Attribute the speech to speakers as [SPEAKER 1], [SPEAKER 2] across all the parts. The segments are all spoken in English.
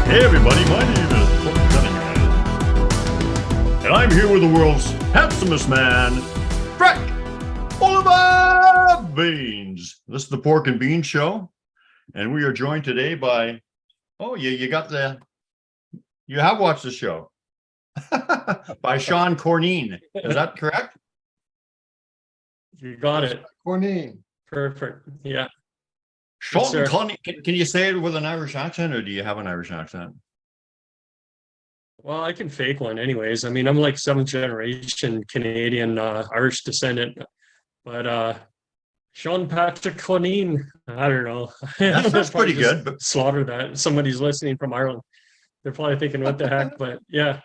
[SPEAKER 1] Hey everybody, my name is Court Cunningham, and I'm here with the world's handsomest man, Frank Oliver Beans. This is the Pork and Beans Show, and we are joined today by, you have watched the show, by Sean Courneene. Is that correct?
[SPEAKER 2] You got it.
[SPEAKER 3] Courneene.
[SPEAKER 2] Perfect. Yeah.
[SPEAKER 1] Sean
[SPEAKER 2] Yes,
[SPEAKER 1] Courneene. Can you say it with an Irish accent, or do you have an Irish accent?
[SPEAKER 2] Well, I can fake one anyways. I mean, I'm like seventh generation Canadian Irish descendant, but Sean Patrick Courneene, I don't know.
[SPEAKER 1] That's pretty good. But
[SPEAKER 2] slaughter that. Somebody's listening from Ireland. They're probably thinking, what the heck? But yeah.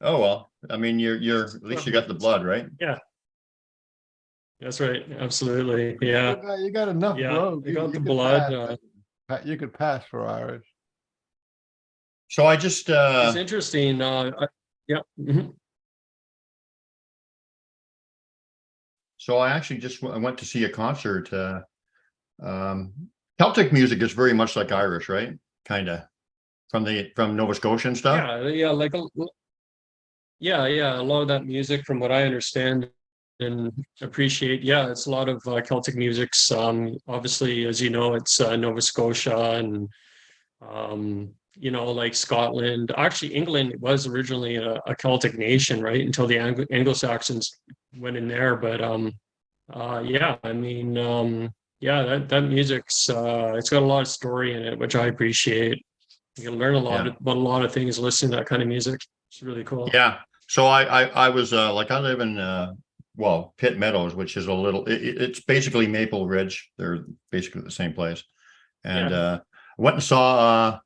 [SPEAKER 1] oh well, I mean, you're at least you got the blood, right?
[SPEAKER 2] Yeah. That's right. Absolutely. Yeah.
[SPEAKER 3] You got enough
[SPEAKER 2] Yeah.
[SPEAKER 3] blood.
[SPEAKER 2] You got the blood.
[SPEAKER 3] You could pass for Irish.
[SPEAKER 1] So I just
[SPEAKER 2] It's interesting. Yeah. Mhm.
[SPEAKER 1] So I actually I went to see a concert. Celtic music is very much like Irish, right? Kind of from Nova Scotia and stuff.
[SPEAKER 2] Yeah. Yeah. A lot of that music, from what I understand and appreciate, it's a lot of Celtic musics. Obviously, as you know, it's Nova Scotia and like Scotland. Actually, England was originally a Celtic nation, right? Until the Anglo-Saxons went in there. But that music's it's got a lot of story in it, which I appreciate. You can learn a lot about a lot of things listening to that kind of music. It's really cool.
[SPEAKER 1] Yeah. So I was I live in Pitt Meadows, which is it's basically Maple Ridge. They're basically the same place. And I went and saw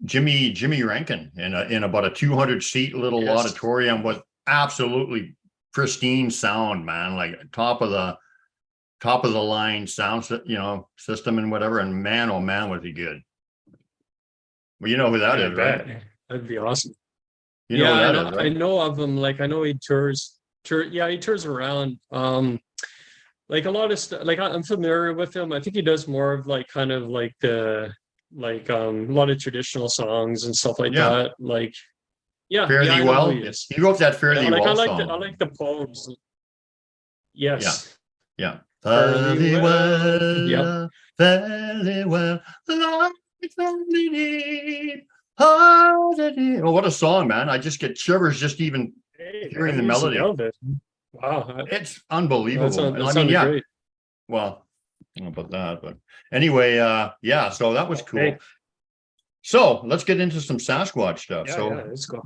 [SPEAKER 1] Jimmy Rankin in about a 200 seat little auditorium with absolutely pristine sound, man, like top of the line sound, system and whatever. And man, oh man, was he good. Well, you know who that is, right?
[SPEAKER 2] That'd be awesome.
[SPEAKER 1] You know who that is, right?
[SPEAKER 2] I know of him. Like, I know he tours. He tours around. Like a lot of stuff. Like, I'm familiar with him. I think he does more of like kind of like a lot of traditional songs and stuff like that. Like,
[SPEAKER 1] Fare Thee Well. He wrote that Fare Thee Well song.
[SPEAKER 2] I like the poems. Yes.
[SPEAKER 1] Yeah. Fare thee well.
[SPEAKER 2] Yep.
[SPEAKER 1] Fare thee well. Oh, what a song, man. I just get shivers just even hearing the melody.
[SPEAKER 2] Wow.
[SPEAKER 1] It's unbelievable.
[SPEAKER 2] That great.
[SPEAKER 1] Well, I don't know about that, but anyway, so that was cool. Hey. So let's get into some Sasquatch stuff.
[SPEAKER 2] Let's go.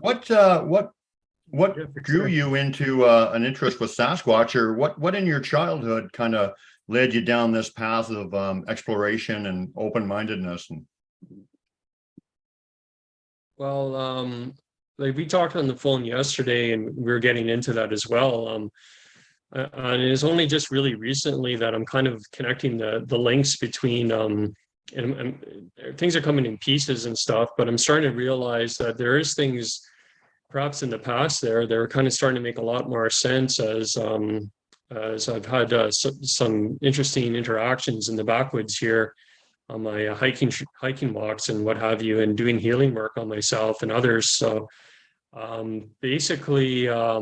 [SPEAKER 1] What drew you into an interest with Sasquatch, or what in your childhood kind of led you down this path of exploration and open-mindedness?
[SPEAKER 2] Well, like we talked on the phone yesterday, and we were getting into that as well. And it's only just really recently that I'm kind of connecting the links between and things are coming in pieces and stuff, but I'm starting to realize that there is things perhaps in the past they're kind of starting to make a lot more sense as I've had some interesting interactions in the backwoods here on my hiking walks and what have you, and doing healing work on myself and others. So basically, I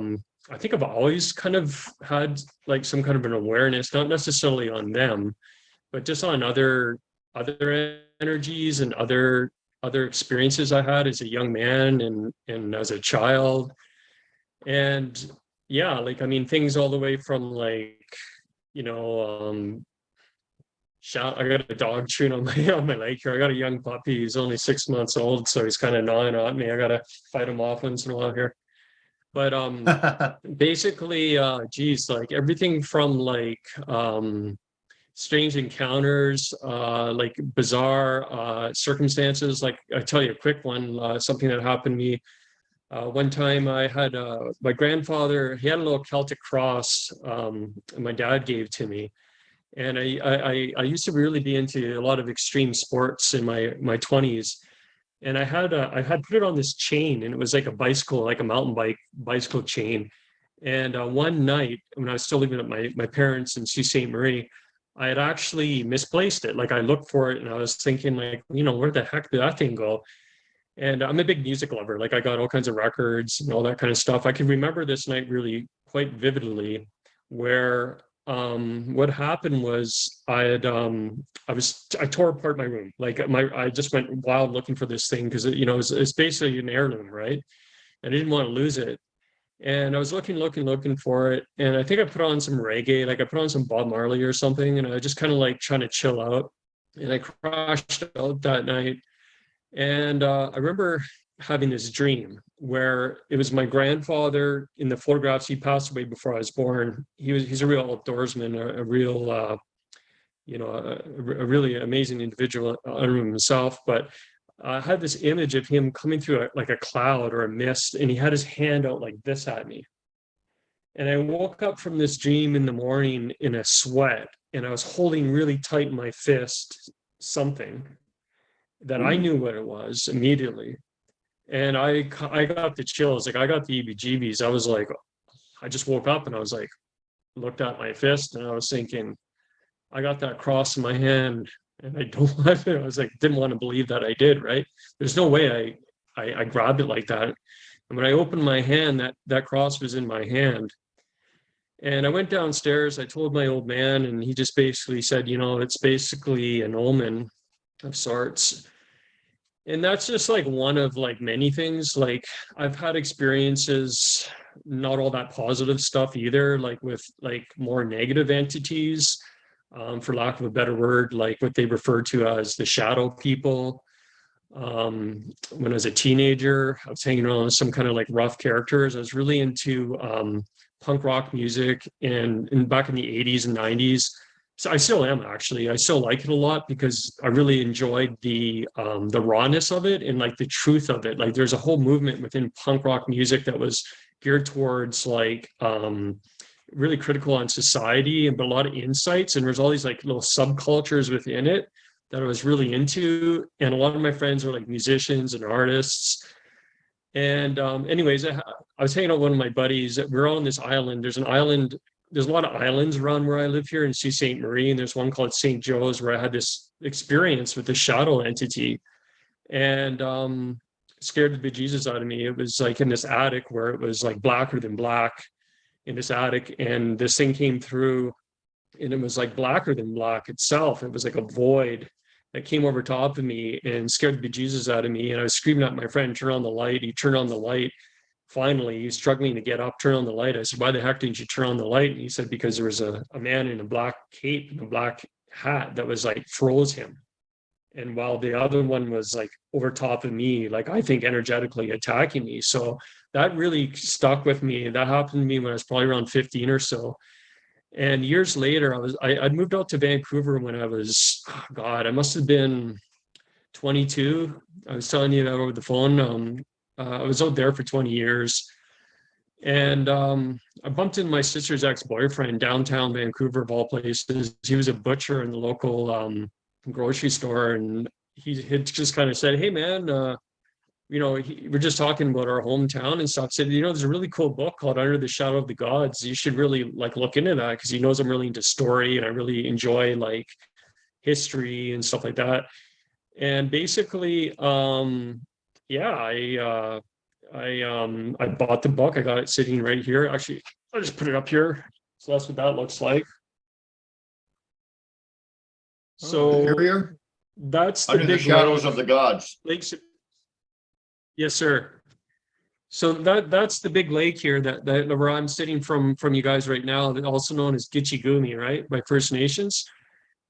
[SPEAKER 2] think I've always kind of had like some kind of an awareness, not necessarily on them, but just on other energies and other experiences I had as a young man and as a child. And things all the way from like, I got a dog chewing on my leg here. I got a young puppy. He's only 6 months old, so he's kind of gnawing at me. I gotta fight him off once in a while here. But basically, like everything from like strange encounters, like bizarre circumstances. Like I tell you a quick one, something that happened to me. One time I had my grandfather, he had a little Celtic cross my dad gave to me. And I used to really be into a lot of extreme sports in my 20s. And I had put it on this chain, and it was like a bicycle, like a mountain bicycle chain. And one night when I was still living at my parents in Sault Ste. Marie, I had actually misplaced it. Like I looked for it and I was thinking like, where the heck did that thing go? And I'm a big music lover. Like I got all kinds of records and all that kind of stuff. I can remember this night really quite vividly where what happened was I tore apart my room. Like I just went wild looking for this thing because it's basically an heirloom, right? And I didn't want to lose it. And I was looking for it. And I think I put on some reggae, like I put on some Bob Marley or something, and I just kind of like trying to chill out. And I crashed out that night. And I remember having this dream where it was my grandfather in the photographs. He passed away before I was born. He's a real outdoorsman, a real a really amazing individual unto himself. But I had this image of him coming through like a cloud or a mist, and he had his hand out like this at me. And I woke up from this dream in the morning in a sweat, and I was holding really tight in my fist something that I knew what it was immediately. And I got the chills, like I got the EBGBs. I was like, I just woke up and I was like, looked at my fist and I was thinking, I got that cross in my hand and I don't want it. I was like, didn't want to believe that I did, right? There's no way I grabbed it like that. And when I opened my hand, that cross was in my hand. And I went downstairs, I told my old man, and he just basically said, it's basically an omen of sorts. And that's just like one of like many things. Like I've had experiences, not all that positive stuff either, like with like more negative entities, for lack of a better word, like what they refer to as the shadow people. When I was a teenager, I was hanging around with some kind of like rough characters. I was really into punk rock music and back in the 80s and 90s. So I still am actually. I still like it a lot because I really enjoyed the rawness of it and like the truth of it. Like there's a whole movement within punk rock music that was geared towards like really critical on society and but a lot of insights. And there's all these like little subcultures within it that I was really into. And a lot of my friends are like musicians and artists. And anyways, I was hanging out with one of my buddies. We're on this island. There's a lot of islands around where I live here in Sault Ste. Marie, and there's one called St. Joe's where I had this experience with the shadow entity and scared the bejesus out of me. It was like in this attic where it was like blacker than black in this attic, and this thing came through and it was like blacker than black itself. It was like a void that came over top of me and scared the bejesus out of me. And I was screaming at my friend, turn on the light. He turned on the light. Finally, he's struggling to get up, turn on the light. I said, why the heck didn't you turn on the light? And he said, because there was a man in a black cape and a black hat that was like froze him. And while the other one was like over top of me, like I think energetically attacking me. So that really stuck with me. That happened to me when I was probably around 15 or so. And years later, I'd moved out to Vancouver when I was, I must have been 22. I was telling you that over the phone. I was out there for 20 years. And I bumped into my sister's ex-boyfriend downtown Vancouver, of all places. He was a butcher in the local grocery store. And he had just kind of said, hey, man, we're just talking about our hometown and stuff. Said, there's a really cool book called Under the Shadow of the Gods. You should really like look into that because he knows I'm really into story and I really enjoy like history and stuff like that. And basically, I bought the book. I got it sitting right here. Actually, I'll just put it up here. So that's what that looks like. So
[SPEAKER 1] Interior?
[SPEAKER 2] that's the
[SPEAKER 1] Under the
[SPEAKER 2] big
[SPEAKER 1] shadows
[SPEAKER 2] lake.
[SPEAKER 1] of the gods.
[SPEAKER 2] Lakes. Yes, sir. So that's the big lake here that where I'm sitting from you guys right now, also known as Gitchigumi, right, by First Nations.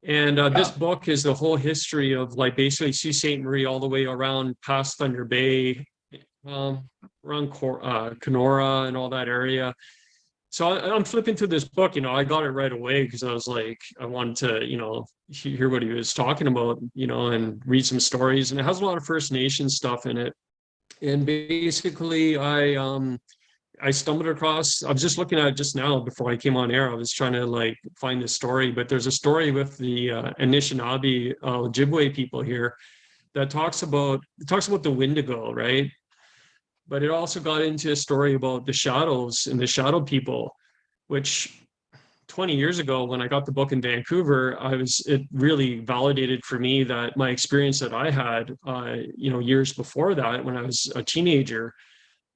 [SPEAKER 2] And this book is the whole history of like basically Sault Ste. Marie all the way around past Thunder Bay, around Kenora and all that area. So I'm flipping through this book, I got it right away because I was like, I wanted to, hear what he was talking about, and read some stories. And it has a lot of First Nation stuff in it. And basically I stumbled across, I was just looking at it just now before I came on air. I was trying to like find this story, but there's a story with the Anishinaabe Ojibwe people here that talks about the Wendigo, right? But it also got into a story about the shadows and the shadow people, which 20 years ago when I got the book in Vancouver, it really validated for me that my experience that I had, years before that, when I was a teenager,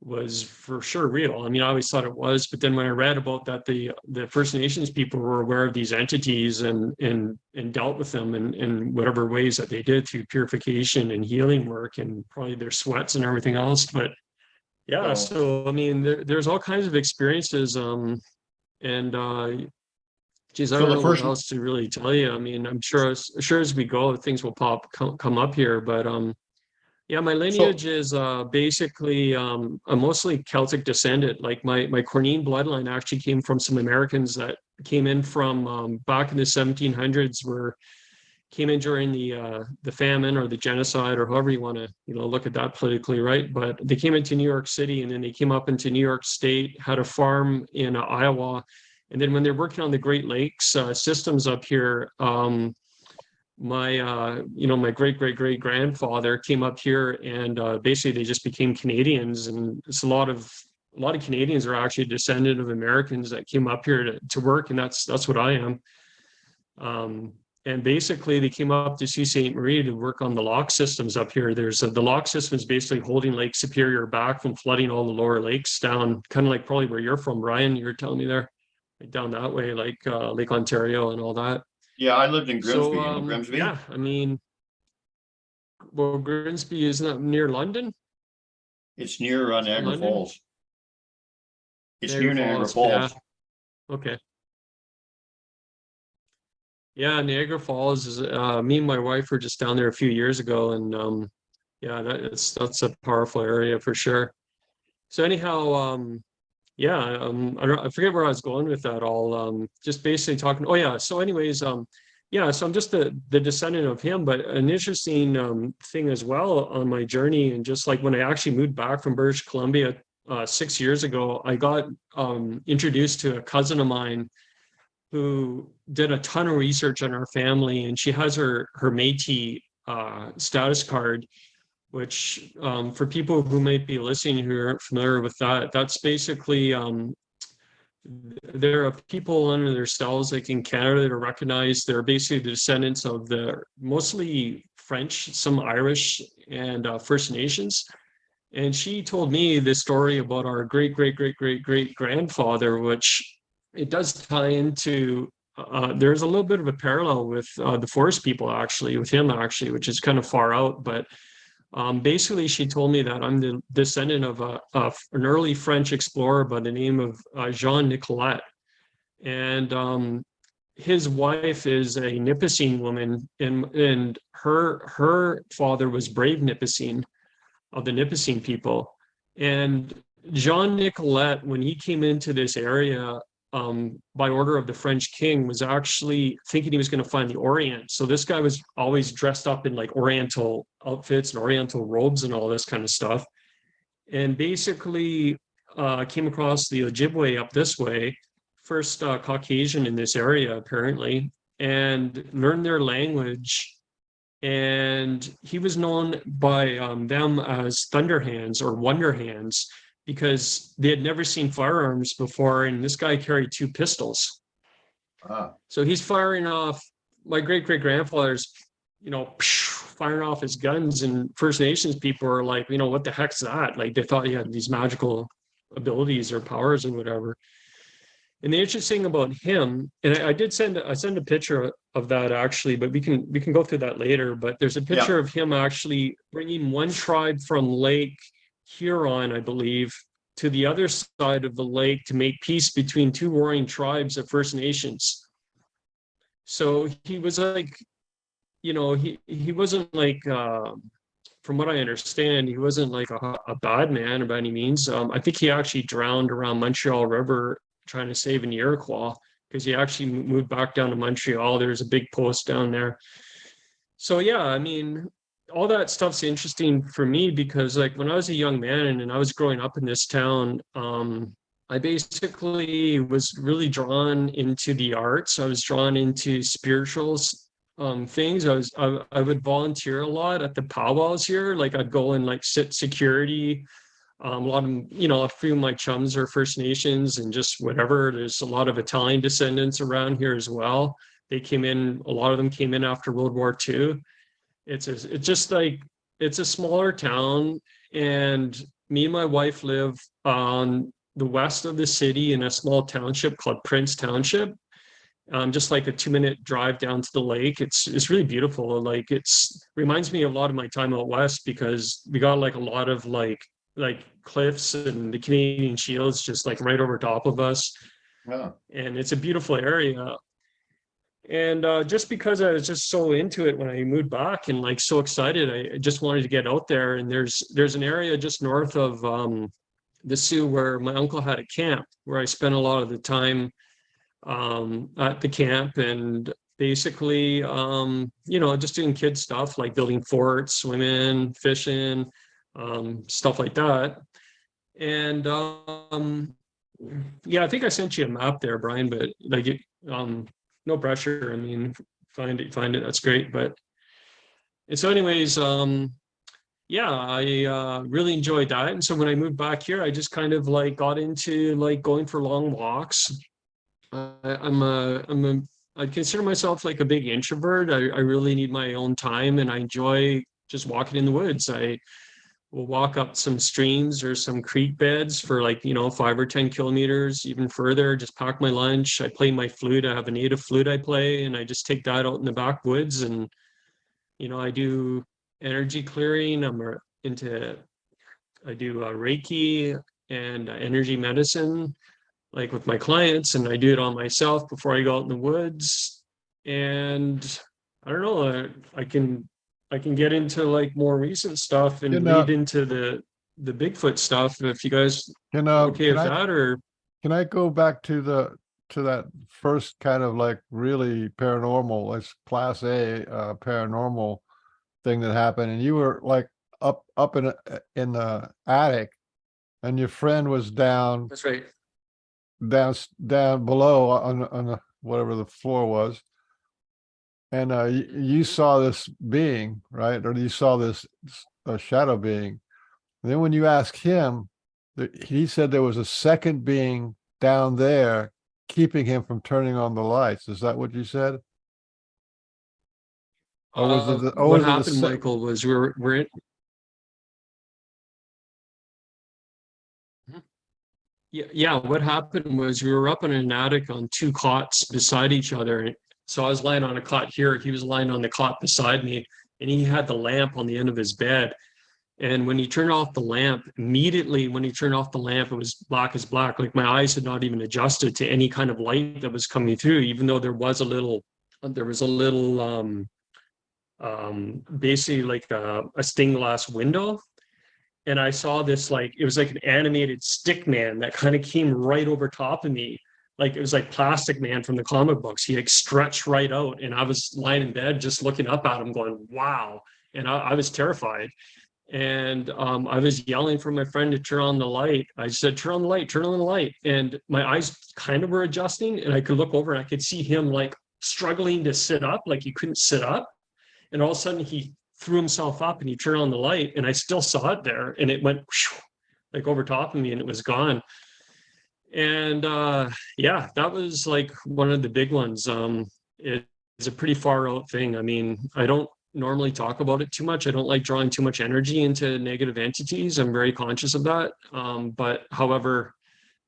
[SPEAKER 2] was for sure real. I mean, I always thought it was, but then when I read about that, the First Nations people were aware of these entities and dealt with them in whatever ways that they did through purification and healing work and probably their sweats and everything else. But yeah, so I mean, there's all kinds of experiences. And geez, I
[SPEAKER 1] So
[SPEAKER 2] don't
[SPEAKER 1] the
[SPEAKER 2] know what
[SPEAKER 1] first,
[SPEAKER 2] else to really tell you. I mean, I'm sure as we go, things will come up here. But yeah, my
[SPEAKER 1] so
[SPEAKER 2] lineage is basically a mostly Celtic descendant. Like my Courneene bloodline actually came from some Americans that came in from back in the 1700s, where came in during the famine or the genocide or however you want to look at that politically, right? But they came into New York City and then they came up into New York State, had a farm in Iowa, and then when they're working on the Great Lakes systems up here, my great grandfather came up here and basically they just became Canadians, and it's a lot of Canadians are actually descendant of Americans that came up here to work, and that's what I am. And basically they came up to Sault Ste. Marie to work on the lock systems up here. The lock system is basically holding Lake Superior back from flooding all the lower lakes down, kind of like probably where you're from, Ryan, you were telling me there, like down that way, like Lake Ontario and all that.
[SPEAKER 1] yeah, I lived in Grimsby.
[SPEAKER 2] So
[SPEAKER 1] You know Grimsby?
[SPEAKER 2] yeah, I mean, well, Grimsby isn't that near London?
[SPEAKER 1] It's near
[SPEAKER 2] Is it
[SPEAKER 1] Niagara
[SPEAKER 2] London?
[SPEAKER 1] Falls. It's
[SPEAKER 2] Niagara
[SPEAKER 1] near Niagara
[SPEAKER 2] Falls, yeah.
[SPEAKER 1] Falls.
[SPEAKER 2] Okay. Yeah, Niagara Falls is me and my wife were just down there a few years ago, and yeah, that's a powerful area for sure. So anyhow, yeah, I forget where I was going with that all. Just basically talking. Oh yeah. So anyways, yeah. So I'm just the descendant of him, but an interesting thing as well on my journey, and just like when I actually moved back from British Columbia 6 years ago, I got introduced to a cousin of mine who did a ton of research on our family, and she has her Métis status card, which for people who might be listening who aren't familiar with that, that's basically there are people under themselves like in Canada that are recognized. They're basically the descendants of the mostly French, some Irish, and First Nations. And she told me this story about our great grandfather, which it does tie into. There's a little bit of a parallel with the forest people, actually, with him, actually, which is kind of far out. But basically, she told me that I'm the descendant of an early French explorer by the name of Jean Nicolet. And his wife is a Nipissing woman, and her father was Brave Nipissing, of the Nipissing people. And Jean Nicolet, when he came into this area by order of the French king, was actually thinking he was going to find the Orient. So this guy was always dressed up in like Oriental outfits and Oriental robes and all this kind of stuff. And basically came across the Ojibwe up this way, first Caucasian in this area, apparently, and learned their language. And he was known by them as Thunder Hands or Wonder Hands because they had never seen firearms before. And this guy carried 2 pistols.
[SPEAKER 1] Ah,
[SPEAKER 2] So he's firing off. My great grandfather's, firing off his guns, and First Nations people are like, what the heck's that? Like they thought he had these magical abilities or powers or whatever. And the interesting about him, and I did send a picture of that actually, but we can go through that later. But there's a picture
[SPEAKER 1] yeah.
[SPEAKER 2] of him actually bringing one tribe from Lake Huron, I believe, to the other side of the lake to make peace between 2 warring tribes of First Nations. So he was like, he wasn't like, from what I understand, he wasn't like a bad man by any means. I think he actually drowned around Montreal River trying to save an Iroquois, because he actually moved back down to Montreal. There's a big post down there. So yeah, I mean, all that stuff's interesting for me because like when I was a young man and I was growing up in this town, I basically was really drawn into the arts. I was drawn into spirituals things. I would volunteer a lot at the powwows here. Like I'd go and like sit security. A lot of, a few of my chums are First Nations and just whatever. There's a lot of Italian descendants around here as well. They came in, a lot of them came in after World War II. It's just like, it's a smaller town, and me and my wife live on the west of the city in a small township called Prince Township. Just like a 2-minute drive down to the lake. It's really beautiful. Like reminds me a lot of my time out west, because we got like a lot of like cliffs and the Canadian Shields just like right over top of us.
[SPEAKER 1] Yeah.
[SPEAKER 2] And it's a beautiful area. And just because I was just so into it when I moved back and like so excited, I just wanted to get out there. And there's an area just north of the Sioux where my uncle had a camp where I spent a lot of the time at the camp, and basically just doing kid stuff like building forts, swimming, fishing, stuff like that. And yeah, I think I sent you a map there, Brian, but like no pressure. I mean, find it, that's great. But and so anyways, yeah, I really enjoyed that. And so when I moved back here, I just kind of like got into like going for long walks. I consider myself like a big introvert. I really need my own time, and I enjoy just walking in the woods. I will walk up some streams or some creek beds for like, 5 or 10 kilometers, even further, just pack my lunch. I play my flute. I have a native flute I play, and I just take that out in the backwoods. And, I do energy clearing. I do Reiki and energy medicine, like with my clients, and I do it on myself before I go out in the woods. And I don't know, I can get into like more recent stuff and lead into the Bigfoot stuff if you guys are okay with that. Or
[SPEAKER 3] can I go back to that first kind of like really paranormal, it's class A paranormal thing that happened, and you were like up in the attic, and your friend was down.
[SPEAKER 2] That's right.
[SPEAKER 3] Down below on whatever the floor was, and you saw this being, right? Or you saw this shadow being. And then when you asked him, he said there was a second being down there keeping him from turning on the lights. Is that what you said? Or was it
[SPEAKER 2] what happened, Michael, was we're in. Yeah, what happened was we were up in an attic on 2 cots beside each other. So I was lying on a cot here, he was lying on the cot beside me, and he had the lamp on the end of his bed. And when he turned off the lamp, immediately when he turned off the lamp, it was black as black. Like my eyes had not even adjusted to any kind of light that was coming through, even though there was a little basically like a stained glass window. And I saw this, like, it was like an animated stick man that kind of came right over top of me. Like it was like Plastic Man from the comic books. He like stretched right out, and I was lying in bed just looking up at him going, wow. And I was terrified. And I was yelling for my friend to turn on the light. I said, turn on the light, turn on the light. And my eyes kind of were adjusting, and I could look over and I could see him like struggling to sit up, like he couldn't sit up. And all of a sudden he threw himself up and he turned on the light, and I still saw it there, and it went whoosh, like over top of me, and it was gone. And yeah, that was like one of the big ones. It's a pretty far out thing. I mean, I don't normally talk about it too much. I don't like drawing too much energy into negative entities. I'm very conscious of that. But however,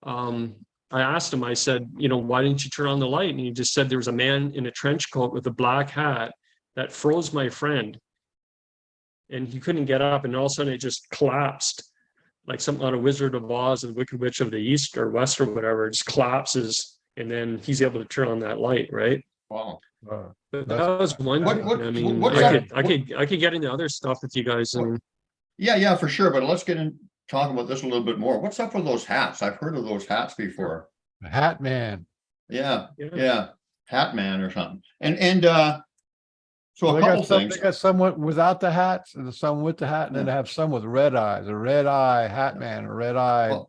[SPEAKER 2] I asked him, I said, why didn't you turn on the light? And he just said there was a man in a trench coat with a black hat that froze my friend, and he couldn't get up, and all of a sudden it just collapsed, like something on a Wizard of Oz or the Wicked Witch of the East or West or whatever. It just collapses, and then he's able to turn on that light, right?
[SPEAKER 1] Wow.
[SPEAKER 2] But that was one thing. I mean, I could get into other stuff with you guys. And
[SPEAKER 1] yeah, for sure. But let's talk about this a little bit more. What's up with those hats? I've heard of those hats before.
[SPEAKER 3] Hat Man.
[SPEAKER 1] Yeah. Hat Man or something. And so a couple things.
[SPEAKER 3] They got someone without the hats and some with the hat, and then they have some with red eyes, a red eye Hat Man, a red eye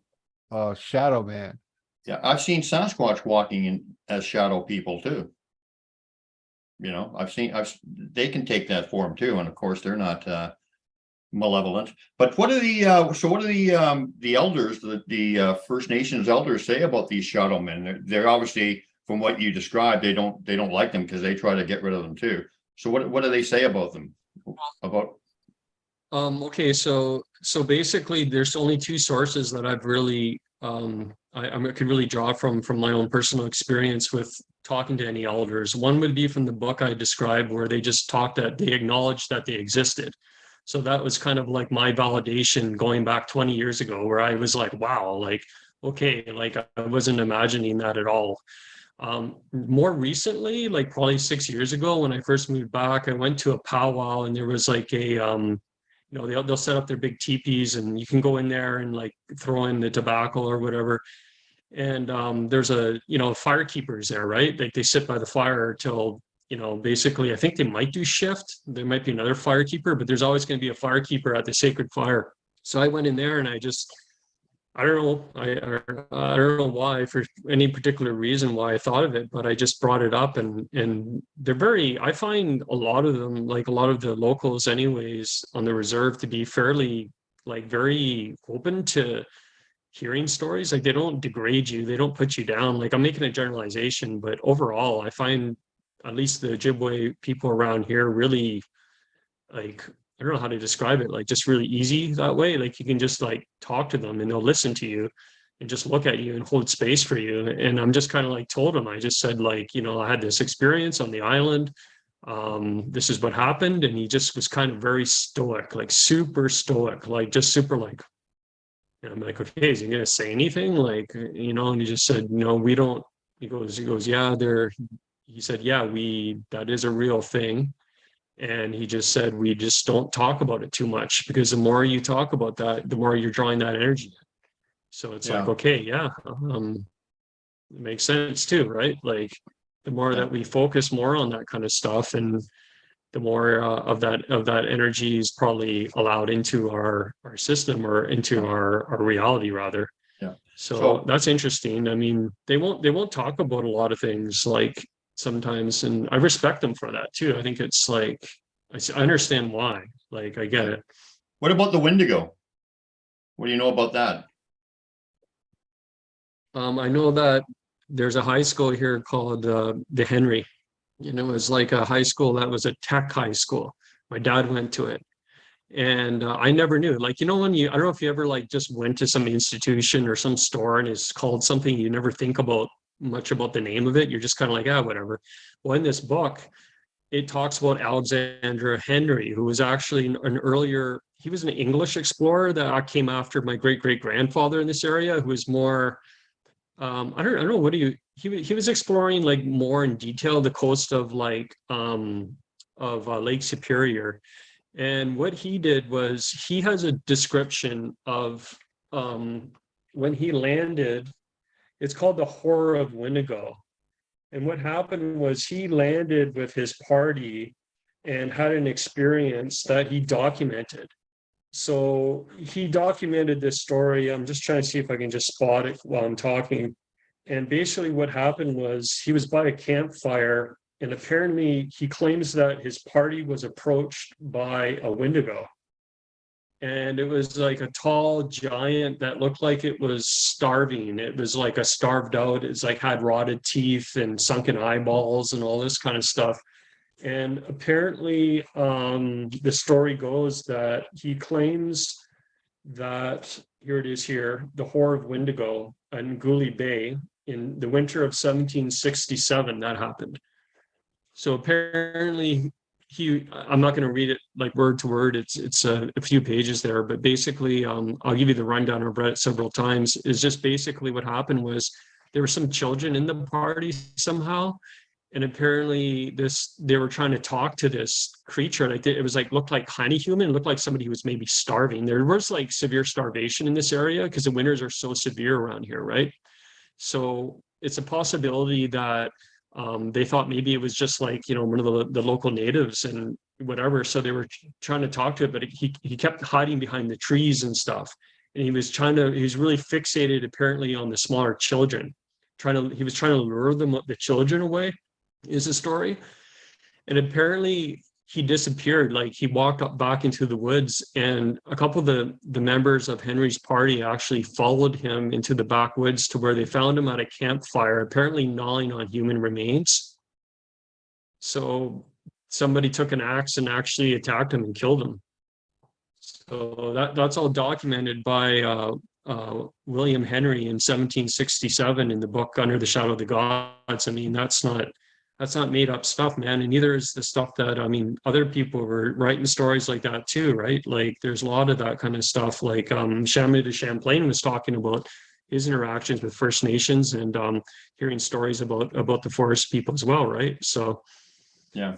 [SPEAKER 3] Shadow Man.
[SPEAKER 1] Yeah, I've seen Sasquatch walking in as shadow people too. They can take that form too, and of course they're not malevolent. But what are so what are the elders, the First Nations elders say about these shadow men? They're obviously, from what you described, they don't like them because they try to get rid of them too. So what do they say about them? About
[SPEAKER 2] Okay, so basically there's only two sources that I've really I could really draw from my own personal experience with talking to any elders. One would be from the book I described, where they just talked that they acknowledged that they existed. So that was kind of like my validation going back 20 years ago, where I was like, wow, like, okay, like I wasn't imagining that at all. More recently, like probably 6 years ago, when I first moved back, I went to a powwow, and there was like a they'll set up their big teepees, and you can go in there and like throw in the tobacco or whatever. And there's fire keepers there, right? Like they sit by the fire till, basically, I think they might do shift. There might be another fire keeper, but there's always going to be a fire keeper at the sacred fire. So I went in there, and I don't know. I don't know why, for any particular reason why I thought of it, but I just brought it up, and I find a lot of them, like a lot of the locals anyways on the reserve, to be fairly, like, very open to hearing stories. Like they don't degrade you, they don't put you down. Like I'm making a generalization, but overall I find at least the Ojibwe people around here really, like, I don't know how to describe it, like just really easy that way. Like you can just like talk to them and they'll listen to you and just look at you and hold space for you. And I'm just kind of like told him, I just said, like, I had this experience on the island. This is what happened. And he just was kind of very stoic, like super stoic, like just super like, and I'm like, okay, is he gonna say anything? Like, and he just said, no, we don't. He goes, yeah, he said, yeah, that is a real thing. And he just said, we just don't talk about it too much, because the more you talk about that, the more you're drawing that energy. So it's like, okay, yeah, it makes sense too, right? Like the more that we focus more on that kind of stuff, and the more of that energy is probably allowed into our system, or into our reality rather.
[SPEAKER 1] Yeah.
[SPEAKER 2] So that's interesting. I mean, they won't talk about a lot of things, like, sometimes, and I respect them for that too. I think it's like, I understand why. Like I get it.
[SPEAKER 1] What about the Wendigo? What do you know about that?
[SPEAKER 2] I know that there's a high school here called the Henry. It was like a high school that was a tech high school. My dad went to it, and I never knew. Like, when I don't know if you ever like just went to some institution or some store and it's called something, you never think about much about the name of it. You're just kind of like, whatever. Well, in this book, it talks about Alexander Henry, who was actually he was an English explorer that came after my great-great-grandfather in this area, who was more, I don't know, he was exploring like more in detail the coast of like Lake Superior. And what he did was, he has a description of when he landed. It's called the Horror of Wendigo. And what happened was, he landed with his party and had an experience that he documented. So he documented this story. I'm just trying to see if I can just spot it while I'm talking. And basically what happened was, he was by a campfire, and apparently he claims that his party was approached by a Wendigo. And it was like a tall giant that looked like it was starving. It was like a starved out. It's like had rotted teeth and sunken eyeballs and all this kind of stuff. And apparently, the story goes that he claims that, here it is here, the Horror of Wendigo in Gooley Bay in the winter of 1767, that happened. So apparently, I'm not going to read it like word to word. It's a few pages there, but basically, I'll give you the rundown. I've read it several times. Is just basically what happened was, there were some children in the party somehow, and apparently they were trying to talk to this creature. Like it was like, looked like kind of human. It looked like somebody who was maybe starving. There was like severe starvation in this area because the winters are so severe around here, right? So it's a possibility that they thought maybe it was just like, one of the local natives and whatever. So they were trying to talk to it, but he kept hiding behind the trees and stuff. And he was really fixated apparently on the smaller children. He was trying to lure the children away, is the story. And apparently he disappeared. Like he walked up back into the woods, and a couple of the members of Henry's party actually followed him into the backwoods to where they found him at a campfire, apparently gnawing on human remains. So somebody took an axe and actually attacked him and killed him. So that's all documented by William Henry in 1767 in the book Under the Shadow of the Gods. I mean, that's not made up stuff, man. And neither is the stuff that, I mean, other people were writing stories like that too, right? Like there's a lot of that kind of stuff. Like Chamois de Champlain was talking about his interactions with First Nations and hearing stories about the forest people as well, right? So
[SPEAKER 1] Yeah.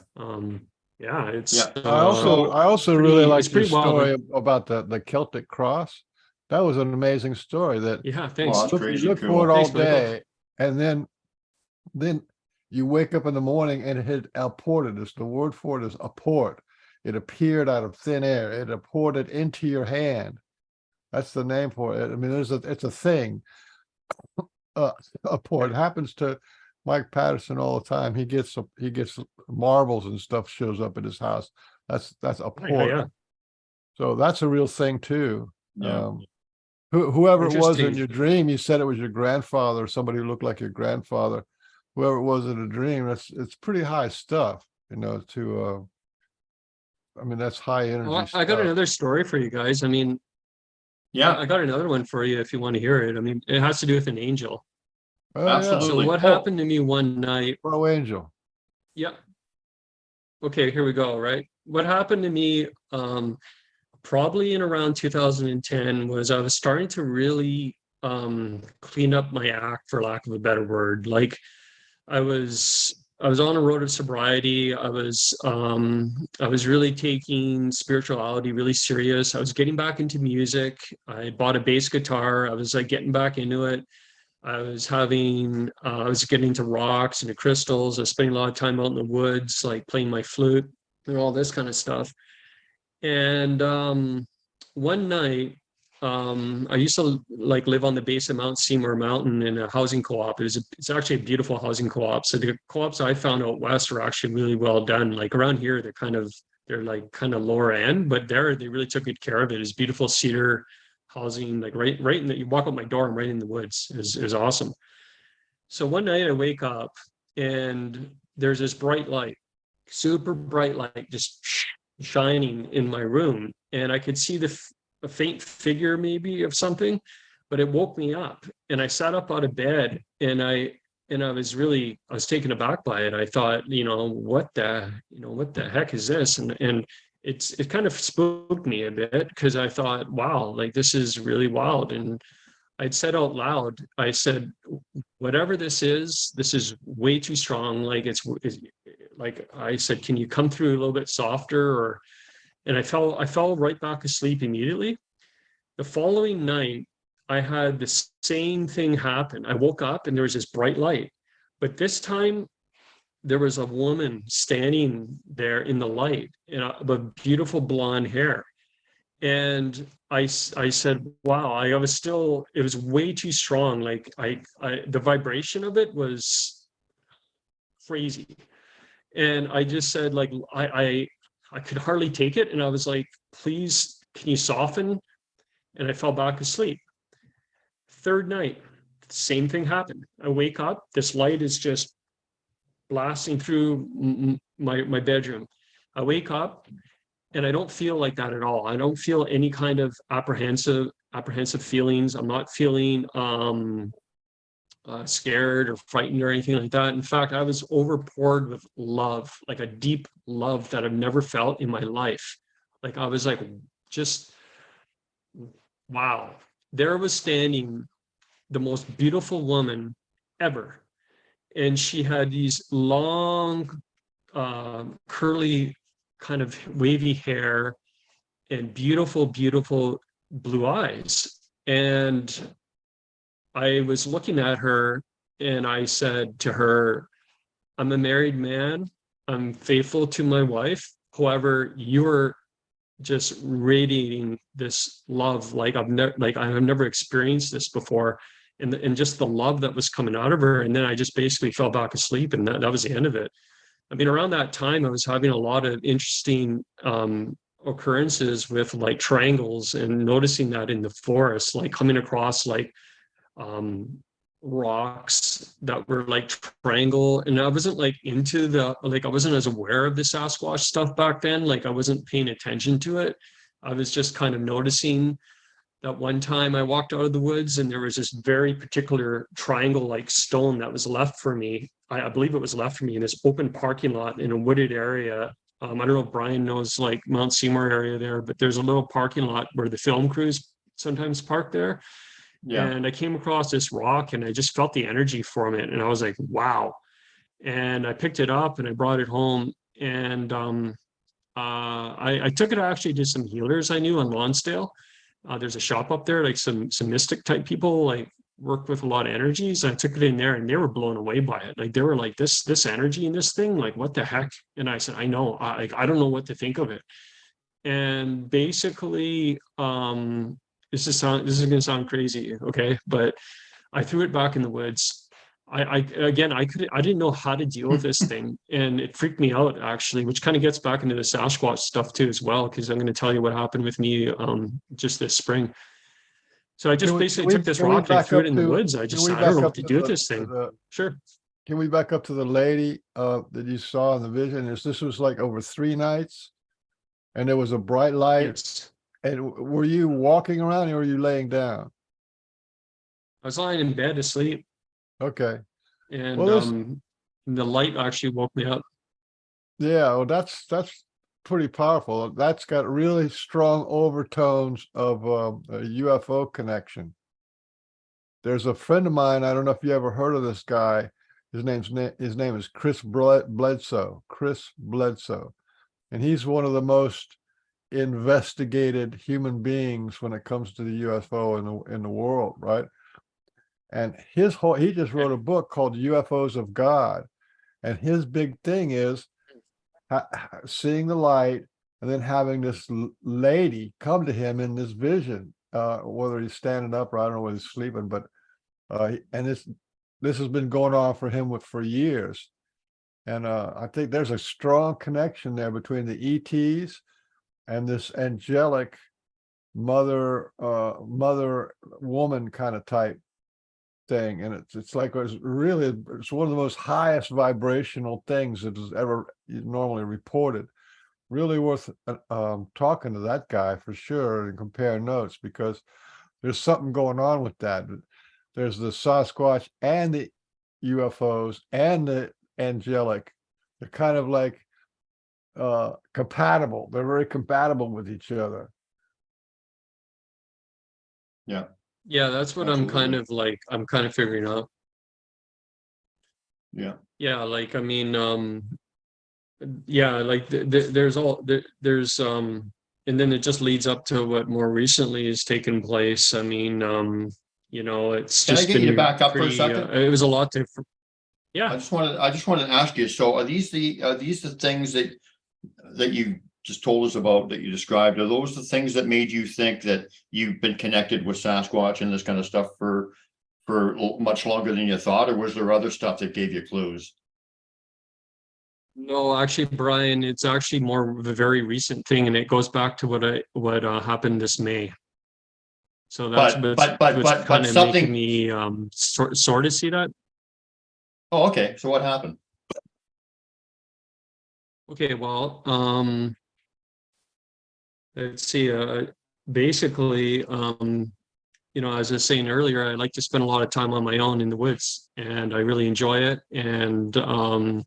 [SPEAKER 2] yeah, it's
[SPEAKER 1] Yeah.
[SPEAKER 3] I also really like
[SPEAKER 2] it's
[SPEAKER 3] the
[SPEAKER 2] pretty
[SPEAKER 3] story
[SPEAKER 2] wild.
[SPEAKER 3] about the Celtic cross. That was an amazing story that
[SPEAKER 2] Yeah, thanks.
[SPEAKER 1] Well, that's
[SPEAKER 3] you
[SPEAKER 1] crazy
[SPEAKER 3] look
[SPEAKER 1] cool.
[SPEAKER 3] for it all
[SPEAKER 2] Thanks, Michael.
[SPEAKER 3] day, and then you wake up in the morning and it had apported. The word for it is apport. It appeared out of thin air. It apported into your hand. That's the name for it. I mean, it's a thing. Apport happens to Mike Patterson all the time. He gets marbles and stuff shows up at his house. That's a
[SPEAKER 2] Yeah,
[SPEAKER 3] port.
[SPEAKER 2] yeah.
[SPEAKER 3] So that's a real thing too.
[SPEAKER 1] Yeah.
[SPEAKER 3] Whoever it was in
[SPEAKER 2] Interesting.
[SPEAKER 3] your dream, you said it was your grandfather or somebody who looked like your grandfather. Whoever it was in a dream, it's pretty high stuff, you know, I mean, that's high energy
[SPEAKER 2] Well, I
[SPEAKER 3] stuff.
[SPEAKER 2] got another story for you guys. I mean,
[SPEAKER 1] Yeah.
[SPEAKER 2] I got another one for you if you want to hear it. I mean, it has to do with an angel.
[SPEAKER 3] Oh, yeah.
[SPEAKER 1] Absolutely.
[SPEAKER 2] So what
[SPEAKER 1] Oh.
[SPEAKER 2] happened to me one night?
[SPEAKER 3] Pro angel.
[SPEAKER 2] Yeah. Okay, here we go, right? What happened to me probably in around 2010 was I was starting to really clean up my act, for lack of a better word. Like I was on a road of sobriety. I was really taking spirituality really serious. I was getting back into music. I bought a bass guitar. I was like getting back into it. I was getting into rocks and to crystals. I was spending a lot of time out in the woods, like playing my flute and all this kind of stuff. And one night, I used to like live on the base of Mount Seymour Mountain in a housing co-op. It's actually a beautiful housing co-op. So the co-ops I found out west are actually really well done. Like around here, they're like kind of lower end, but there they really took good care of it. It's beautiful cedar housing, like right in the, you walk out my door, I'm right in the woods. Is awesome. So one night I wake up and there's this bright light, super bright light, just shining in my room, and I could see a faint figure maybe of something, but it woke me up, and I sat up out of bed, and I was taken aback by it. I thought, what the heck is this? And it kind of spooked me a bit because I thought, wow, like this is really wild. And I'd said out loud, I said, whatever this is way too strong. Like it's like I said, can you come through a little bit softer? And I fell right back asleep immediately. The following night, I had the same thing happen. I woke up and there was this bright light, but this time there was a woman standing there in the light, with beautiful blonde hair. And I said, wow, it was way too strong. Like the vibration of it was crazy. And I just said, like, I could hardly take it. And I was like, please, can you soften? And I fell back asleep. Third night, same thing happened. I wake up, this light is just blasting through my bedroom. I wake up and I don't feel like that at all. I don't feel any kind of apprehensive feelings. I'm not feeling scared or frightened or anything like that. In fact, I was overpoured with love, like a deep love that I've never felt in my life. Like I was like, just wow. There was standing the most beautiful woman ever. And she had these long, curly, kind of wavy hair and beautiful, beautiful blue eyes. And I was looking at her and I said to her, I'm a married man. I'm faithful to my wife. However, you're just radiating this love like I've never experienced this before. And just the love that was coming out of her. And then I just basically fell back asleep, and that was the end of it. I mean, around that time, I was having a lot of interesting occurrences with like triangles and noticing that in the forest, like coming across like um rocks that were like triangle. And I wasn't like into I wasn't as aware of the Sasquatch stuff back then. Like I wasn't paying attention to it. I was just kind of noticing that one time I walked out of the woods and there was this very particular triangle like stone that was left for me. I believe it was left for me in this open parking lot in a wooded area. I don't know if Brian knows like Mount Seymour area there, but there's a little parking lot where the film crews sometimes park there.
[SPEAKER 1] Yeah.
[SPEAKER 2] And I came across this rock and I just felt the energy from it. And I was like, wow. And I picked it up and I brought it home. And I took it actually to some healers I knew on Lonsdale. There's a shop up there, like some mystic type people, like work with a lot of energies. I took it in there and they were blown away by it. Like they were like, this energy in this thing, like what the heck? And I said, I know, I don't know what to think of it. And basically, this is gonna sound crazy, okay? But I threw it back in the woods. I didn't know how to deal with this thing, and it freaked me out actually, which kind of gets back into the Sasquatch stuff too as well, because I'm going to tell you what happened with me just this spring. So I just basically took this rock and I threw it in the woods. I don't know what to do with this thing. Sure.
[SPEAKER 3] Can we back up to the lady that you saw in the vision? This was like over 3 nights, and there was a bright light.
[SPEAKER 2] Yes.
[SPEAKER 3] And were you walking around or were you laying down?
[SPEAKER 2] I was lying in bed asleep.
[SPEAKER 3] Okay.
[SPEAKER 2] And
[SPEAKER 3] Well,
[SPEAKER 2] the light actually woke me up.
[SPEAKER 3] yeah, well, that's pretty powerful. That's got really strong overtones of a UFO connection. There's a friend of mine. I don't know if you ever heard of this guy. His name is Chris Bledsoe. Chris Bledsoe, and he's one of the most investigated human beings when it comes to the UFO in the world, right? And he just wrote a book called UFOs of God. And his big thing is seeing the light and then having this lady come to him in this vision, whether he's standing up or I don't know whether he's sleeping, but and this has been going on for him for years. And I think there's a strong connection there between the ETs and this angelic mother woman kind of type thing. And it's like it's one of the most highest vibrational things that is ever normally reported. Really worth talking to that guy for sure and compare notes, because there's something going on with that. There's the Sasquatch and the UFOs and the angelic. They're kind of like compatible. They're very compatible with each other.
[SPEAKER 1] Yeah.
[SPEAKER 2] Yeah, that's what
[SPEAKER 1] Absolutely.
[SPEAKER 2] I'm kind of figuring out.
[SPEAKER 1] Yeah.
[SPEAKER 2] Yeah, like I mean, yeah, like there's and then it just leads up to what more recently has taken place. I mean, it's
[SPEAKER 1] Can I
[SPEAKER 2] just
[SPEAKER 1] get you to
[SPEAKER 2] been
[SPEAKER 1] back up for a
[SPEAKER 2] pretty,
[SPEAKER 1] second?
[SPEAKER 2] it was a lot different. Yeah.
[SPEAKER 1] I just wanted to ask you, so are these the things that you just told us about, that you described? Are those the things that made you think that you've been connected with Sasquatch and this kind of stuff for much longer than you thought, or was there other stuff that gave you clues?
[SPEAKER 2] No, actually, Brian, it's actually more of a very recent thing, and it goes back to what happened this May. So that's what's kind of making
[SPEAKER 1] something.
[SPEAKER 2] me sort of see that.
[SPEAKER 1] Oh, okay. So what happened?
[SPEAKER 2] Okay, well, let's see. Basically, as I was saying earlier, I like to spend a lot of time on my own in the woods, and I really enjoy it. And I'm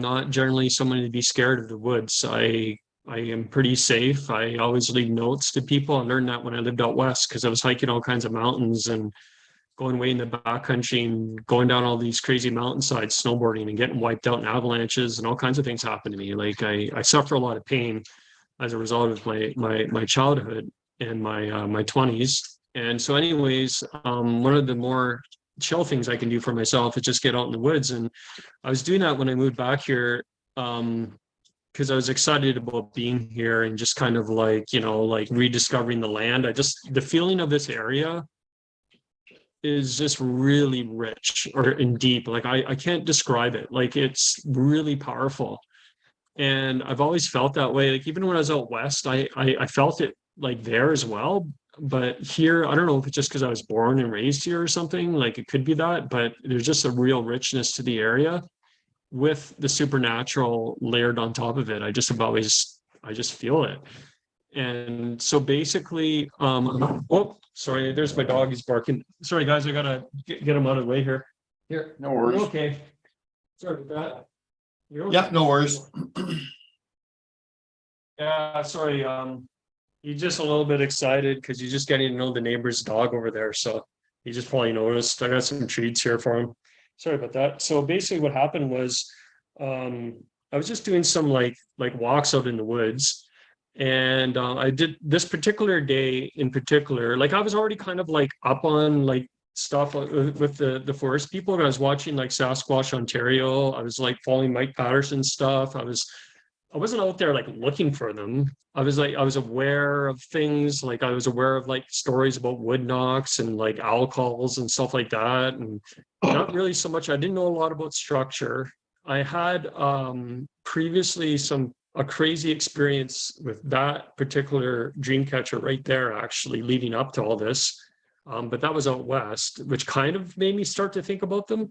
[SPEAKER 2] not generally someone to be scared of the woods. I am pretty safe. I always leave notes to people. I learned that when I lived out west, because I was hiking all kinds of mountains and going way in the backcountry and going down all these crazy mountainsides, snowboarding and getting wiped out in avalanches, and all kinds of things happen to me. Like I suffer a lot of pain as a result of my childhood and my 20s. And so anyways, one of the more chill things I can do for myself is just get out in the woods. And I was doing that when I moved back here, because I was excited about being here and just kind of like rediscovering the land. The feeling of this area is just really rich or and deep. Like I can't describe it. Like it's really powerful. And I've always felt that way. Like even when I was out west, I felt it like there as well. But here, I don't know if it's just because I was born and raised here or something. Like it could be that, but there's just a real richness to the area with the supernatural layered on top of it. I just feel it. And so basically, oh, sorry, there's my dog. He's barking. Sorry, guys, I gotta get him out of the way here. Here,
[SPEAKER 1] No worries.
[SPEAKER 2] okay. Sorry about that. You're
[SPEAKER 1] Yeah,
[SPEAKER 2] okay.
[SPEAKER 1] no worries.
[SPEAKER 2] Yeah, sorry. He's just a little bit excited because he's just getting to know the neighbor's dog over there. So he just probably noticed. I got some treats here for him. Sorry about that. So basically, what happened was, I was just doing some like walks out in the woods, and I did this particular day in particular. Like I was already kind of like up on like stuff with the forest people. And I was watching like Sasquatch Ontario. I was like following Mike Patterson's stuff. I wasn't out there like looking for them. I was aware of things, like I was aware of like stories about wood knocks and like owl calls and stuff like that. And not really so much. I didn't know a lot about structure. I had previously a crazy experience with that particular dream catcher right there, actually leading up to all this. But that was out west, which kind of made me start to think about them.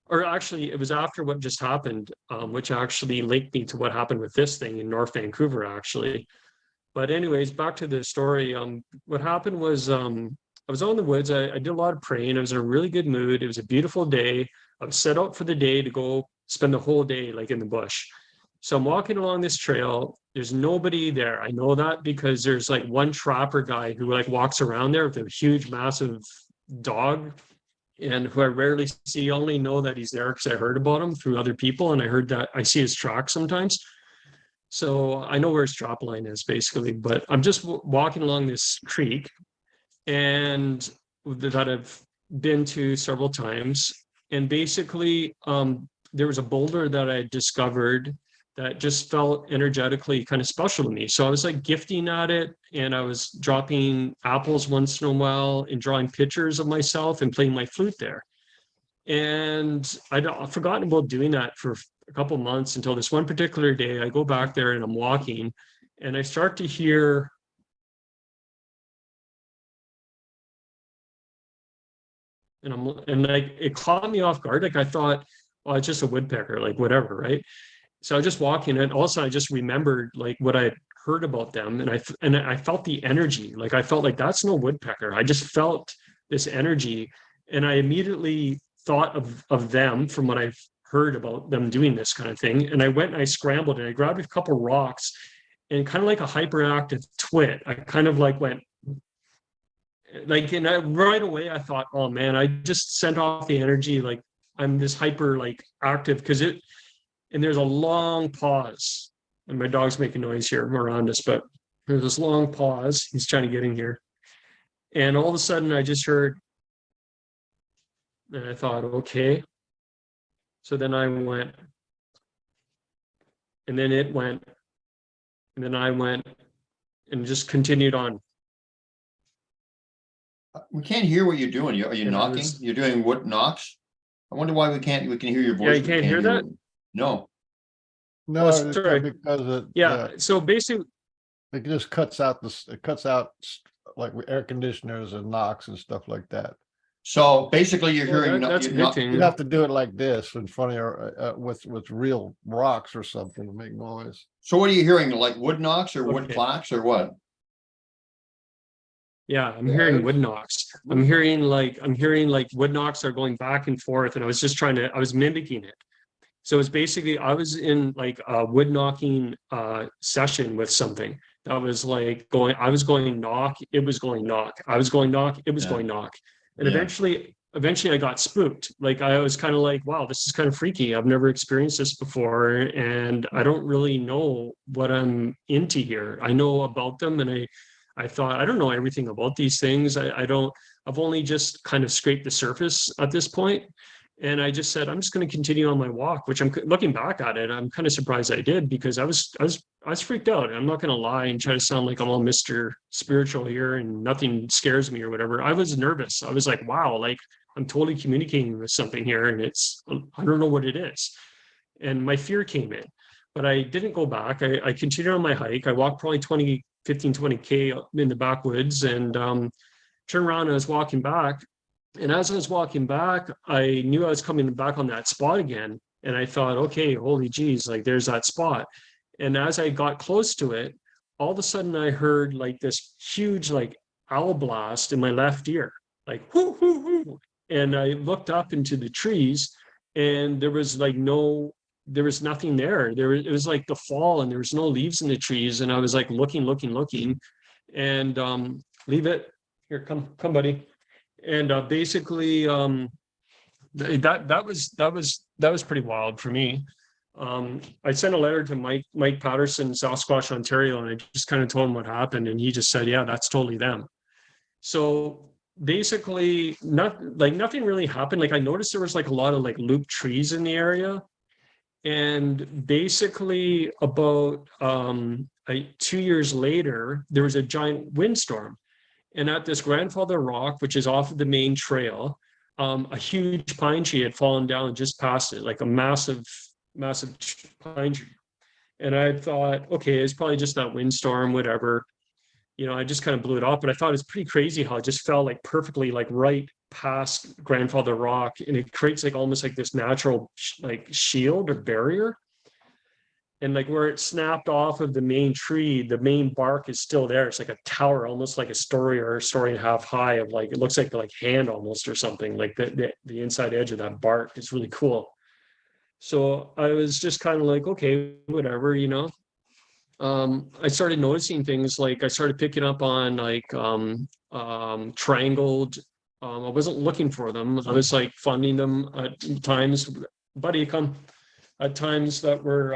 [SPEAKER 2] Or actually, it was after what just happened, which actually linked me to what happened with this thing in North Vancouver, actually. But anyways, back to the story. What happened was I was out in the woods. I did a lot of praying. I was in a really good mood. It was a beautiful day. I was set out for the day to go spend the whole day like in the bush. So I'm walking along this trail. There's nobody there. I know that because there's like one trapper guy who like walks around there with a huge, massive dog, and who I rarely see. I only know that he's there because I heard about him through other people, and I heard that I see his track sometimes. So I know where his drop line is basically, but I'm just walking along this creek and that I've been to several times. And basically, there was a boulder that I discovered that just felt energetically kind of special to me. So I was like gifting at it, and I was dropping apples once in a while and drawing pictures of myself and playing my flute there. And I'd forgotten about doing that for a couple months until this one particular day. I go back there and I'm walking, and I start to hear and like it caught me off guard. Like I thought, well, it's just a woodpecker, like whatever, right? So I was just walking, and also I just remembered like what I heard about them, and I felt the energy. Like I felt like that's no woodpecker. I just felt this energy, and I immediately thought of them from what I've heard about them doing this kind of thing. And I went and I scrambled and I grabbed a couple rocks, and kind of like a hyperactive twit, I kind of like went like, and right away I thought, oh man, I just sent off the energy. Like I'm this hyper like active and there's a long pause, and my dog's making noise here around us, but there's this long pause. He's trying to get in here. And all of a sudden I just heard, and I thought, okay. So then I went, and then it went, and then I went, and just continued on.
[SPEAKER 1] We can't hear what you're doing. Are you
[SPEAKER 2] And
[SPEAKER 1] knocking? You're doing wood knocks? I wonder why we can hear your voice.
[SPEAKER 2] Yeah, you
[SPEAKER 1] but
[SPEAKER 2] can't hear that?
[SPEAKER 1] No.
[SPEAKER 3] No,
[SPEAKER 2] Oh,
[SPEAKER 3] it's
[SPEAKER 2] sorry.
[SPEAKER 3] because
[SPEAKER 2] Yeah. So basically,
[SPEAKER 3] it just cuts out it cuts out like air conditioners and knocks and stuff like that.
[SPEAKER 1] So basically you're
[SPEAKER 2] well,
[SPEAKER 1] hearing.
[SPEAKER 2] that's a good thing.
[SPEAKER 3] You'd have to do it like this in front of your with real rocks or something to make noise.
[SPEAKER 1] So what are you hearing? Like wood knocks or wood
[SPEAKER 2] Okay.
[SPEAKER 1] clacks or what?
[SPEAKER 2] Yeah, I'm hearing wood knocks. I'm hearing like wood knocks are going back and forth, and I was mimicking it. So it's basically I was in like a wood knocking session with something that was like I was going knock, it was going knock, I was going knock, it was going knock. And eventually I got spooked. Like I was kind of like, wow, this is kind of freaky. I've never experienced this before, and I don't really know what I'm into here. I know about them, and I thought I don't know everything about these things. I've only just kind of scraped the surface at this point. And I just said, I'm just going to continue on my walk, which I'm looking back at it. I'm kind of surprised I did, because I was freaked out. I'm not going to lie and try to sound like I'm all Mr. Spiritual here and nothing scares me or whatever. I was nervous. I was like, wow, like I'm totally communicating with something here, and I don't know what it is. And my fear came in, but I didn't go back. I continued on my hike. I walked probably 20K in the backwoods, and turned around and I was walking back. And as I was walking back, I knew I was coming back on that spot again. And I thought, okay, holy geez, like there's that spot. And as I got close to it, all of a sudden I heard like this huge like owl blast in my left ear, like whoo, whoo, whoo. And I looked up into the trees, and there was nothing there. It was like the fall, and there was no leaves in the trees. And I was like looking, and leave it here. Come, buddy. And basically, that was pretty wild for me. I sent a letter to Mike Patterson, Sasquatch, Ontario, and I just kind of told him what happened, and he just said, "Yeah, that's totally them." So basically, nothing really happened. Like I noticed there was like a lot of like loop trees in the area, and basically about 2 years later, there was a giant windstorm. And at this Grandfather Rock, which is off of the main trail, a huge pine tree had fallen down just past it, like a massive pine tree. And I thought, okay, it's probably just that windstorm, whatever. I just kind of blew it off. But I thought it's pretty crazy how it just fell like perfectly, like right past Grandfather Rock. And it creates like almost like this natural like shield or barrier. And like where it snapped off of the main tree, the main bark is still there. It's like a tower, almost like a story or a story and a half high of like, it looks like hand almost or something. Like the inside edge of that bark is really cool. So I was just kind of like, okay, whatever, I started noticing things, like I started picking up on like triangled. I wasn't looking for them. I was like finding them at times. Buddy, come. At times that were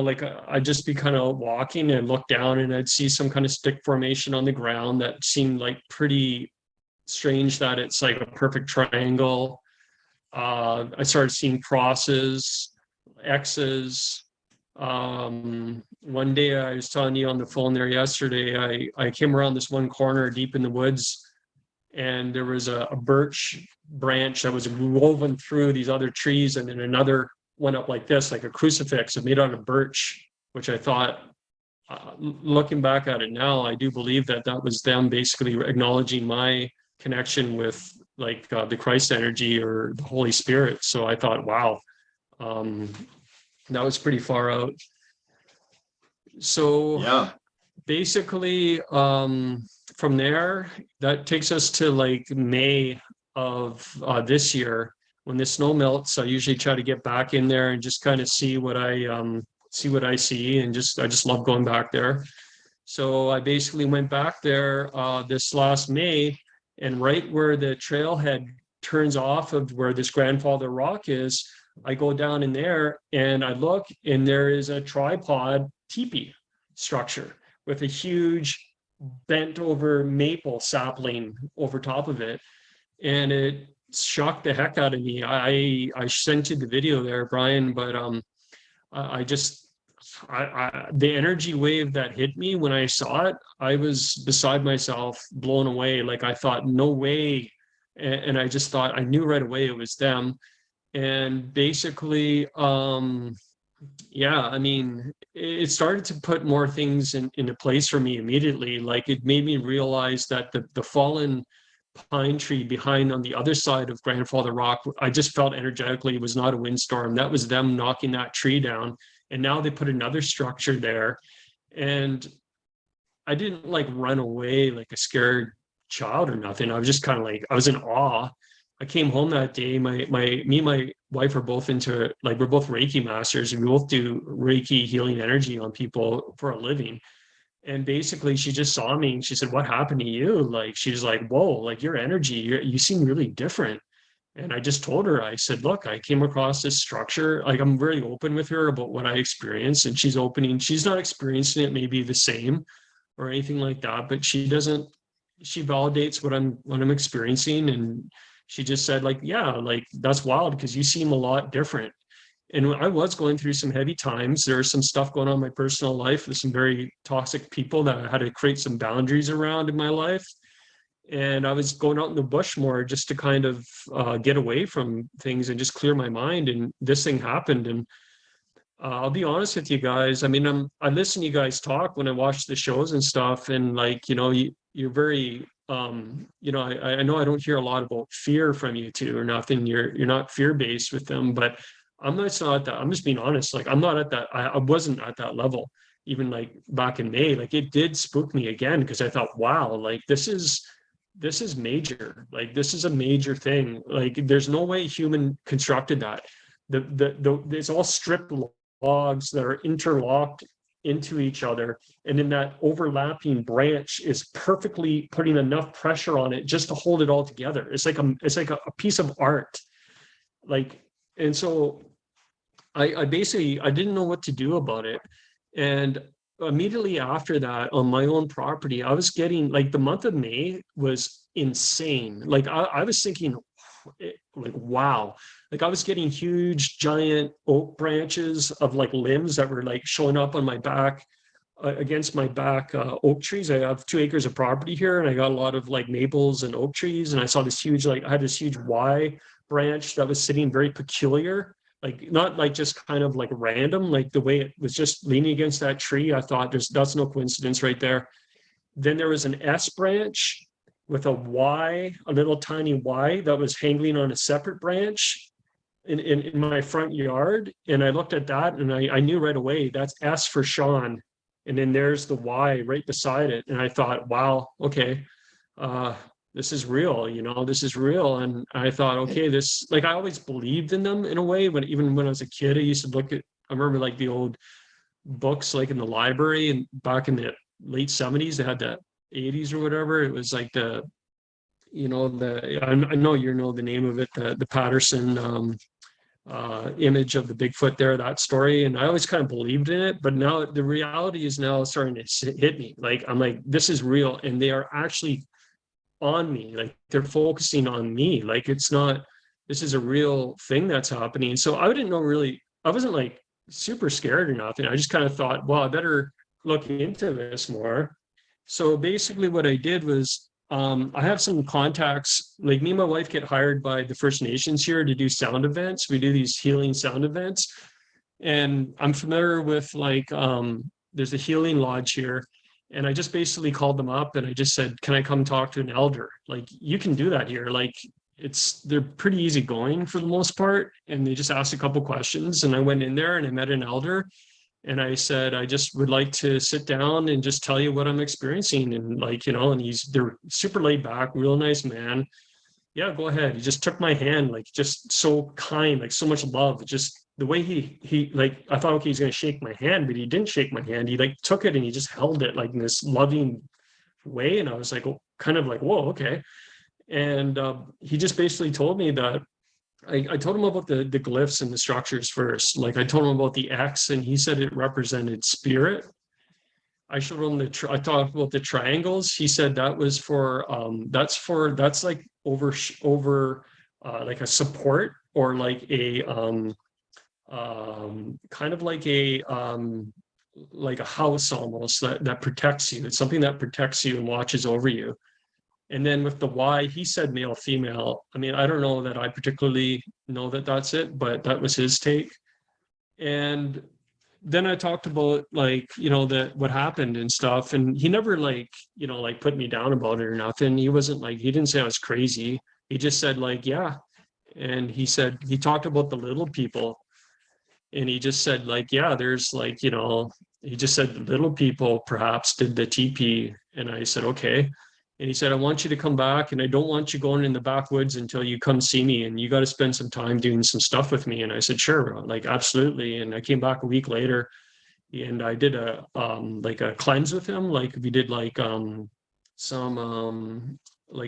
[SPEAKER 2] like I'd just be kind of walking and look down, and I'd see some kind of stick formation on the ground that seemed like pretty strange, that it's like a perfect triangle. I started seeing crosses, X's. One day I was telling you on the phone there yesterday, I came around this one corner deep in the woods, and there was a birch branch that was woven through these other trees, and then another went up like this, like a crucifix made out of birch, which I thought, looking back at it now, I do believe that was them basically acknowledging my connection with like the Christ energy or the Holy Spirit. So I thought, wow, that was pretty far out. So yeah, basically from there, that takes us to like May of this year. When the snow melts, I usually try to get back in there and just kind of see what I see, and I just love going back there. So I basically went back there this last May, and right where the trailhead turns off of where this Grandfather Rock is, I go down in there and I look, and there is a tripod teepee structure with a huge bent over maple sapling over top of it, and it shocked the heck out of me. I sent you the video there, Brian, but the energy wave that hit me when I saw it, I was beside myself, blown away. Like I thought, no way. And I just thought, I knew right away it was them. And basically, yeah, I mean, it started to put more things into place for me immediately. Like it made me realize that the fallen pine tree behind on the other side of Grandfather Rock, I just felt energetically it was not a windstorm. That was them knocking that tree down. And now they put another structure there. And I didn't like run away like a scared child or nothing. I was just kind of like, I was in awe. I came home that day. Me and my wife are both into like, we're both Reiki masters, and we both do Reiki healing energy on people for a living. And basically she just saw me and she said, "What happened to you?" Like, she's like, "Whoa, like your energy, you seem really different." And I just told her, I said, "Look, I came across this structure." Like, I'm very open with her about what I experienced, and she's not experiencing it maybe the same or anything like that, but she validates what I'm experiencing. And she just said like, yeah, like that's wild because you seem a lot different. And I was going through some heavy times. There was some stuff going on in my personal life with some very toxic people that I had to create some boundaries around in my life. And I was going out in the bush more just to kind of get away from things and just clear my mind. And this thing happened. And I'll be honest with you guys. I mean, I listen to you guys talk when I watch the shows and stuff, and like, you're very, I know I don't hear a lot about fear from you two or nothing. You're not fear based with them, but I'm not at that. I'm just being honest. Like, I'm not at that. I wasn't at that level. Even like back in May, like it did spook me again because I thought, wow, like this is major. Like this is a major thing. Like there's no way human constructed that. It's all stripped logs that are interlocked into each other, and then that overlapping branch is perfectly putting enough pressure on it just to hold it all together. It's like a piece of art. Like, and so I basically I didn't know what to do about it. And immediately after that, on my own property, I was getting like the month of May was insane. Like I was thinking, like, wow, like I was getting huge giant oak branches of like limbs that were like showing up on my back, against my back, oak trees. I have 2 acres of property here, and I got a lot of like maples and oak trees, and I saw this huge, like I had this huge Y branch that was sitting very peculiar, like not like just kind of like random, like the way it was just leaning against that tree. I thought that's no coincidence right there. Then there was an S branch with a Y, a little tiny Y that was hanging on a separate branch in my front yard. And I looked at that and I knew right away that's S for Sean. And then there's the Y right beside it. And I thought, wow, okay, this is real, this is real. And I thought, okay, this, like, I always believed in them in a way. Even when I was a kid, I used to I remember like the old books, like in the library, and back in the late 70s, they had the 80s or whatever. It was like I know the name of it, the Patterson image of the Bigfoot there, that story. And I always kind of believed in it, but now the reality is now starting to hit me. Like, I'm like, this is real. And they are actually on me. Like they're focusing on me. Like this is a real thing that's happening. So I didn't know really, I wasn't like super scared or nothing. I just kind of thought, well, I better look into this more. So basically what I did was, I have some contacts, like me and my wife get hired by the First Nations here to do sound events. We do these healing sound events. And I'm familiar with like, there's a healing lodge here. And I just basically called them up and I just said, can I come talk to an elder? Like, you can do that here. Like, they're pretty easygoing for the most part. And they just asked a couple questions. And I went in there and I met an elder. And I said, I just would like to sit down and just tell you what I'm experiencing. And like, and they're super laid back, real nice man. Yeah, go ahead. He just took my hand, like just so kind, like so much love. Just the way he like, I thought, okay, he's going to shake my hand, but he didn't shake my hand. He like took it and he just held it like in this loving way. And I was like, oh, kind of like, whoa, okay. And he just basically told me that I told him about the glyphs and the structures first. Like I told him about the X, and he said it represented spirit. I showed him I talked about the triangles. He said that was that's like over like a support, or like a kind of like a house almost that protects you. It's something that protects you and watches over you. And then with the Y, he said male, female. I mean, I don't know that I particularly know that that's it, but that was his take. And then I talked about like, that what happened and stuff. And he never like put me down about it or nothing. He wasn't like, he didn't say I was crazy. He just said like, yeah. And he talked about the little people. And he just said like, yeah, there's like, he just said little people perhaps did the TP. And I said, okay. And he said, I want you to come back, and I don't want you going in the backwoods until you come see me, and you got to spend some time doing some stuff with me. And I said, sure, like, absolutely. And I came back a week later and I did a cleanse with him. Like we did like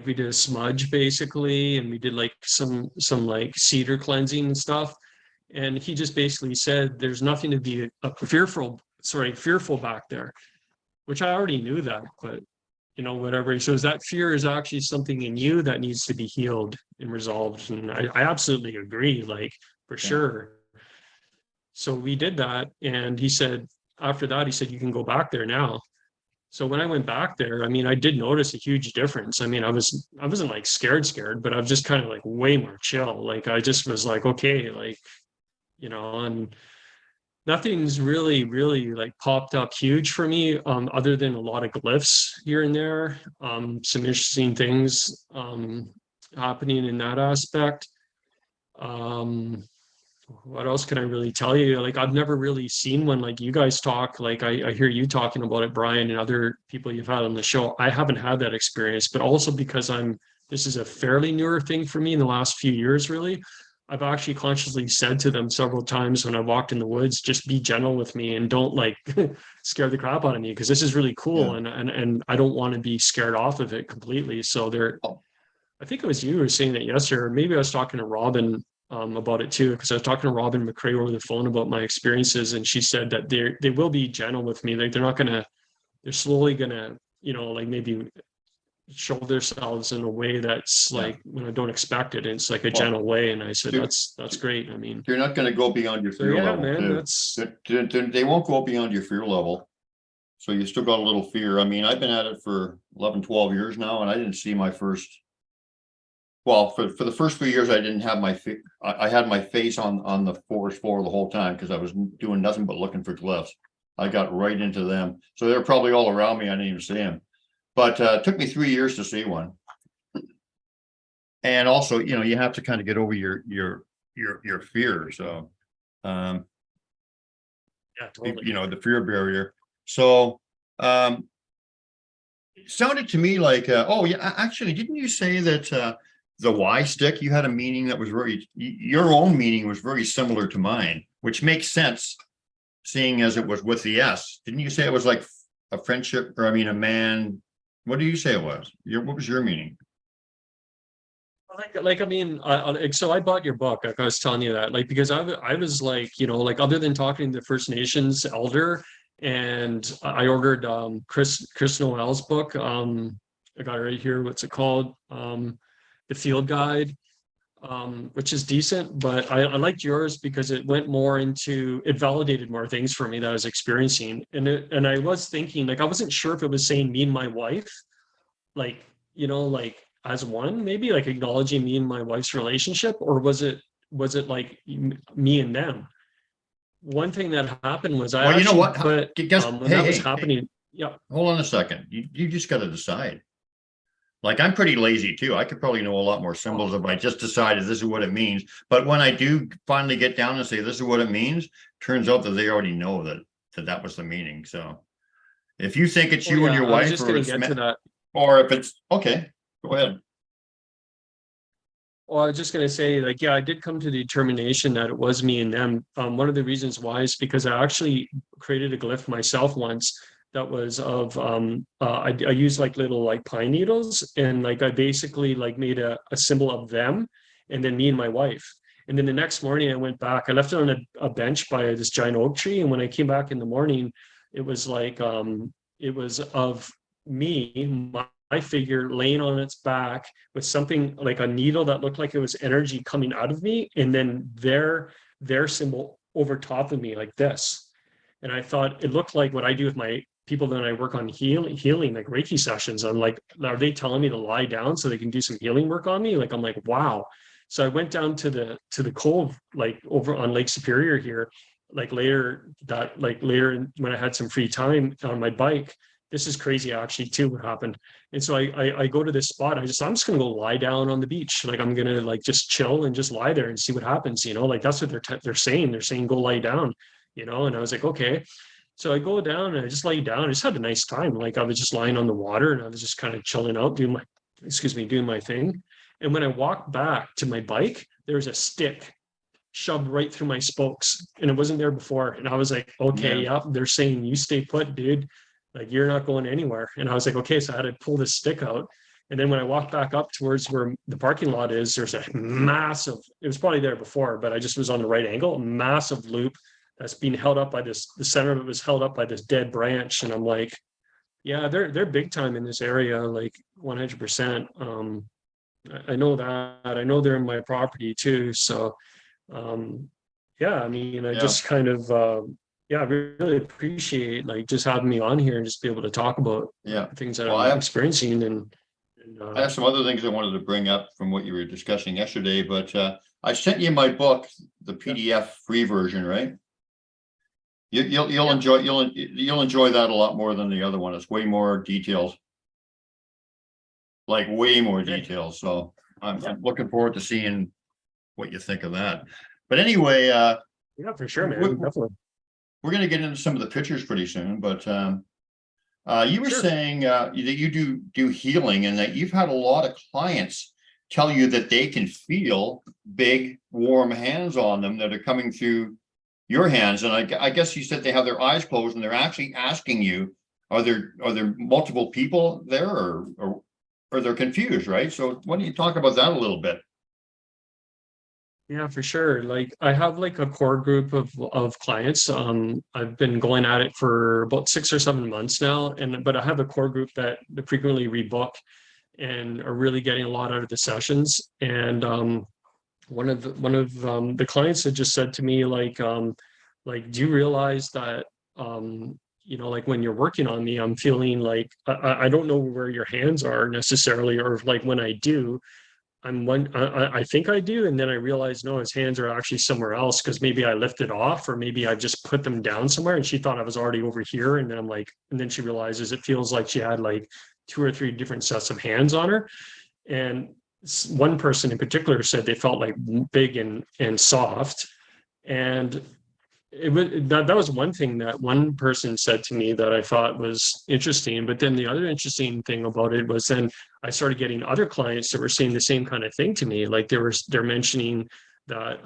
[SPEAKER 2] we did a smudge basically, and we did like some like cedar cleansing and stuff. And he just basically said, there's nothing to be fearful back there, which I already knew that, but whatever. He says that fear is actually something in you that needs to be healed and resolved. And I absolutely agree, like for sure. So we did that. And he said, after that, he said, you can go back there now. So when I went back there, I mean, I did notice a huge difference. I mean, I wasn't like scared, but I was just kind of like way more chill. Like I just was like, okay, like, and nothing's really like popped up huge for me, other than a lot of glyphs here and there, some interesting things happening in that aspect. What else can I really tell you? Like I've never really seen one like you guys talk. Like I hear you talking about it, Brian, and other people you've had on the show. I haven't had that experience, but also because this is a fairly newer thing for me in the last few years, really. I've actually consciously said to them several times when I walked in the woods, just be gentle with me and don't like scare the crap out of me, because this is really cool, and I don't want to be scared off of it completely. So I think it was you who was saying that yesterday, or maybe I was talking to Robin about it too, because I was talking to Robin McRae over the phone about my experiences, and she said that they will be gentle with me. Like they're slowly gonna, like maybe show themselves in a way that's like when I don't expect it. And it's like a gentle way. And I said, that's great. I mean,
[SPEAKER 1] they're not going to go beyond your fear level.
[SPEAKER 2] Man,
[SPEAKER 1] they won't go beyond your fear level. So you still got a little fear. I mean, I've been at it for 11, 12 years now, and I didn't see my first. Well, for the first few years, I didn't have I had my face on the forest floor the whole time because I was doing nothing but looking for glyphs. I got right into them. So they're probably all around me. I didn't even see them. But it took me 3 years to see one. And also, you have to kind of get over your fear. So,
[SPEAKER 2] totally.
[SPEAKER 1] The fear barrier. So, it sounded to me like, actually, didn't you say that the Y stick, you had a meaning that was your own meaning was very similar to mine, which makes sense, seeing as it was with the S. Didn't you say it was like a friendship, or a man? What did you say it was? What was your meaning?
[SPEAKER 2] So I bought your book, like I was telling you that, like, because I was like, like other than talking to the First Nations elder, and I ordered Chris Noel's book. I got it right here. What's it called? The Field Guide, which is decent, but I liked yours because it went more into, it validated more things for me that I was experiencing. And I was thinking, like, I wasn't sure if it was saying me and my wife, like, like as one, maybe like acknowledging me and my wife's relationship, or was it like me and them? One thing that happened was
[SPEAKER 1] you know what?
[SPEAKER 2] But when that was happening,
[SPEAKER 1] hold on a second. You just got to decide. Like, I'm pretty lazy too. I could probably know a lot more symbols if I just decided this is what it means. But when I do finally get down and say this is what it means, turns out that they already know that was the meaning. So if you think it's you and your wife,
[SPEAKER 2] just going to get to that.
[SPEAKER 1] Or if it's okay, go ahead.
[SPEAKER 2] Well, I was just going to say, like, I did come to the determination that it was me and them. One of the reasons why is because I actually created a glyph myself once that was of I used like little like pine needles, and like I basically like made a symbol of them and then me and my wife. And then the next morning I went back, I left it on a bench by this giant oak tree, and when I came back in the morning, it was like it was of me, my figure laying on its back with something like a needle that looked like it was energy coming out of me, and then their symbol over top of me like this. And I thought it looked like what I do with my people that I work on healing like Reiki sessions. I'm like, are they telling me to lie down so they can do some healing work on me? Like, I'm like, wow. So I went down to the cove, like over on Lake Superior here, like later when I had some free time on my bike. This is crazy actually too, what happened. And so I go to this spot. I'm just going to go lie down on the beach. Like, I'm going to like just chill and just lie there and see what happens, like that's what they're saying. They're saying, go lie down, and I was like, okay. So I go down and I just lay down. I just had a nice time. Like, I was just lying on the water and I was just kind of chilling out, doing my thing. And when I walked back to my bike, there was a stick shoved right through my spokes, and it wasn't there before. And I was like, okay, they're saying you stay put, dude. Like, you're not going anywhere. And I was like, okay. So I had to pull this stick out. And then when I walked back up towards where the parking lot is, there's a massive, it was probably there before, but I just was on the right angle, a massive loop that's being held up by the center of it was held up by this dead branch. And I'm like, Yeah, they're big time in this area, like 100%. I know that. I know they're in my property too. So yeah, I mean, I
[SPEAKER 1] Yeah.
[SPEAKER 2] just kind of yeah, I really appreciate like just having me on here and just be able to talk about
[SPEAKER 1] Yeah.
[SPEAKER 2] the things that
[SPEAKER 1] Well,
[SPEAKER 2] I'm experiencing and
[SPEAKER 1] I have some other things I wanted to bring up from what you were discussing yesterday, but I sent you my book, the PDF free version, right? You'll
[SPEAKER 2] Yeah.
[SPEAKER 1] you'll enjoy that a lot more than the other one. It's way more details, like way more
[SPEAKER 2] Okay.
[SPEAKER 1] details. So I'm looking forward to seeing what you think of that. But anyway,
[SPEAKER 2] Yeah, for sure,
[SPEAKER 1] we're,
[SPEAKER 2] man. Definitely.
[SPEAKER 1] we're going to get into some of the pictures pretty soon. But you were
[SPEAKER 2] Sure.
[SPEAKER 1] saying that you do healing, and that you've had a lot of clients tell you that they can feel big, warm hands on them that are coming through your hands. And I guess you said they have their eyes closed and they're actually asking you, are there multiple people there, or they're confused, right? So why don't you talk about that a little bit?
[SPEAKER 2] Yeah, for sure. Like I have like a core group of clients. I've been going at it for about 6 or 7 months now, and but I have a core group that frequently rebook and are really getting a lot out of the sessions. And one of the clients had just said to me like, do you realize that like when you're working on me, I'm feeling like I don't know where your hands are necessarily, or like when I do. I think I do, and then I realize no, his hands are actually somewhere else because maybe I lifted off, or maybe I just put them down somewhere, and she thought I was already over here, and then I'm like, and then she realizes it feels like she had like 2 or 3 different sets of hands on her, and one person in particular said they felt like big and soft, and it was that was one thing that one person said to me that I thought was interesting. But then the other interesting thing about it was then I started getting other clients that were saying the same kind of thing to me. Like they're mentioning that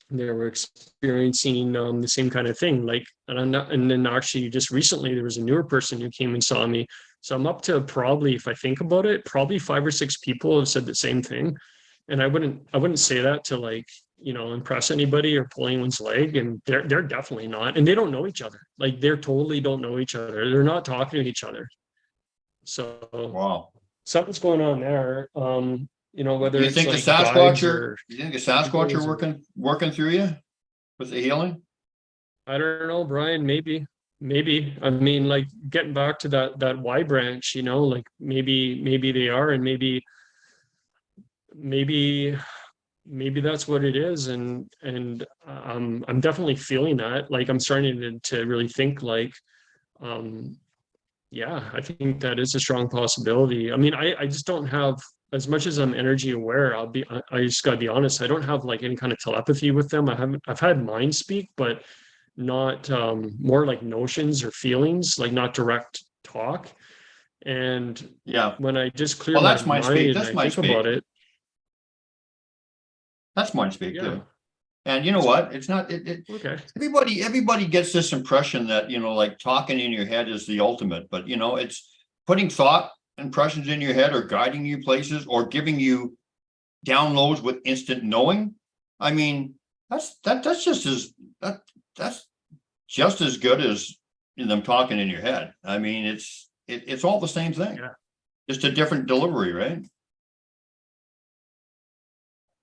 [SPEAKER 2] they were experiencing the same kind of thing. Like and I'm not, and then actually just recently there was a newer person who came and saw me. So I'm up to probably, if I think about it, probably 5 or 6 people have said the same thing. And I wouldn't say that to like impress anybody or pull anyone's leg, and they're definitely not, and they don't know each other. Like they're totally don't know each other. They're not talking to each other. So
[SPEAKER 1] Wow.
[SPEAKER 2] something's going on there.
[SPEAKER 1] Do
[SPEAKER 2] Whether
[SPEAKER 1] you
[SPEAKER 2] it's
[SPEAKER 1] think the
[SPEAKER 2] like
[SPEAKER 1] Sasquatch
[SPEAKER 2] guides
[SPEAKER 1] are,
[SPEAKER 2] or
[SPEAKER 1] you think the Sasquatch are
[SPEAKER 2] angels or
[SPEAKER 1] working through you with the healing?
[SPEAKER 2] I don't know, Brian, maybe. I mean, like getting back to that Y branch, like maybe they are, and maybe maybe that's what it is, and I'm definitely feeling that. Like I'm starting to really think like um yeah, I think that is a strong possibility. I mean, I just don't have, as much as I'm energy aware, I just gotta be honest, I don't have like any kind of telepathy with them. I've had mind speak, but not more like notions or feelings, like not direct talk. And
[SPEAKER 1] Yeah.
[SPEAKER 2] when I just clear
[SPEAKER 1] Well,
[SPEAKER 2] my
[SPEAKER 1] that's mind
[SPEAKER 2] mind
[SPEAKER 1] speak.
[SPEAKER 2] and
[SPEAKER 1] That's
[SPEAKER 2] I
[SPEAKER 1] mind
[SPEAKER 2] think about
[SPEAKER 1] speak.
[SPEAKER 2] it,
[SPEAKER 1] That's mind speak
[SPEAKER 2] yeah,
[SPEAKER 1] too. And you know what? It's not
[SPEAKER 2] okay.
[SPEAKER 1] everybody gets this impression that, like talking in your head is the ultimate, but it's putting thought impressions in your head, or guiding you places, or giving you downloads with instant knowing. I mean, that's just as that's just as good as them talking in your head. I mean, it's all the same thing,
[SPEAKER 2] Yeah.
[SPEAKER 1] just a different delivery, right?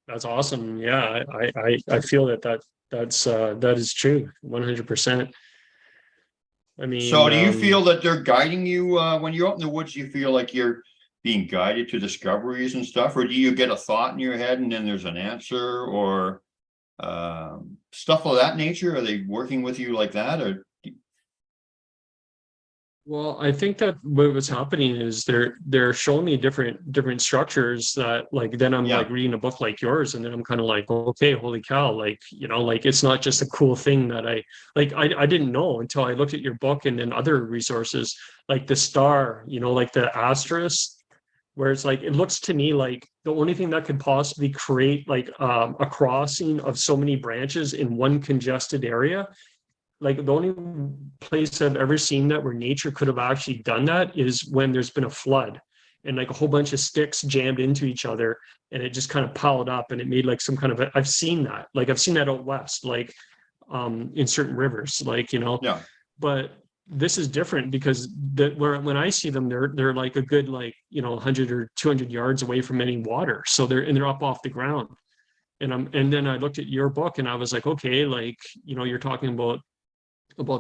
[SPEAKER 2] That's awesome. Yeah, I feel that is true, 100%. I
[SPEAKER 1] So
[SPEAKER 2] mean,
[SPEAKER 1] do you feel that they're guiding you when you're out in the woods? You feel like you're being guided to discoveries and stuff, or do you get a thought in your head and then there's an answer, or stuff of that nature? Are they working with you like that, or
[SPEAKER 2] well, I think that what was happening is they're showing me different structures that like then I'm like
[SPEAKER 1] yeah,
[SPEAKER 2] reading a book like yours, and then I'm kind of like, okay, holy cow, like like it's not just a cool thing that I didn't know until I looked at your book and then other resources like the star, like the asterisk, where it's like it looks to me like the only thing that could possibly create like a crossing of so many branches in one congested area, like the only place I've ever seen that where nature could have actually done that is when there's been a flood and like a whole bunch of sticks jammed into each other and it just kind of piled up and it made like some kind of I've seen that, like I've seen that out west, like in certain rivers, like
[SPEAKER 1] yeah,
[SPEAKER 2] but this is different because when I see them, they're like a good, like, 100 or 200 yards away from any water. So they're up off the ground. And then I looked at your book and I was like, okay, like, you're talking about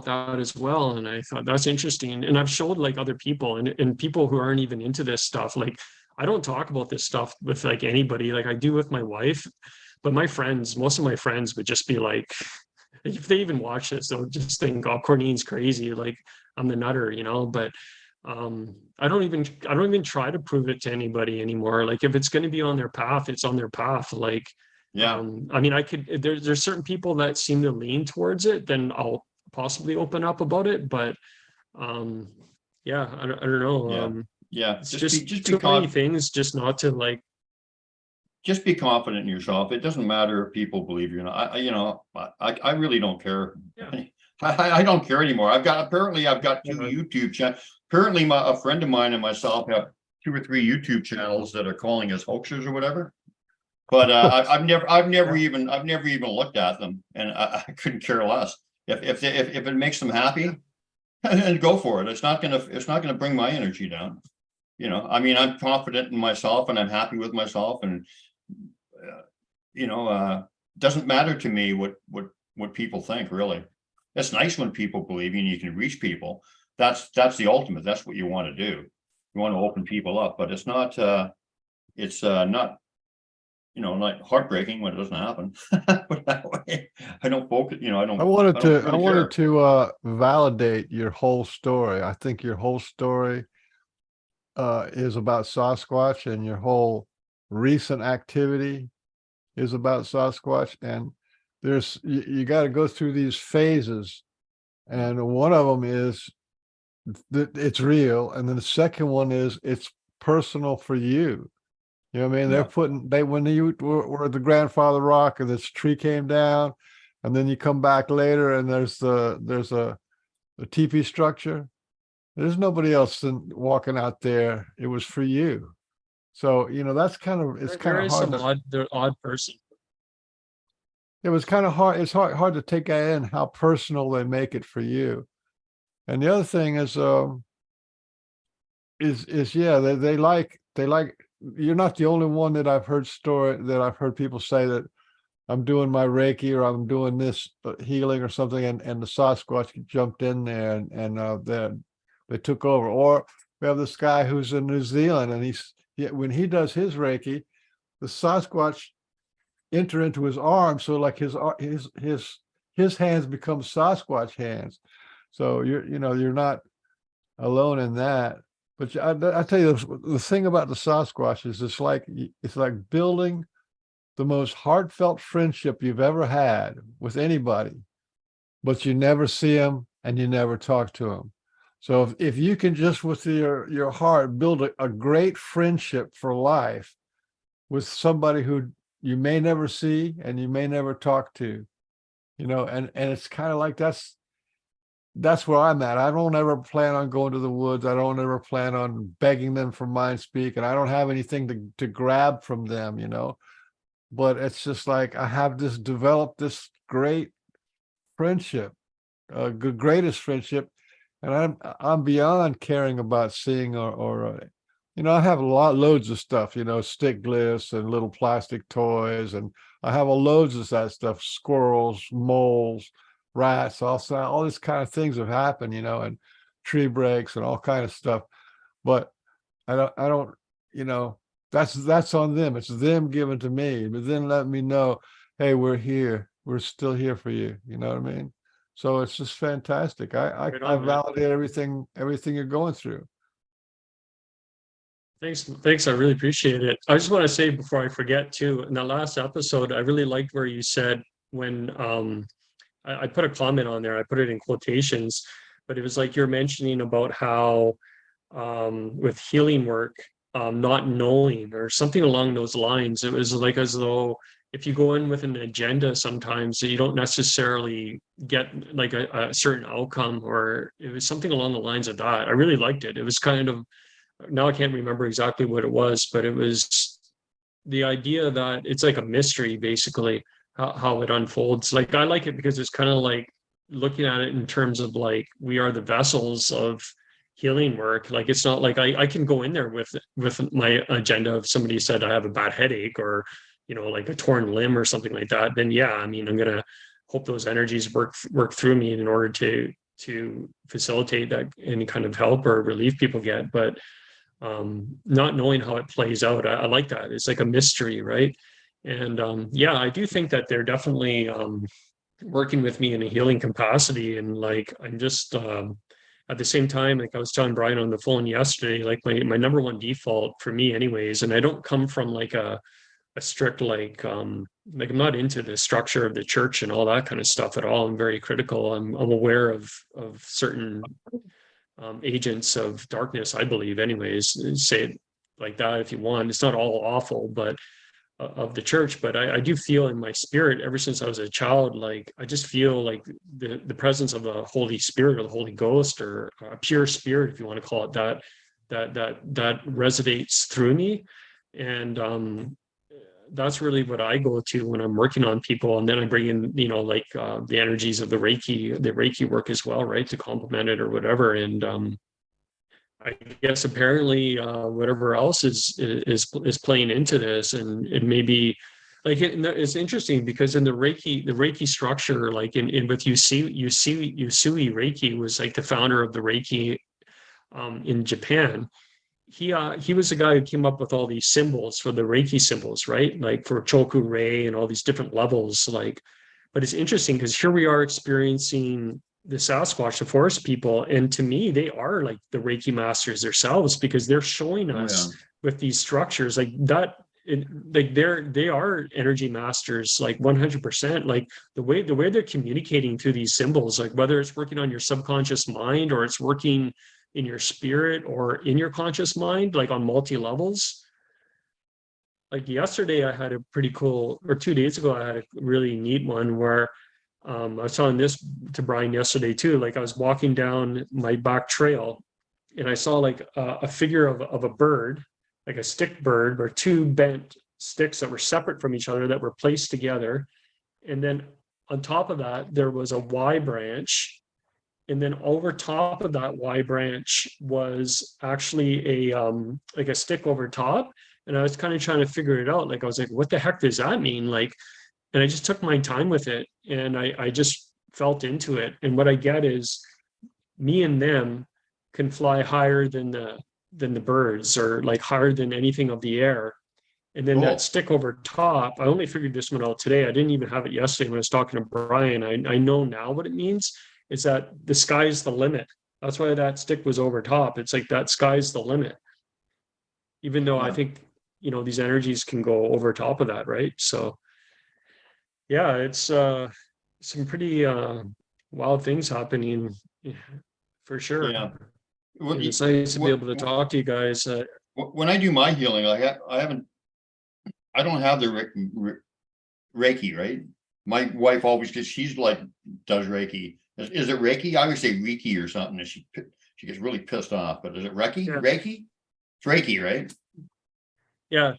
[SPEAKER 2] that as well. And I thought that's interesting. And I've showed like other people and people who aren't even into this stuff. Like, I don't talk about this stuff with like anybody, like I do with my wife, but most of my friends would just be like, if they even watch this, they'll just think, oh, Courneene's crazy. Like, I'm the nutter, but I don't even try to prove it to anybody anymore. Like, if it's going to be on their path, it's on their path. Like,
[SPEAKER 1] Yeah.
[SPEAKER 2] I mean, there's certain people that seem to lean towards it, then I'll possibly open up about it. But yeah, I don't know.
[SPEAKER 1] Yeah. Yeah.
[SPEAKER 2] It's
[SPEAKER 1] Just
[SPEAKER 2] just
[SPEAKER 1] be
[SPEAKER 2] too many things just not to like.
[SPEAKER 1] just be confident in yourself. It doesn't matter if people believe you or not. I really don't care.
[SPEAKER 2] Yeah.
[SPEAKER 1] I don't care anymore. I've got two
[SPEAKER 2] Yeah.
[SPEAKER 1] YouTube channels. Apparently, a friend of mine and myself have 2 or 3 YouTube channels that are calling us hoaxers or whatever. But I've never even looked at them, and I couldn't care less. If it makes them happy, and go for it. It's not gonna bring my energy down. I mean, I'm confident in myself and I'm happy with myself, and doesn't matter to me what people think, really. It's nice when people believe you and you can reach people. That's the ultimate. That's what you want to do. You want to open people up, but it's not like heartbreaking when it doesn't happen. But that way, I don't focus, I don't.
[SPEAKER 3] I wanted
[SPEAKER 1] I
[SPEAKER 3] to
[SPEAKER 1] don't
[SPEAKER 3] I
[SPEAKER 1] really
[SPEAKER 3] wanted
[SPEAKER 1] care.
[SPEAKER 3] to validate your whole story. I think your whole story is about Sasquatch, and your whole recent activity is about Sasquatch. And you got to go through these phases, and one of them is that it's real, and then the second one is it's personal for you. You know what I mean?
[SPEAKER 1] Yeah.
[SPEAKER 3] When you were at the grandfather rock and this tree came down, and then you come back later and there's a teepee structure. There's nobody else walking out there. It was for you. So, that's it's kind
[SPEAKER 2] There
[SPEAKER 3] of
[SPEAKER 2] is
[SPEAKER 3] hard
[SPEAKER 2] some
[SPEAKER 3] to,
[SPEAKER 2] odd person.
[SPEAKER 3] it was kind of hard. It's hard to take that in, how personal they make it for you. And the other thing is yeah, they like, you're not the only one that I've heard people say that I'm doing my Reiki or I'm doing this healing or something, and the Sasquatch jumped in there and they took over. Or we have this guy who's in New Zealand, and when he does his Reiki, the Sasquatch enter into his arm, so like his hands become Sasquatch hands. So you're not alone in that. But I tell you, the thing about the Sasquatch is it's like building the most heartfelt friendship you've ever had with anybody, but you never see them and you never talk to them. So if you can just with your heart build a great friendship for life with somebody who you may never see and you may never talk to, and it's kind of like that's where I'm at. I don't ever plan on going to the woods. I don't ever plan on begging them for mind speak, and I don't have anything to grab from them, but it's just like I have developed this great friendship, greatest friendship, and I'm beyond caring about seeing or I have loads of stuff, stick glyphs and little plastic toys, and I have loads of that stuff, squirrels, moles, rats, also all these kind of things have happened, and tree breaks and all kind of stuff. But I don't, that's on them. It's them giving to me, but then let me know, hey, we're here. We're still here for you. You know what I mean? So it's just fantastic.
[SPEAKER 2] Right
[SPEAKER 3] I
[SPEAKER 2] on, man.
[SPEAKER 3] validate everything you're going through.
[SPEAKER 2] Thanks. I really appreciate it. I just want to say before I forget too, in the last episode, I really liked where you said when I put a comment on there, I put it in quotations, but it was like you're mentioning about how with healing work, not knowing or something along those lines. It was like as though if you go in with an agenda, sometimes you don't necessarily get like a certain outcome, or it was something along the lines of that. I really liked it. It was kind of, now I can't remember exactly what it was, but it was the idea that it's like a mystery, basically, how it unfolds. Like I like it because it's kind of like looking at it in terms of like, we are the vessels of healing work. Like, it's not like I can go in there with my agenda. If somebody said I have a bad headache, or, you know, like a torn limb or something like that, then yeah, I mean, I'm going to hope those energies work through me in order to facilitate that any kind of help or relief people get. But not knowing how it plays out, I like that. It's like a mystery, right? And yeah, I do think that they're definitely working with me in a healing capacity. And like, I'm just at the same time, like I was telling Brian on the phone yesterday, like my number one default for me anyways, and I don't come from like a strict like I'm not into the structure of the church and all that kind of stuff at all. I'm very critical. I'm aware of certain agents of darkness, I believe, anyways. Say it like that if you want. It's not all awful, but of the church. But I do feel in my spirit, ever since I was a child, like I just feel like the presence of the Holy Spirit or the Holy Ghost or a pure spirit, if you want to call it that, that resonates through me. And that's really what I go to when I'm working on people. And then I bring in, you know, like the energies of the Reiki work as well, right, to complement it or whatever. And I guess apparently whatever else is playing into this, and it may be like it's interesting because in the Reiki structure, like in with Usui Reiki was like the founder of the Reiki in Japan. He was the guy who came up with all these symbols for the Reiki symbols, right? Like for Choku Rei and all these different levels. Like, but it's interesting because here we are experiencing the Sasquatch, the forest people, and to me, they are like the Reiki masters themselves because they're showing us with these structures like that. Like they are energy masters, like 100%. Like the way they're communicating through these symbols, like whether it's working on your subconscious mind or it's working in your spirit or in your conscious mind, like on multi levels. Like yesterday, I had a pretty cool, or 2 days ago, I had a really neat one where I was telling this to Brian yesterday too. Like I was walking down my back trail and I saw like a figure of a bird, like a stick bird, or two bent sticks that were separate from each other that were placed together. And then on top of that, there was a Y branch. And then over top of that Y branch was actually a like a stick over top. And I was kind of trying to figure it out. Like I was like, what the heck does that mean? Like, and I just took my time with it and I just felt into it. And what I get is me and them can fly higher than the birds, or like higher than anything of the air. And then that stick over top, I only figured this one out today. I didn't even have it yesterday when I was talking to Brian. I know now what it means is that the sky's the limit. That's why that stick was over top. It's like that sky's the limit. Even though I think, you know, these energies can go over top of that, right? So yeah, it's some pretty wild things happening for sure.
[SPEAKER 1] Yeah.
[SPEAKER 2] And it's nice to be able to talk to you guys.
[SPEAKER 1] When I do my healing, I don't have the Reiki, right? My wife always, because she's like does Reiki. Is it Reiki? I always say Reiki or something, and she gets really pissed off. But is it Reiki?
[SPEAKER 2] Yeah.
[SPEAKER 1] Reiki? It's Reiki, right?
[SPEAKER 2] Yeah.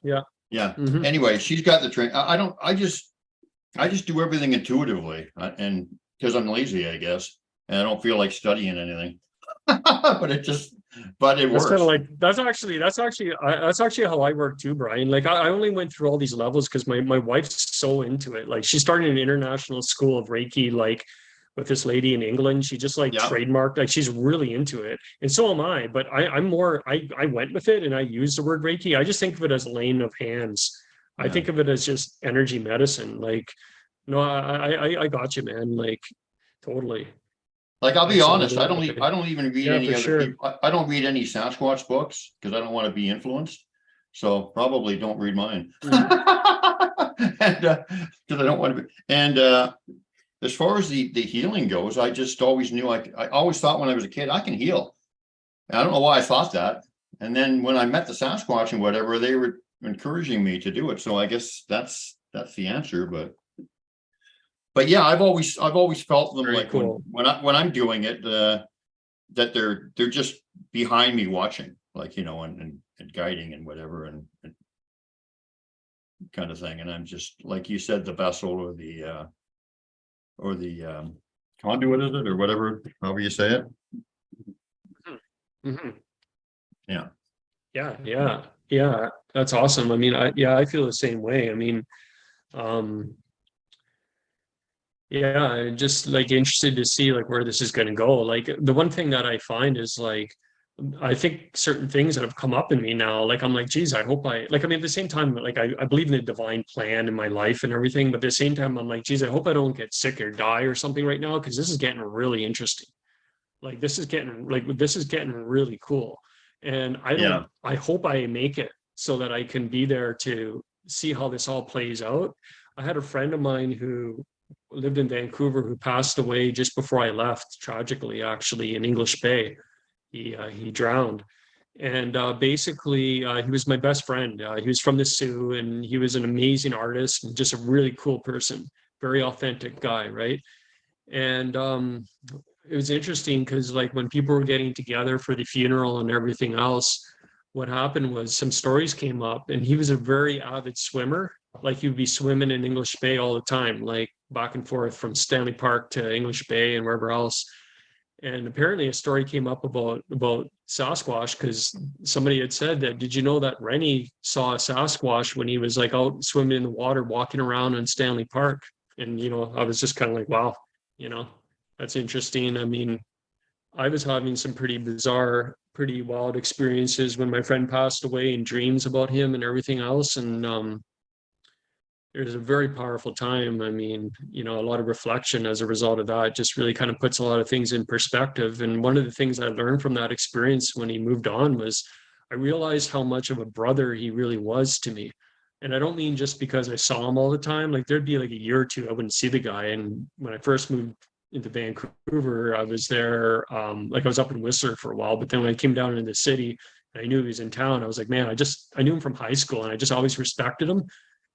[SPEAKER 1] Yeah. Anyway, she's got the train. I just do everything intuitively, and because I'm lazy, I guess, and I don't feel like studying anything. But it
[SPEAKER 2] That's
[SPEAKER 1] works.
[SPEAKER 2] kind of like that's actually how I work too, Brian. Like I only went through all these levels because my wife's so into it. Like she started an international school of Reiki, like with this lady in England. She just like trademarked, like she's really into it. And so am I, but I'm more, I went with it and I use the word Reiki. I just think of it as laying of hands. I think of it as just energy medicine. Like, no, I got you, man. Like totally.
[SPEAKER 1] Like, I'll be honest, I don't even read any other
[SPEAKER 2] sure.
[SPEAKER 1] people. I don't read any Sasquatch books because I don't want to be influenced. So probably don't read mine. And because I don't want to be. And as far as the healing goes, I just always knew I always thought when I was a kid, I can heal. And I don't know why I thought that. And then when I met the Sasquatch and whatever, they were encouraging me to do it. So I guess that's the answer. But yeah, I've always felt them. Very like cool. when I'm doing it, that they're just behind me watching, like, you know, and guiding and whatever and kind of thing. And I'm just, like you said, the vessel or the conduit, is it, or whatever, however you say it?
[SPEAKER 2] Mhm.
[SPEAKER 1] Yeah.
[SPEAKER 2] Yeah. That's awesome. I mean, I feel the same way. I mean, um, yeah, I'm just like interested to see like where this is going to go. Like the one thing that I find is like I think certain things that have come up in me now, like I'm like, geez, I hope I like I mean at the same time, like I believe in the divine plan in my life and everything, but at the same time, I'm like, geez, I hope I don't get sick or die or something right now, because this is getting really interesting. Like this is getting really cool. And
[SPEAKER 1] Yeah.
[SPEAKER 2] I hope I make it so that I can be there to see how this all plays out. I had a friend of mine who lived in Vancouver who passed away just before I left, tragically, actually, in English Bay. He drowned. And basically, he was my best friend. He was from the Sioux, and he was an amazing artist and just a really cool person, very authentic guy, right? And it was interesting because like when people were getting together for the funeral and everything else, what happened was some stories came up, and he was a very avid swimmer. Like he would be swimming in English Bay all the time, like back and forth from Stanley Park to English Bay and wherever else. And apparently a story came up about Sasquatch, because somebody had said that, did you know that Rennie saw a Sasquatch when he was like out swimming in the water, walking around in Stanley Park? And I was just kind of like, wow, you know, that's interesting. I mean, I was having some pretty bizarre, pretty wild experiences when my friend passed away, and dreams about him and everything else. And it was a very powerful time. I mean, a lot of reflection as a result of that. It just really kind of puts a lot of things in perspective. And one of the things I learned from that experience when he moved on was I realized how much of a brother he really was to me. And I don't mean just because I saw him all the time. Like there'd be like a year or two I wouldn't see the guy. And when I first moved into Vancouver, I was there, like I was up in Whistler for a while. But then when I came down into the city, and I knew he was in town, I was like, man, I knew him from high school, and I just always respected him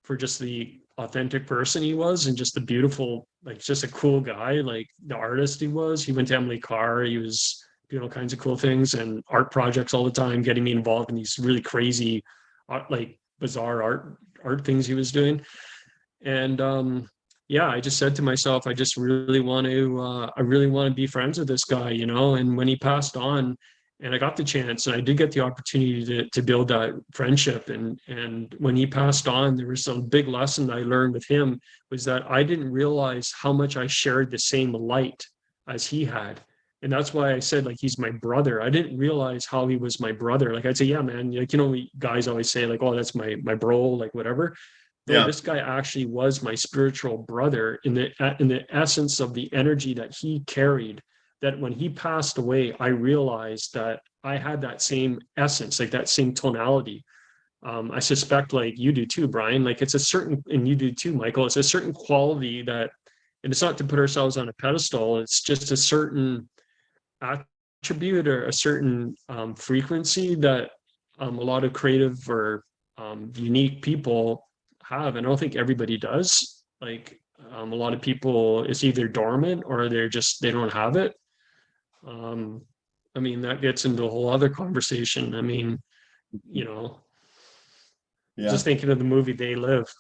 [SPEAKER 2] for just the authentic person he was, and just the beautiful, like just a cool guy, like the artist he was. He went to Emily Carr. He was doing all kinds of cool things and art projects all the time, getting me involved in these really crazy, like bizarre art things he was doing. And yeah, I just said to myself, I just really want to, I really want to be friends with this guy, And when he passed on, and I got the chance, and I did get the opportunity to build that friendship. And when he passed on, there was some big lesson I learned with him, was that I didn't realize how much I shared the same light as he had. And that's why I said, like, he's my brother. I didn't realize how he was my brother. Like I'd say, yeah, man, like, guys always say like, oh, that's my bro, like whatever. No,
[SPEAKER 1] Yeah.
[SPEAKER 2] this guy actually was my spiritual brother in the essence of the energy that he carried. That when he passed away, I realized that I had that same essence, like that same tonality. I suspect, like you do too, Brian. Like it's a certain, and you do too, Michael. It's a certain quality that, and it's not to put ourselves on a pedestal. It's just a certain attribute or a certain frequency that a lot of creative or unique people have. And I don't think everybody does. Like a lot of people, it's either dormant or they don't have it. um, I mean, that gets into a whole other conversation. I mean, you know,
[SPEAKER 1] Yeah.
[SPEAKER 2] just thinking of the movie They Live.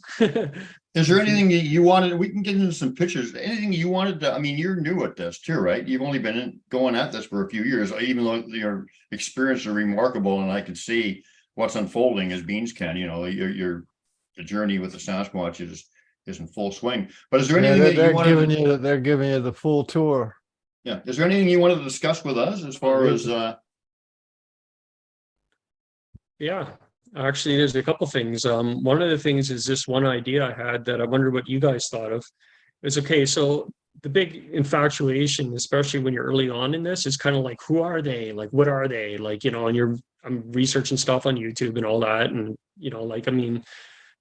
[SPEAKER 1] Is there anything you wanted? We can get into some pictures. Anything you wanted to? I mean, you're new at this too, right? You've only been going at this for a few years, even though your experiences are remarkable, and I can see what's unfolding as beans can. Your the journey with the Sasquatch is in full swing. But is there
[SPEAKER 3] Yeah,
[SPEAKER 1] anything that you
[SPEAKER 3] they're
[SPEAKER 1] wanted?
[SPEAKER 3] giving you they're giving you the full tour.
[SPEAKER 1] Yeah. Is there anything you wanted to discuss with us as far as?
[SPEAKER 2] Yeah, actually, there's a couple things. One of the things is this one idea I had that I wonder what you guys thought of. It's okay. So the big infatuation, especially when you're early on in this, is kind of like, who are they? Like, what are they? Like, and I'm researching stuff on YouTube and all that, and like, I mean,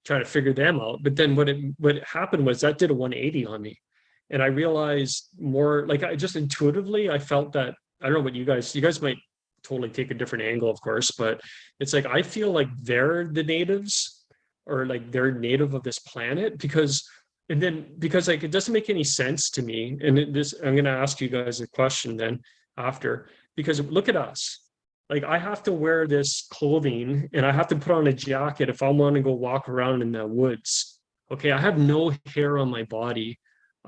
[SPEAKER 2] trying to figure them out. But then what happened was that did a 180 on me, and I realized more. Like, I just intuitively I felt that, I don't know what you guys might totally take a different angle, of course, but it's like I feel like they're the natives, or like they're native of this planet, because like it doesn't make any sense to me. And I'm going to ask you guys a question then after, because look at us. Like I have to wear this clothing and I have to put on a jacket if I want to go walk around in the woods. Okay, I have no hair on my body.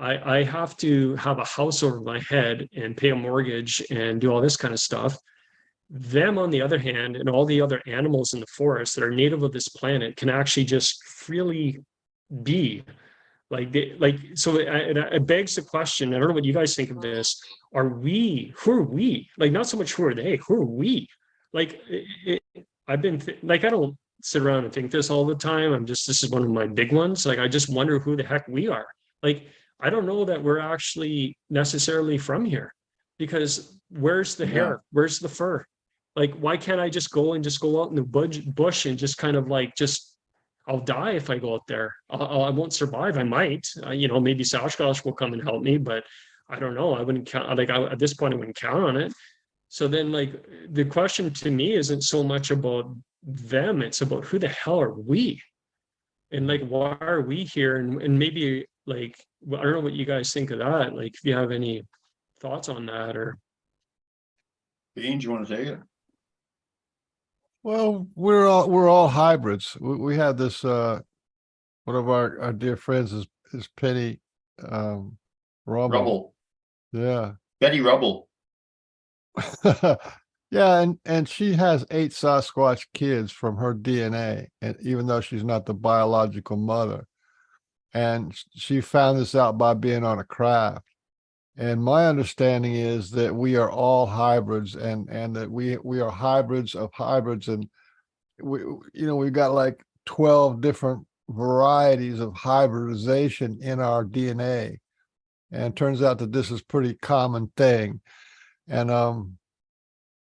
[SPEAKER 2] I have to have a house over my head and pay a mortgage and do all this kind of stuff. Them, on the other hand, and all the other animals in the forest that are native of this planet can actually just freely be like so it begs the question. I don't know what you guys think of this. Who are we? Like, not so much who are they, who are we? Like, I've been like, I don't sit around and think this all the time. This is one of my big ones. Like, I just wonder who the heck we are. Like, I don't know that we're actually necessarily from here, because where's the hair? Where's the fur? Like, why can't I just go out in the bush and just kind of like, I'll die if I go out there. I won't survive. I might, maybe Sasquatch will come and help me, but I don't know. I wouldn't count, at this point, I wouldn't count on it. So then, like, the question to me isn't so much about them, it's about who the hell are we? And like, why are we here? And maybe, like, I don't know what you guys think of that. Like, if you have any thoughts on that, or.
[SPEAKER 1] Beans, you want to take it?
[SPEAKER 3] Well, we're all hybrids. We had this one of our dear friends is Penny
[SPEAKER 1] Rubble.
[SPEAKER 3] Yeah.
[SPEAKER 1] Betty Rubble.
[SPEAKER 3] Yeah, and she has 8 Sasquatch kids from her DNA, and even though she's not the biological mother. And she found this out by being on a craft. And my understanding is that we are all hybrids, and that we are hybrids of hybrids, and we've got like 12 different varieties of hybridization in our DNA. And it turns out that this is a pretty common thing. And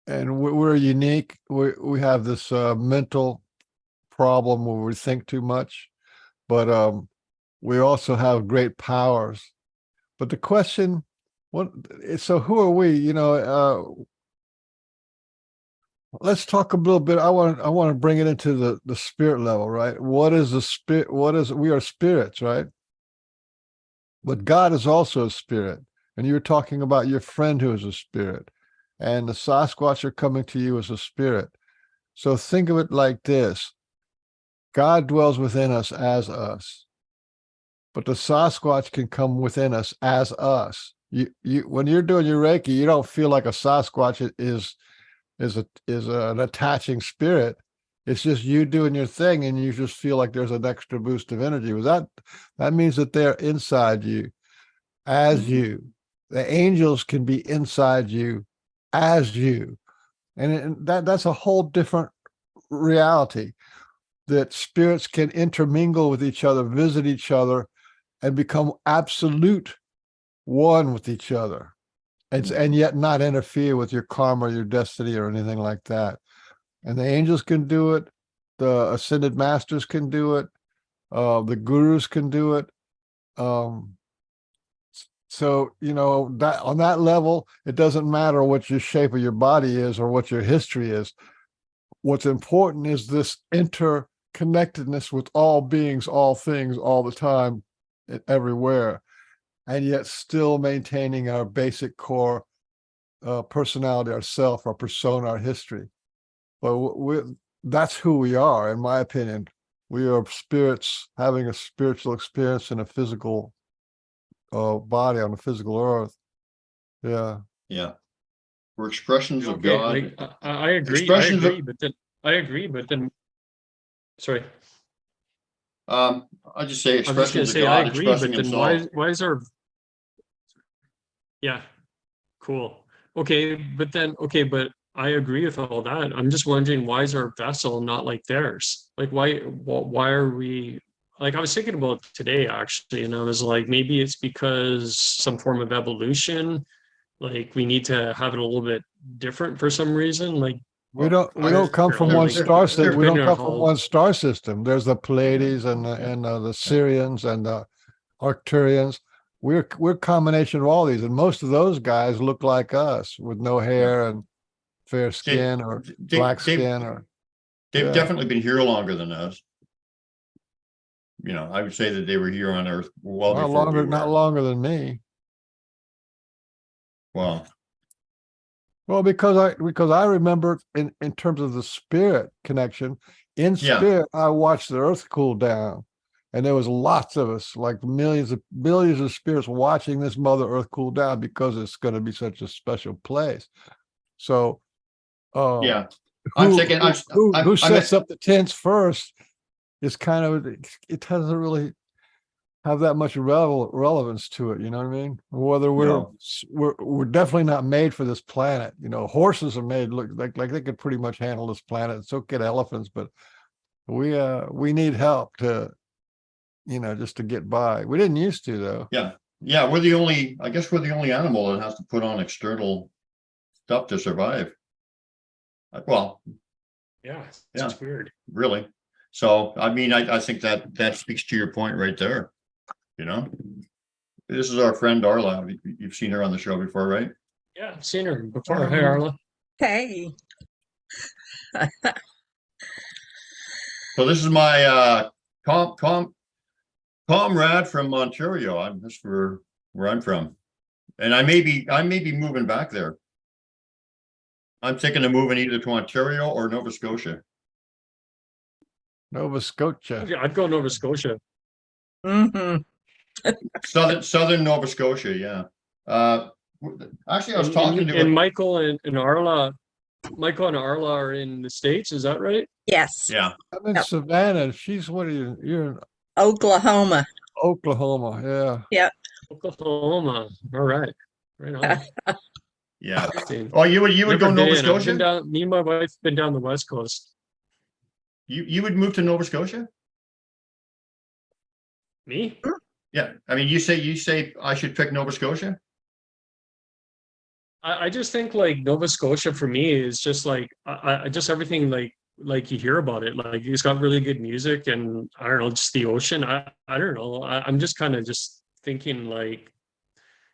[SPEAKER 3] we're unique. We have this mental problem where we think too much, but we also have great powers. But the question, so who are we? Let's talk a little bit. I want to bring it into the spirit level, right? What is the spirit? We are spirits, right? But God is also a spirit. And you were talking about your friend who is a spirit. And the Sasquatch are coming to you as a spirit. So think of it like this. God dwells within us as us. But the Sasquatch can come within us as us. You when you're doing your Reiki, you don't feel like a Sasquatch is an attaching spirit. It's just you doing your thing, and you just feel like there's an extra boost of energy. That means that they're inside you as you. The angels can be inside you as you. And that's a whole different reality, that spirits can intermingle with each other, visit each other, and become absolute one with each other. And yet not interfere with your karma, your destiny, or anything like that. And the angels can do it. The ascended masters can do it. The gurus can do it. So, that on that level, it doesn't matter what your shape of your body is or what your history is. What's important is this interconnectedness with all beings, all things, all the time, everywhere, and yet still maintaining our basic core personality, our self, our persona, our history. But that's who we are, in my opinion. We are spirits having a spiritual experience in a physical body on the physical earth. Yeah.
[SPEAKER 1] We're expressions of
[SPEAKER 2] Okay,
[SPEAKER 1] God.
[SPEAKER 2] like, I agree.
[SPEAKER 1] Expressions of-
[SPEAKER 2] I agree, but then, sorry.
[SPEAKER 1] I'll just say
[SPEAKER 2] I was just gonna
[SPEAKER 1] expressions of
[SPEAKER 2] say, I
[SPEAKER 1] God
[SPEAKER 2] agree, but
[SPEAKER 1] expressing
[SPEAKER 2] then
[SPEAKER 1] himself.
[SPEAKER 2] why is our. Yeah, cool. Okay, but I agree with all that. I'm just wondering, why is our vessel not like theirs? Like, why are we, like, I was thinking about it today, actually, and I was like, maybe it's because some form of evolution, like, we need to have it a little bit different for some reason. Like,
[SPEAKER 3] We don't come from one star system. We don't come from one star system. There's the Pleiades and the Syrians and the Arcturians. We're a combination of all these, and most of those guys look like us with no hair and fair skin or black skin. Or
[SPEAKER 1] they've definitely been here longer than us. I would say that they were here on Earth well before we were.
[SPEAKER 3] Not longer than me.
[SPEAKER 1] Well,
[SPEAKER 3] because I remember in terms of the spirit connection, in spirit, I watched the earth cool down. And there was lots of us, like billions of spirits watching this Mother Earth cool down because it's going to be such a special place. So,
[SPEAKER 1] Yeah. I'm thinking,
[SPEAKER 3] who sets up the tents first is kind of, it doesn't really have that much relevance to it. You know what I mean? Whether
[SPEAKER 1] No.
[SPEAKER 3] we're definitely not made for this planet. You know, horses are made look like they could pretty much handle this planet. So could elephants, but we need help to, just to get by. We didn't used to though.
[SPEAKER 1] Yeah. Yeah. I guess we're the only animal that has to put on external stuff to survive. Well,
[SPEAKER 2] Yeah,
[SPEAKER 1] Yeah.
[SPEAKER 2] it's weird.
[SPEAKER 1] really. So, I mean, I think that speaks to your point right there. This is our friend Arla. You've seen her on the show before, right?
[SPEAKER 2] Yeah, I've seen her before. Hey, Arla.
[SPEAKER 4] Hey,
[SPEAKER 1] So this is my comrade from Ontario. That's where I'm from. And I may be moving back there. I'm thinking of moving either to Ontario or Nova Scotia.
[SPEAKER 3] Nova Scotia.
[SPEAKER 2] I'd go Nova Scotia.
[SPEAKER 4] hmm
[SPEAKER 1] Southern Nova Scotia, yeah. Actually, I was talking to
[SPEAKER 2] and Michael and Arla. Michael and Arla are in the States, is that right?
[SPEAKER 4] yes,
[SPEAKER 1] yeah.
[SPEAKER 3] I'm in
[SPEAKER 4] Yep.
[SPEAKER 3] Savannah. What are you? You're in
[SPEAKER 4] Oklahoma.
[SPEAKER 3] Oklahoma. Yeah.
[SPEAKER 2] Oklahoma. All right. Right on.
[SPEAKER 1] Yeah.
[SPEAKER 2] Interesting.
[SPEAKER 1] Oh, you would go
[SPEAKER 2] Never
[SPEAKER 1] Nova
[SPEAKER 2] been. I've been
[SPEAKER 1] Scotia?
[SPEAKER 2] down, me and my wife been down the West Coast.
[SPEAKER 1] You would move to Nova Scotia?
[SPEAKER 2] Me?
[SPEAKER 1] Yeah. I mean, you say I should pick Nova Scotia?
[SPEAKER 2] I just think like Nova Scotia for me is just like I just everything like you hear about it. Like it's got really good music and I don't know, just the ocean. I don't know. I'm just kind of just thinking like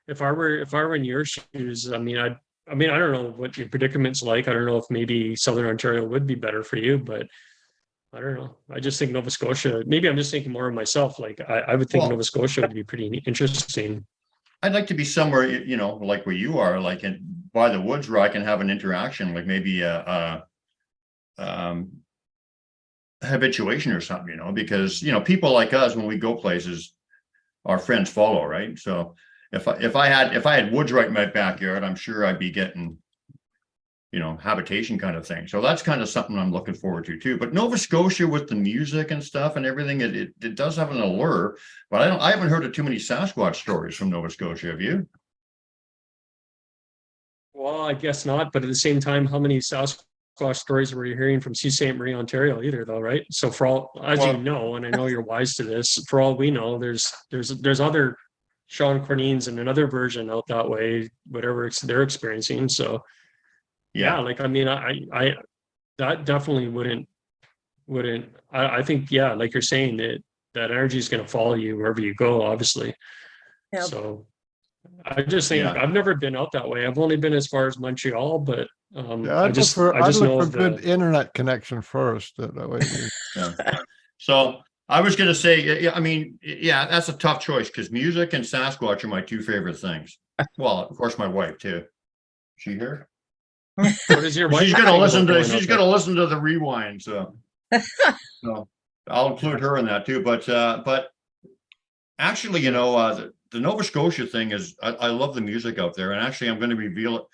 [SPEAKER 2] if I were in your shoes, I mean I don't know what your predicament's like. I don't know if maybe Southern Ontario would be better for you, but I don't know. I just think Nova Scotia, maybe I'm just thinking more of myself. Like I would think
[SPEAKER 1] Well,
[SPEAKER 2] Nova Scotia would be pretty interesting.
[SPEAKER 1] I'd like to be somewhere, like where you are, like by the woods where I can have an interaction, like maybe habituation or something, because, people like us, when we go places, our friends follow, right? So if I had woods right in my backyard, I'm sure I'd be getting, habitation kind of thing. So that's kind of something I'm looking forward to too. But Nova Scotia with the music and stuff and everything, it does have an allure, but I haven't heard of too many Sasquatch stories from Nova Scotia. Have you?
[SPEAKER 2] Well, I guess not, but at the same time, how many Sasquatch stories were you hearing from Sault Ste. Marie, Ontario either though, right? So for all, as you know, and I know you're wise to this, for all we know, there's other Sean Courneenes and another version out that way, whatever they're experiencing. So yeah, like, I mean, I that definitely wouldn't, I think, yeah, like you're saying that energy is going to follow you wherever you go, obviously.
[SPEAKER 4] Yep.
[SPEAKER 2] So I just think
[SPEAKER 1] Yeah.
[SPEAKER 2] I've never been out that way. I've only been as far as Montreal, but
[SPEAKER 3] Yeah,
[SPEAKER 2] I
[SPEAKER 3] I'd
[SPEAKER 2] just
[SPEAKER 3] look
[SPEAKER 2] know
[SPEAKER 3] for good internet connection first. That way.
[SPEAKER 1] Yeah. So I was going to say, yeah, I mean, yeah, that's a tough choice because music and Sasquatch are my two favorite things. Well, of course, my wife too. She here?
[SPEAKER 2] what is your wife
[SPEAKER 1] She's
[SPEAKER 2] think
[SPEAKER 1] gonna
[SPEAKER 2] about
[SPEAKER 1] listen to
[SPEAKER 2] going
[SPEAKER 1] she's
[SPEAKER 2] out there?
[SPEAKER 1] gonna listen to the rewind, so I'll include her in that too. But actually, the Nova Scotia thing is I love the music out there, and actually I'm going to reveal it.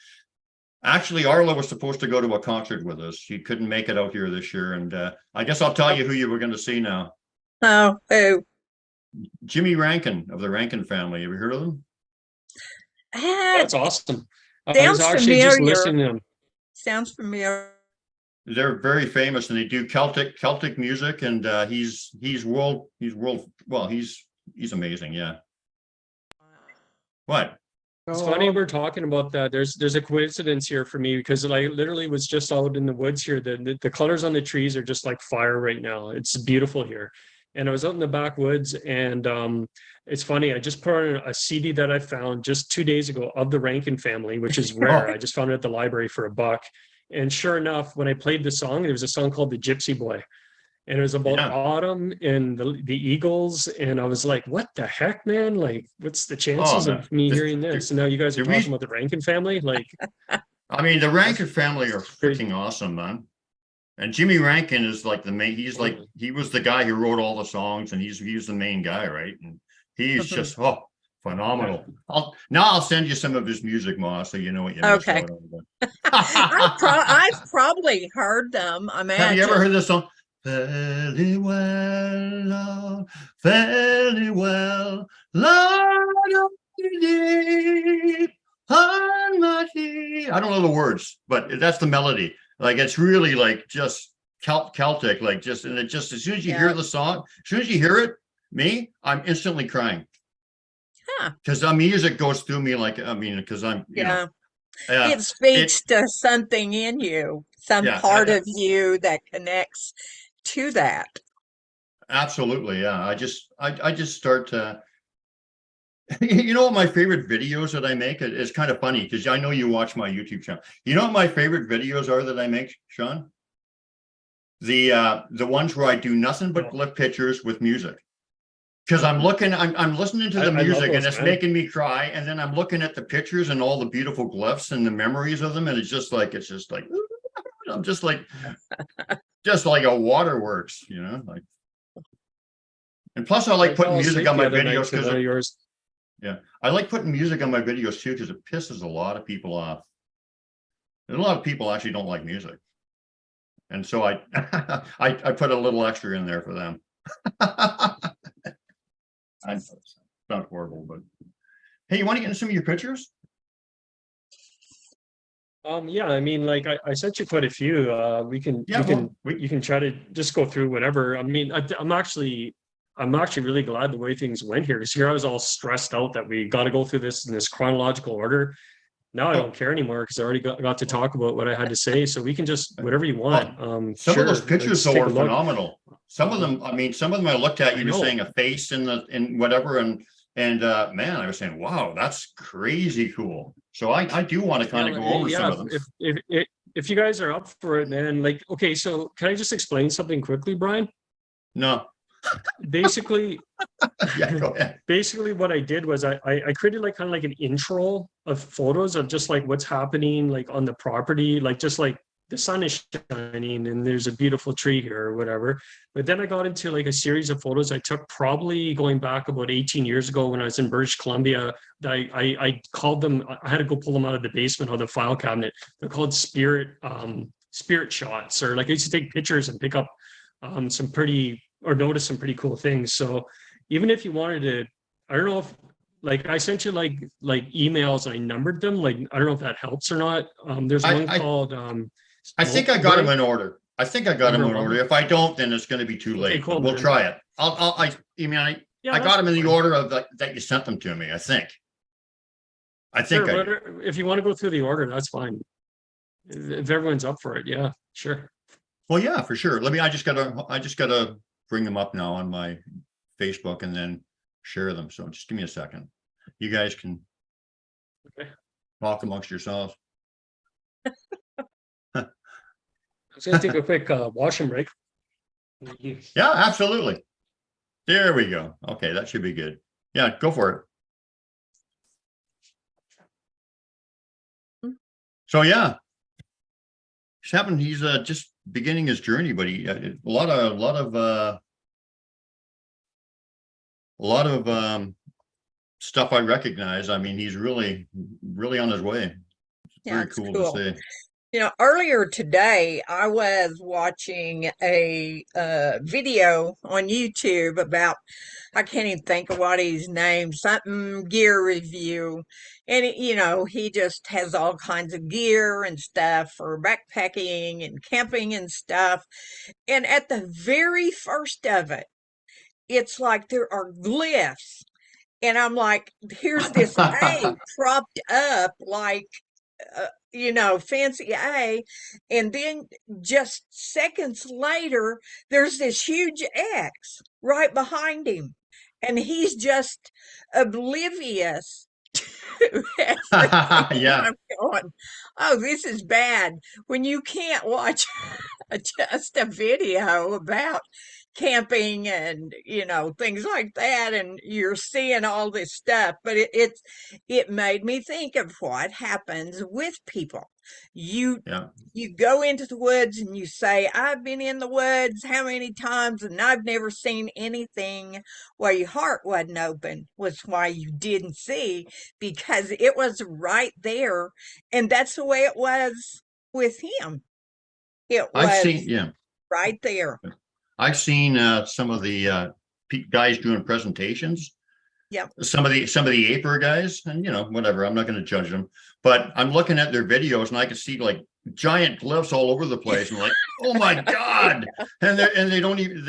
[SPEAKER 1] Actually, Arla was supposed to go to a concert with us. She couldn't make it out here this year, and I guess I'll tell you who you were going to see now.
[SPEAKER 4] Oh, who?
[SPEAKER 1] Jimmy Rankin of the Rankin family. Have you heard of them?
[SPEAKER 2] That's awesome. I was
[SPEAKER 4] Sounds
[SPEAKER 2] actually just
[SPEAKER 4] familiar.
[SPEAKER 2] listening to them.
[SPEAKER 4] Sounds familiar.
[SPEAKER 1] They're very famous, and they do Celtic music, and he's amazing. Yeah. What?
[SPEAKER 2] It's funny we're talking about that. There's a coincidence here for me because I literally was just out in the woods here. The colors on the trees are just like fire right now. It's beautiful here. And I was out in the backwoods and it's funny. I just put on a CD that I found just 2 days ago of the Rankin family, which is rare. I just found it at the library for $1. And sure enough, when I played the song, there was a song called The Gypsy Boy. And it was about autumn and the Eagles. And I was like, what the heck, man? Like, what's the chances of me hearing this? And now you guys are talking about the Rankin family. Like,
[SPEAKER 1] I mean, the Rankin family are freaking awesome, man. And Jimmy Rankin is like the main. He's like
[SPEAKER 2] Mhm.
[SPEAKER 1] he was the guy who wrote all the songs, and he's the main guy, right? And he's just phenomenal. I'll send you some of his music, Ma, so you know what you missed
[SPEAKER 4] Okay.
[SPEAKER 1] out on.
[SPEAKER 4] I've probably heard them,
[SPEAKER 1] Have you ever
[SPEAKER 4] imagine.
[SPEAKER 1] heard this song? Fairly well, Lord, fairly well, Lord of the deep, on my feet. I don't know the words, but that's the melody. Like it's really like just Celtic, like just and it just as soon as you hear
[SPEAKER 4] Yeah.
[SPEAKER 1] the song, as soon as you hear it, I'm instantly crying
[SPEAKER 4] Huh.
[SPEAKER 1] because the music goes through me like because I'm
[SPEAKER 4] Yeah.
[SPEAKER 1] uh,
[SPEAKER 4] It
[SPEAKER 1] it
[SPEAKER 4] speaks to something in you, some
[SPEAKER 1] yeah
[SPEAKER 4] part of you that connects to that.
[SPEAKER 1] absolutely yeah. I just start to. You know what my favorite videos that I make? It's kind of funny because I know you watch my YouTube channel. You know what my favorite videos are that I make, Sean? The ones where I do nothing but lift pictures with music. Because I'm listening to the
[SPEAKER 2] I love
[SPEAKER 1] music and
[SPEAKER 2] those,
[SPEAKER 1] it's
[SPEAKER 2] man.
[SPEAKER 1] making me cry, and then I'm looking at the pictures and all the beautiful glyphs and the memories of them, and it's just like I'm just like a waterworks, like. And plus, I
[SPEAKER 2] I
[SPEAKER 1] like putting
[SPEAKER 2] fell
[SPEAKER 1] music
[SPEAKER 2] asleep
[SPEAKER 1] on
[SPEAKER 2] the
[SPEAKER 1] my
[SPEAKER 2] other night
[SPEAKER 1] videos
[SPEAKER 2] to
[SPEAKER 1] because
[SPEAKER 2] one of yours.
[SPEAKER 1] yeah, I like putting music on my videos too because it pisses a lot of people off. And a lot of people actually don't like music, and so I I put a little extra in there for them. I sound horrible, but hey, you want to get in some of your pictures?
[SPEAKER 2] Yeah, I mean, like I sent you quite a few.
[SPEAKER 1] Yeah, well,
[SPEAKER 2] You can try to just go through whatever. I mean, I'm actually really glad the way things went here, because here I was all stressed out that we got to go through this in this chronological order. Now I don't care anymore because I already got to talk about what I had to say. So we can just whatever you want.
[SPEAKER 1] some of those
[SPEAKER 2] Sure,
[SPEAKER 1] pictures
[SPEAKER 2] let's
[SPEAKER 1] though
[SPEAKER 2] take
[SPEAKER 1] are
[SPEAKER 2] a look.
[SPEAKER 1] phenomenal. Some of them, some of them I looked at,
[SPEAKER 2] I
[SPEAKER 1] you were saying
[SPEAKER 2] know.
[SPEAKER 1] a face in whatever, and man, I was saying, wow, that's crazy cool. So I do want to kind of go over some
[SPEAKER 2] Yeah.
[SPEAKER 1] of them.
[SPEAKER 2] If you guys are up for it, man, like, okay, so can I just explain something quickly, Brian?
[SPEAKER 1] No,
[SPEAKER 2] Basically,
[SPEAKER 1] yeah, go ahead.
[SPEAKER 2] basically what I did was I created like kind of like an intro of photos of just like what's happening like on the property, like just like the sun is shining and there's a beautiful tree here or whatever. But then I got into like a series of photos I took probably going back about 18 years ago when I was in British Columbia. I called them, I had to go pull them out of the basement of the file cabinet. They're called spirit shots, or like I used to take pictures and pick up some pretty or notice some pretty cool things. So even if you wanted to, I don't know if like I sent you like emails and I numbered them. Like I don't know if that helps or not. There's one
[SPEAKER 1] I
[SPEAKER 2] called
[SPEAKER 1] I think
[SPEAKER 2] smoke
[SPEAKER 1] I got them
[SPEAKER 2] break
[SPEAKER 1] in order. I think I got them
[SPEAKER 2] number
[SPEAKER 1] in order.
[SPEAKER 2] one.
[SPEAKER 1] If I don't, then it's going to be too
[SPEAKER 2] Okay,
[SPEAKER 1] late.
[SPEAKER 2] cool,
[SPEAKER 1] But we'll
[SPEAKER 2] man.
[SPEAKER 1] try it. I
[SPEAKER 2] Yeah,
[SPEAKER 1] got them in the
[SPEAKER 2] fine.
[SPEAKER 1] order of that you sent them to me. I think. I think
[SPEAKER 2] Sure,
[SPEAKER 1] I
[SPEAKER 2] but
[SPEAKER 1] do.
[SPEAKER 2] if you want to go through the order, that's fine. If everyone's up for it, yeah, sure.
[SPEAKER 1] Well, yeah, for sure. I just gotta bring them up now on my Facebook and then share them. So just give me a second. You guys can
[SPEAKER 2] Okay.
[SPEAKER 1] talk amongst yourselves.
[SPEAKER 2] I was gonna take a quick washing break.
[SPEAKER 1] Yeah, absolutely. There we go. Okay, that should be good. Yeah, go for it. So yeah, he's just beginning his journey, but he a lot of stuff I recognize. I mean, he's really on his way. It's
[SPEAKER 4] Yeah,
[SPEAKER 1] very
[SPEAKER 4] it's
[SPEAKER 1] cool
[SPEAKER 4] cool.
[SPEAKER 1] to see.
[SPEAKER 4] Earlier today, I was watching a video on YouTube about, I can't even think of what he's named, something gear review. And, he just has all kinds of gear and stuff for backpacking and camping and stuff. And at the very first of it, it's like there are glyphs. And I'm like, here's this A propped up like, fancy A. And then just seconds later, there's this huge X right behind him. And he's just oblivious to everything. And
[SPEAKER 1] Yeah.
[SPEAKER 4] I'm going, oh, this is bad when you can't watch just a video about camping and things like that, and you're seeing all this stuff, but it made me think of what happens with people. You
[SPEAKER 1] Yeah.
[SPEAKER 4] you go into the woods and you say, I've been in the woods how many times and I've never seen anything. Why your heart wasn't open was why you didn't see, because it was right there. And that's the way it was with him. It
[SPEAKER 1] I've
[SPEAKER 4] was
[SPEAKER 1] seen, yeah,
[SPEAKER 4] right there.
[SPEAKER 1] I've seen some of the guys doing presentations.
[SPEAKER 4] Yep.
[SPEAKER 1] Some of the APR guys, and whatever. I'm not going to judge them, but I'm looking at their videos and I can see like giant glyphs all over the place. And like, oh my god! And they don't even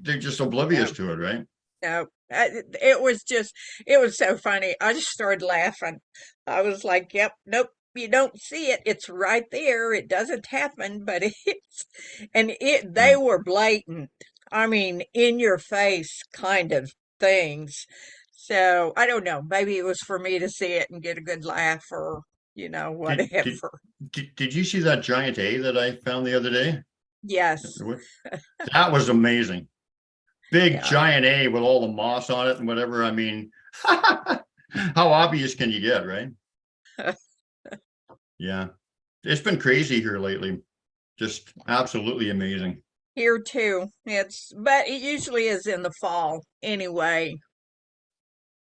[SPEAKER 1] they're just oblivious to it, right?
[SPEAKER 4] No, it was so funny. I just started laughing. I was like, yep, nope, you don't see it. It's right there. It doesn't happen, but they
[SPEAKER 1] Yeah.
[SPEAKER 4] were blatant. I mean, in your face kind of things. So I don't know. Maybe it was for me to see it and get a good laugh, or
[SPEAKER 1] Did,
[SPEAKER 4] whatever.
[SPEAKER 1] did you see that giant A that I found the other day?
[SPEAKER 4] Yes.
[SPEAKER 1] That was amazing. Big
[SPEAKER 4] Yeah.
[SPEAKER 1] giant A with all the moss on it and whatever. I mean, how obvious can you get, right? Yeah. It's been crazy here lately. Just absolutely amazing.
[SPEAKER 4] Here too. But it usually is in the fall anyway.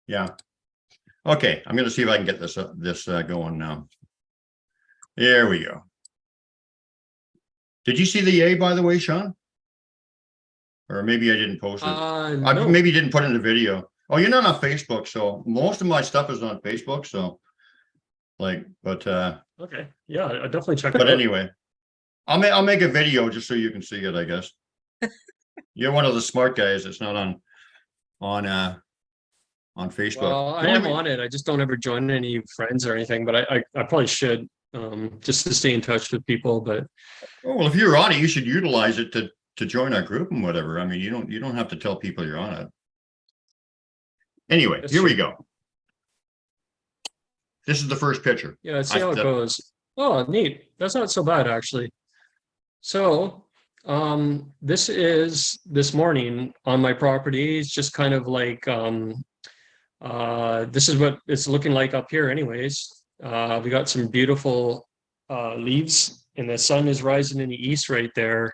[SPEAKER 1] Yeah. Okay, I'm going to see if I can get this going now. There we go. Did you see the A, by the way, Sean? Or maybe I didn't post it. I
[SPEAKER 2] No.
[SPEAKER 1] maybe didn't put it in the video. Oh, you're not on Facebook, so most of my stuff is on Facebook. So, but
[SPEAKER 2] Okay. Yeah, I'll definitely check it
[SPEAKER 1] but
[SPEAKER 2] out.
[SPEAKER 1] anyway, I'll make a video just so you can see it, I guess. You're one of the smart guys that's not on Facebook.
[SPEAKER 2] Well, I am on it. I just don't ever join any friends or anything, but I probably should, just to stay in touch with people. But
[SPEAKER 1] Oh, well, if you're on it, you should utilize it to join our group and whatever. I mean, you don't have to tell people you're on it. Anyway,
[SPEAKER 2] That's
[SPEAKER 1] here we
[SPEAKER 2] true.
[SPEAKER 1] go. This is the first picture.
[SPEAKER 2] yeah, let's see how it goes. Oh, neat. That's not so bad, actually. So, this is this morning on my property. It's just kind of like, this is what it's looking like up here anyways. We got some beautiful leaves and the sun is rising in the east right there.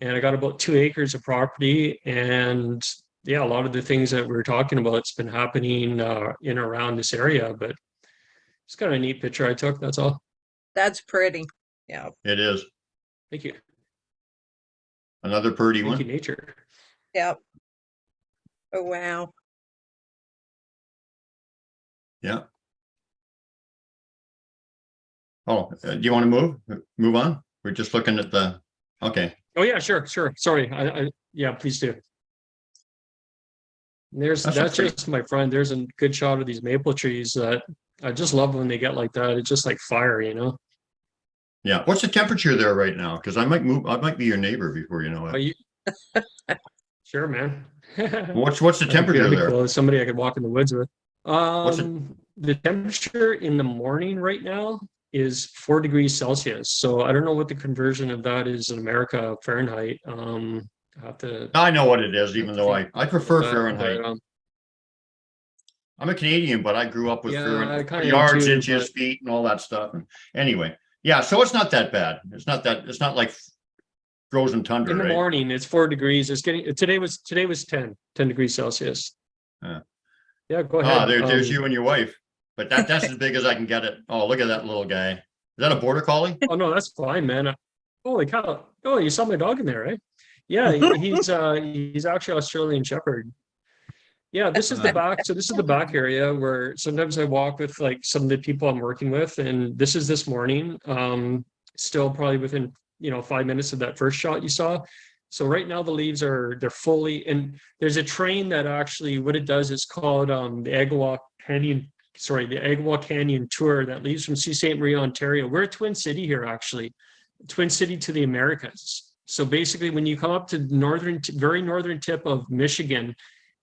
[SPEAKER 2] And I got about 2 acres of property, and yeah, a lot of the things that we're talking about, it's been happening in and around this area, but it's kind of a neat picture I took, that's all.
[SPEAKER 4] That's pretty. Yeah.
[SPEAKER 1] It is
[SPEAKER 2] Thank you.
[SPEAKER 1] another pretty
[SPEAKER 2] Thank you,
[SPEAKER 1] one.
[SPEAKER 2] nature.
[SPEAKER 4] Yep. Oh, wow.
[SPEAKER 1] Yeah. Oh, do you want to move on? We're just looking at the, okay.
[SPEAKER 2] Oh yeah, sure. Sorry. Yeah, please do. That's just my friend. There's a good shot of these maple trees that I just love when they get like that. It's just like fire,
[SPEAKER 1] Yeah. What's the temperature there right now? Because I might be your neighbor before you know it.
[SPEAKER 2] Sure, man.
[SPEAKER 1] What's the temperature there?
[SPEAKER 2] Cool. Somebody I could walk in the woods with.
[SPEAKER 1] What's it?
[SPEAKER 2] The temperature in the morning right now is 4 degrees Celsius. So I don't know what the conversion of that is in America, Fahrenheit. I have to.
[SPEAKER 1] I know what it is, even though I prefer Fahrenheit.
[SPEAKER 2] But,
[SPEAKER 1] I'm a Canadian, but I grew up with
[SPEAKER 2] Yeah,
[SPEAKER 1] Fahrenheit,
[SPEAKER 2] I kinda
[SPEAKER 1] yards,
[SPEAKER 2] do,
[SPEAKER 1] inches,
[SPEAKER 2] but-
[SPEAKER 1] feet, and all that stuff. And anyway, yeah, so it's not that bad. It's not like frozen tundra,
[SPEAKER 2] in the
[SPEAKER 1] right?
[SPEAKER 2] morning, it's 4 degrees. Today was 10 degrees Celsius. Yeah, go ahead.
[SPEAKER 1] There's you and your wife, but that's as big as I can get it. Oh, look at that little guy. Is that a border collie?
[SPEAKER 2] Oh no, that's fine, man. Holy cow! Oh, you saw my dog in there, right? Yeah, he's actually Australian Shepherd. Yeah, this is the back. So this is the back area where sometimes I walk with like some of the people I'm working with, and this is this morning. Still probably within 5 minutes of that first shot you saw. So right now the leaves they're fully, and there's a train that actually what it does is called the Agawam Canyon Tour that leaves from Sault Ste. Marie, Ontario. We're a twin city here, actually, twin city to the Americas. So basically, when you come up to very northern tip of Michigan,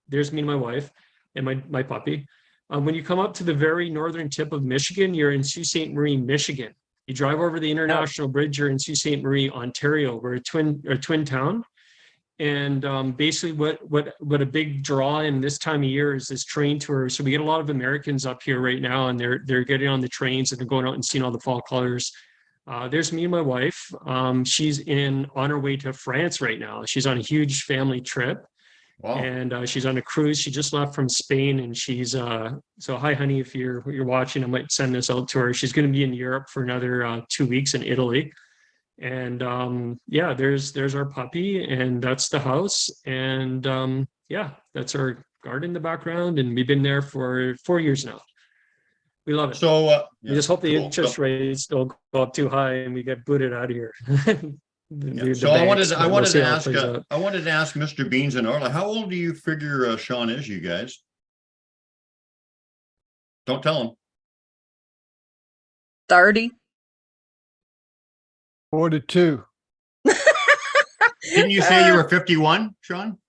[SPEAKER 2] there's me and my wife and my puppy. When you come up to the very northern tip of Michigan, you're in Sault Ste. Marie, Michigan. You drive over the International Bridge, you're in Sault Ste. Marie, Ontario. We're a twin town. And basically what a big draw in this time of year is this train tour. So we get a lot of Americans up here right now, and they're getting on the trains and they're going out and seeing all the fall colors. There's me and my wife. She's on her way to France right now. She's on a huge family trip.
[SPEAKER 1] Wow.
[SPEAKER 2] And she's on a cruise. She just left from Spain, and she's so hi honey, if you're watching, I might send this out to her. She's going to be in Europe for another 2 weeks in Italy. And yeah, there's our puppy, and that's the house. And yeah, that's our garden in the background, and we've been there for 4 years now. We love it.
[SPEAKER 1] So
[SPEAKER 2] we just hope the
[SPEAKER 1] cool.
[SPEAKER 2] interest rates don't go up too high and we get booted out of here.
[SPEAKER 1] So I wanted to ask Mr. Beans and Arla, how old do you figure Sean is, you guys? Don't tell him.
[SPEAKER 4] 30.
[SPEAKER 3] 42.
[SPEAKER 1] Didn't you say you were 51, Sean?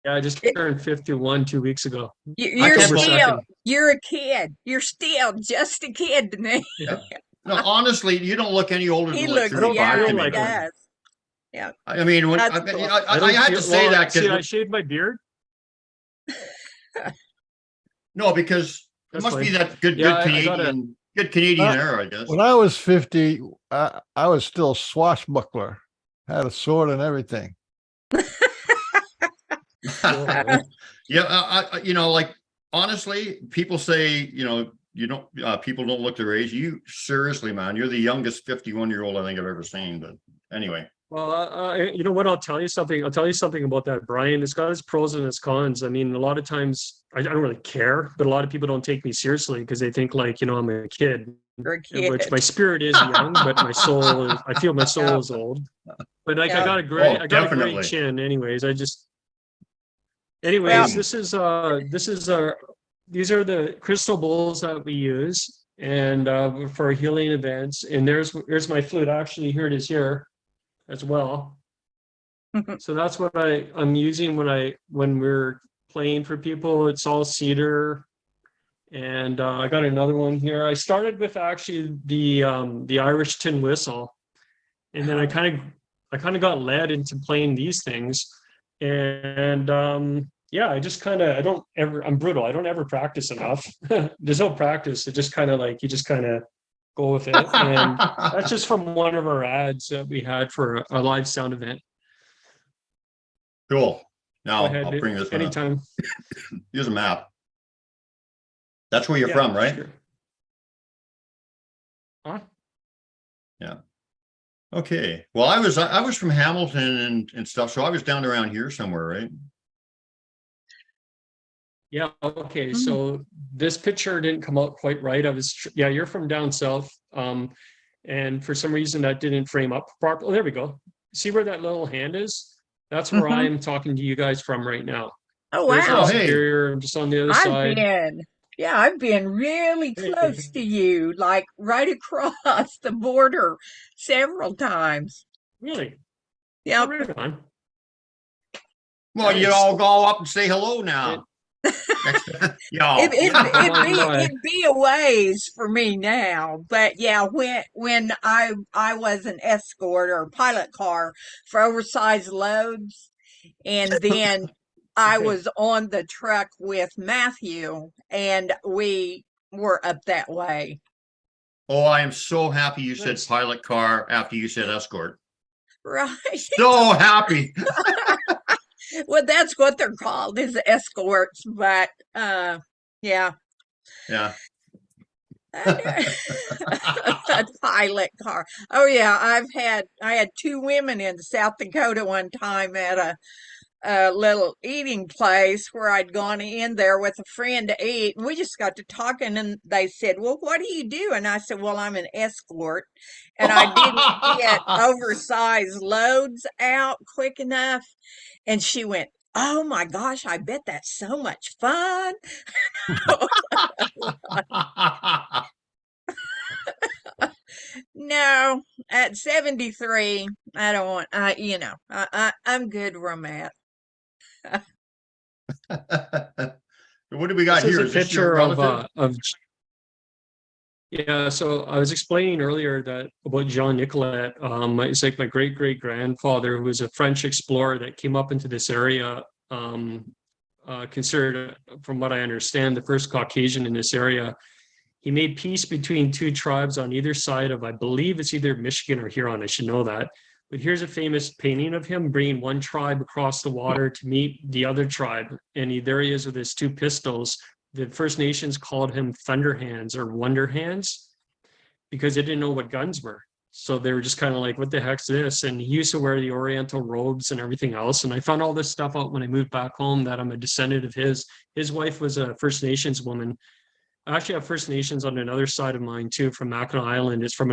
[SPEAKER 2] Yeah, I just turned 51 2 weeks ago.
[SPEAKER 4] You're a kid. You're still just a kid to me.
[SPEAKER 1] Yeah. No, honestly, you don't look any older
[SPEAKER 4] He
[SPEAKER 1] than like
[SPEAKER 4] looks
[SPEAKER 1] 35 to me.
[SPEAKER 2] like
[SPEAKER 4] he
[SPEAKER 2] him.
[SPEAKER 4] does. Yeah.
[SPEAKER 1] I mean, when, I had to say that
[SPEAKER 2] I
[SPEAKER 1] because
[SPEAKER 2] shaved my beard.
[SPEAKER 1] no, because it must be that good Canadian era, I guess.
[SPEAKER 3] When I was 50, I was still a swashbuckler, had a sword and everything.
[SPEAKER 1] Yeah, you know, like honestly, people say, you know, people don't look their age. You seriously, man, you're the youngest 51-year-old I think I've ever seen. But anyway.
[SPEAKER 2] Well, you know what? I'll tell you something about that, Brian. It's got its pros and its cons. I mean, a lot of times I don't really care, but a lot of people don't take me seriously because they think like, you know, I'm a kid.
[SPEAKER 4] You're a kid.
[SPEAKER 2] Which my spirit is young, but my soul is, I feel my soul is old. But like I got a great chin. Anyways, these are the crystal bowls that we use and for healing events. And there's my flute. Actually, here it is here as well. So that's what I'm using when we're playing for people. It's all cedar. And I got another one here. I started with actually the Irish tin whistle, and then I kind of got led into playing these things. And yeah, I'm brutal. I don't ever practice enough. There's no practice. It just kind of like you just kind of go with it. And that's just from one of our ads that we had for a live sound event.
[SPEAKER 1] Cool. Now I'll bring this
[SPEAKER 2] anytime.
[SPEAKER 1] Here's a map. That's where you're from, right?
[SPEAKER 2] Sure. Huh?
[SPEAKER 1] Yeah. Okay. Well, I was from Hamilton and stuff, so I was down around here somewhere, right?
[SPEAKER 2] Yeah. Okay. So this picture didn't come out quite right. You're from down south. And for some reason that didn't frame up properly. Oh, there we go. See where that little hand is? That's where I'm talking to you guys from right now.
[SPEAKER 4] Oh, wow.
[SPEAKER 2] Superior. I'm just on the other side.
[SPEAKER 4] I've been really close to you, like right across the border several times.
[SPEAKER 2] Really?
[SPEAKER 4] Yeah.
[SPEAKER 2] Oh, right on.
[SPEAKER 1] Well, nice. You all go up and say hello now.
[SPEAKER 4] It'd be a ways for me now, but yeah, when I was an escort or pilot car for oversized loads, and then I was on the truck with Matthew, and we were up that way.
[SPEAKER 1] Oh, I am so happy you said pilot car after you said escort.
[SPEAKER 4] Right.
[SPEAKER 1] So happy.
[SPEAKER 4] Well, that's what they're called, is escorts, but yeah.
[SPEAKER 1] Yeah.
[SPEAKER 4] A pilot car. Oh yeah, I had two women in South Dakota one time at a little eating place where I'd gone in there with a friend to eat, and we just got to talking, and they said, "Well, what do you do?" And I said, "Well, I'm an escort, and I didn't get oversized loads out quick enough." And she went, "Oh my gosh, I bet that's so much fun." No, at 73, I don't want, I'm good where I'm at.
[SPEAKER 1] What do we got
[SPEAKER 2] This
[SPEAKER 1] here?
[SPEAKER 2] is a picture of Yeah, so I was explaining earlier that about Jean Nicolet. It's like my great great grandfather, who was a French explorer that came up into this area. Considered, from what I understand, the first Caucasian in this area. He made peace between two tribes on either side of, I believe it's either Michigan or Huron. I should know that. But here's a famous painting of him bringing one tribe across the water to meet the other tribe, and there he is with his two pistols. The First Nations called him Thunder Hands or Wonder Hands because they didn't know what guns were. So they were just kind of like, what the heck's this? And he used to wear the Oriental robes and everything else. And I found all this stuff out when I moved back home, that I'm a descendant of his. His wife was a First Nations woman. I actually have First Nations on another side of mine too, from Mackinac Island. It's from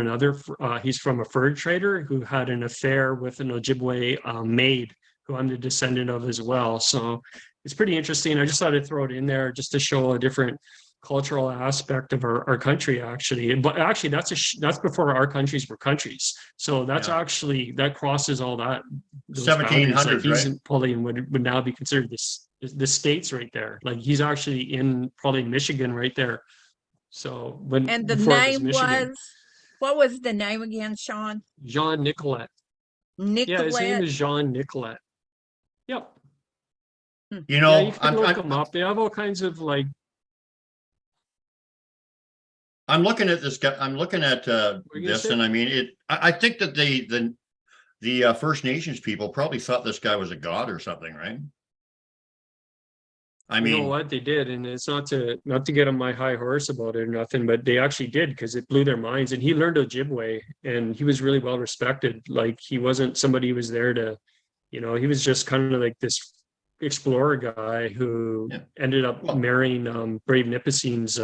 [SPEAKER 2] he's from a fur trader who had an affair with an Ojibwe maid, who I'm the descendant of as well. So it's pretty interesting. I just thought I'd throw it in there just to show a different cultural aspect of our country, actually. But actually, that's before our countries were countries. So that's actually, that crosses all that.
[SPEAKER 1] 1700s,
[SPEAKER 2] like he's
[SPEAKER 1] right?
[SPEAKER 2] probably would now be considered the states right there. Like he's actually in probably Michigan right there. So
[SPEAKER 4] And the
[SPEAKER 2] before it was
[SPEAKER 4] name
[SPEAKER 2] Michigan,
[SPEAKER 4] was, what was the name again, Sean?
[SPEAKER 2] Jean Nicolet. Yeah, his name
[SPEAKER 4] Nicolette?
[SPEAKER 2] is Jean Nicolet. Yep.
[SPEAKER 1] You
[SPEAKER 2] Yeah,
[SPEAKER 1] know,
[SPEAKER 2] you can look them up. They have all kinds of like.
[SPEAKER 1] I'm looking at this guy. I'm looking at
[SPEAKER 2] What are you gonna
[SPEAKER 1] this,
[SPEAKER 2] say?
[SPEAKER 1] and I mean, I think that the First Nations people probably thought this guy was a god or something, right? I
[SPEAKER 2] You know
[SPEAKER 1] mean,
[SPEAKER 2] what they did, and it's not to get on my high horse about it or nothing, but they actually did, because it blew their minds. And he learned Ojibwe, and he was really well respected. Like he wasn't somebody who was there to, he was just kind of like this explorer guy who
[SPEAKER 1] Yeah.
[SPEAKER 2] ended up
[SPEAKER 1] Well-
[SPEAKER 2] marrying Brave Nipissing's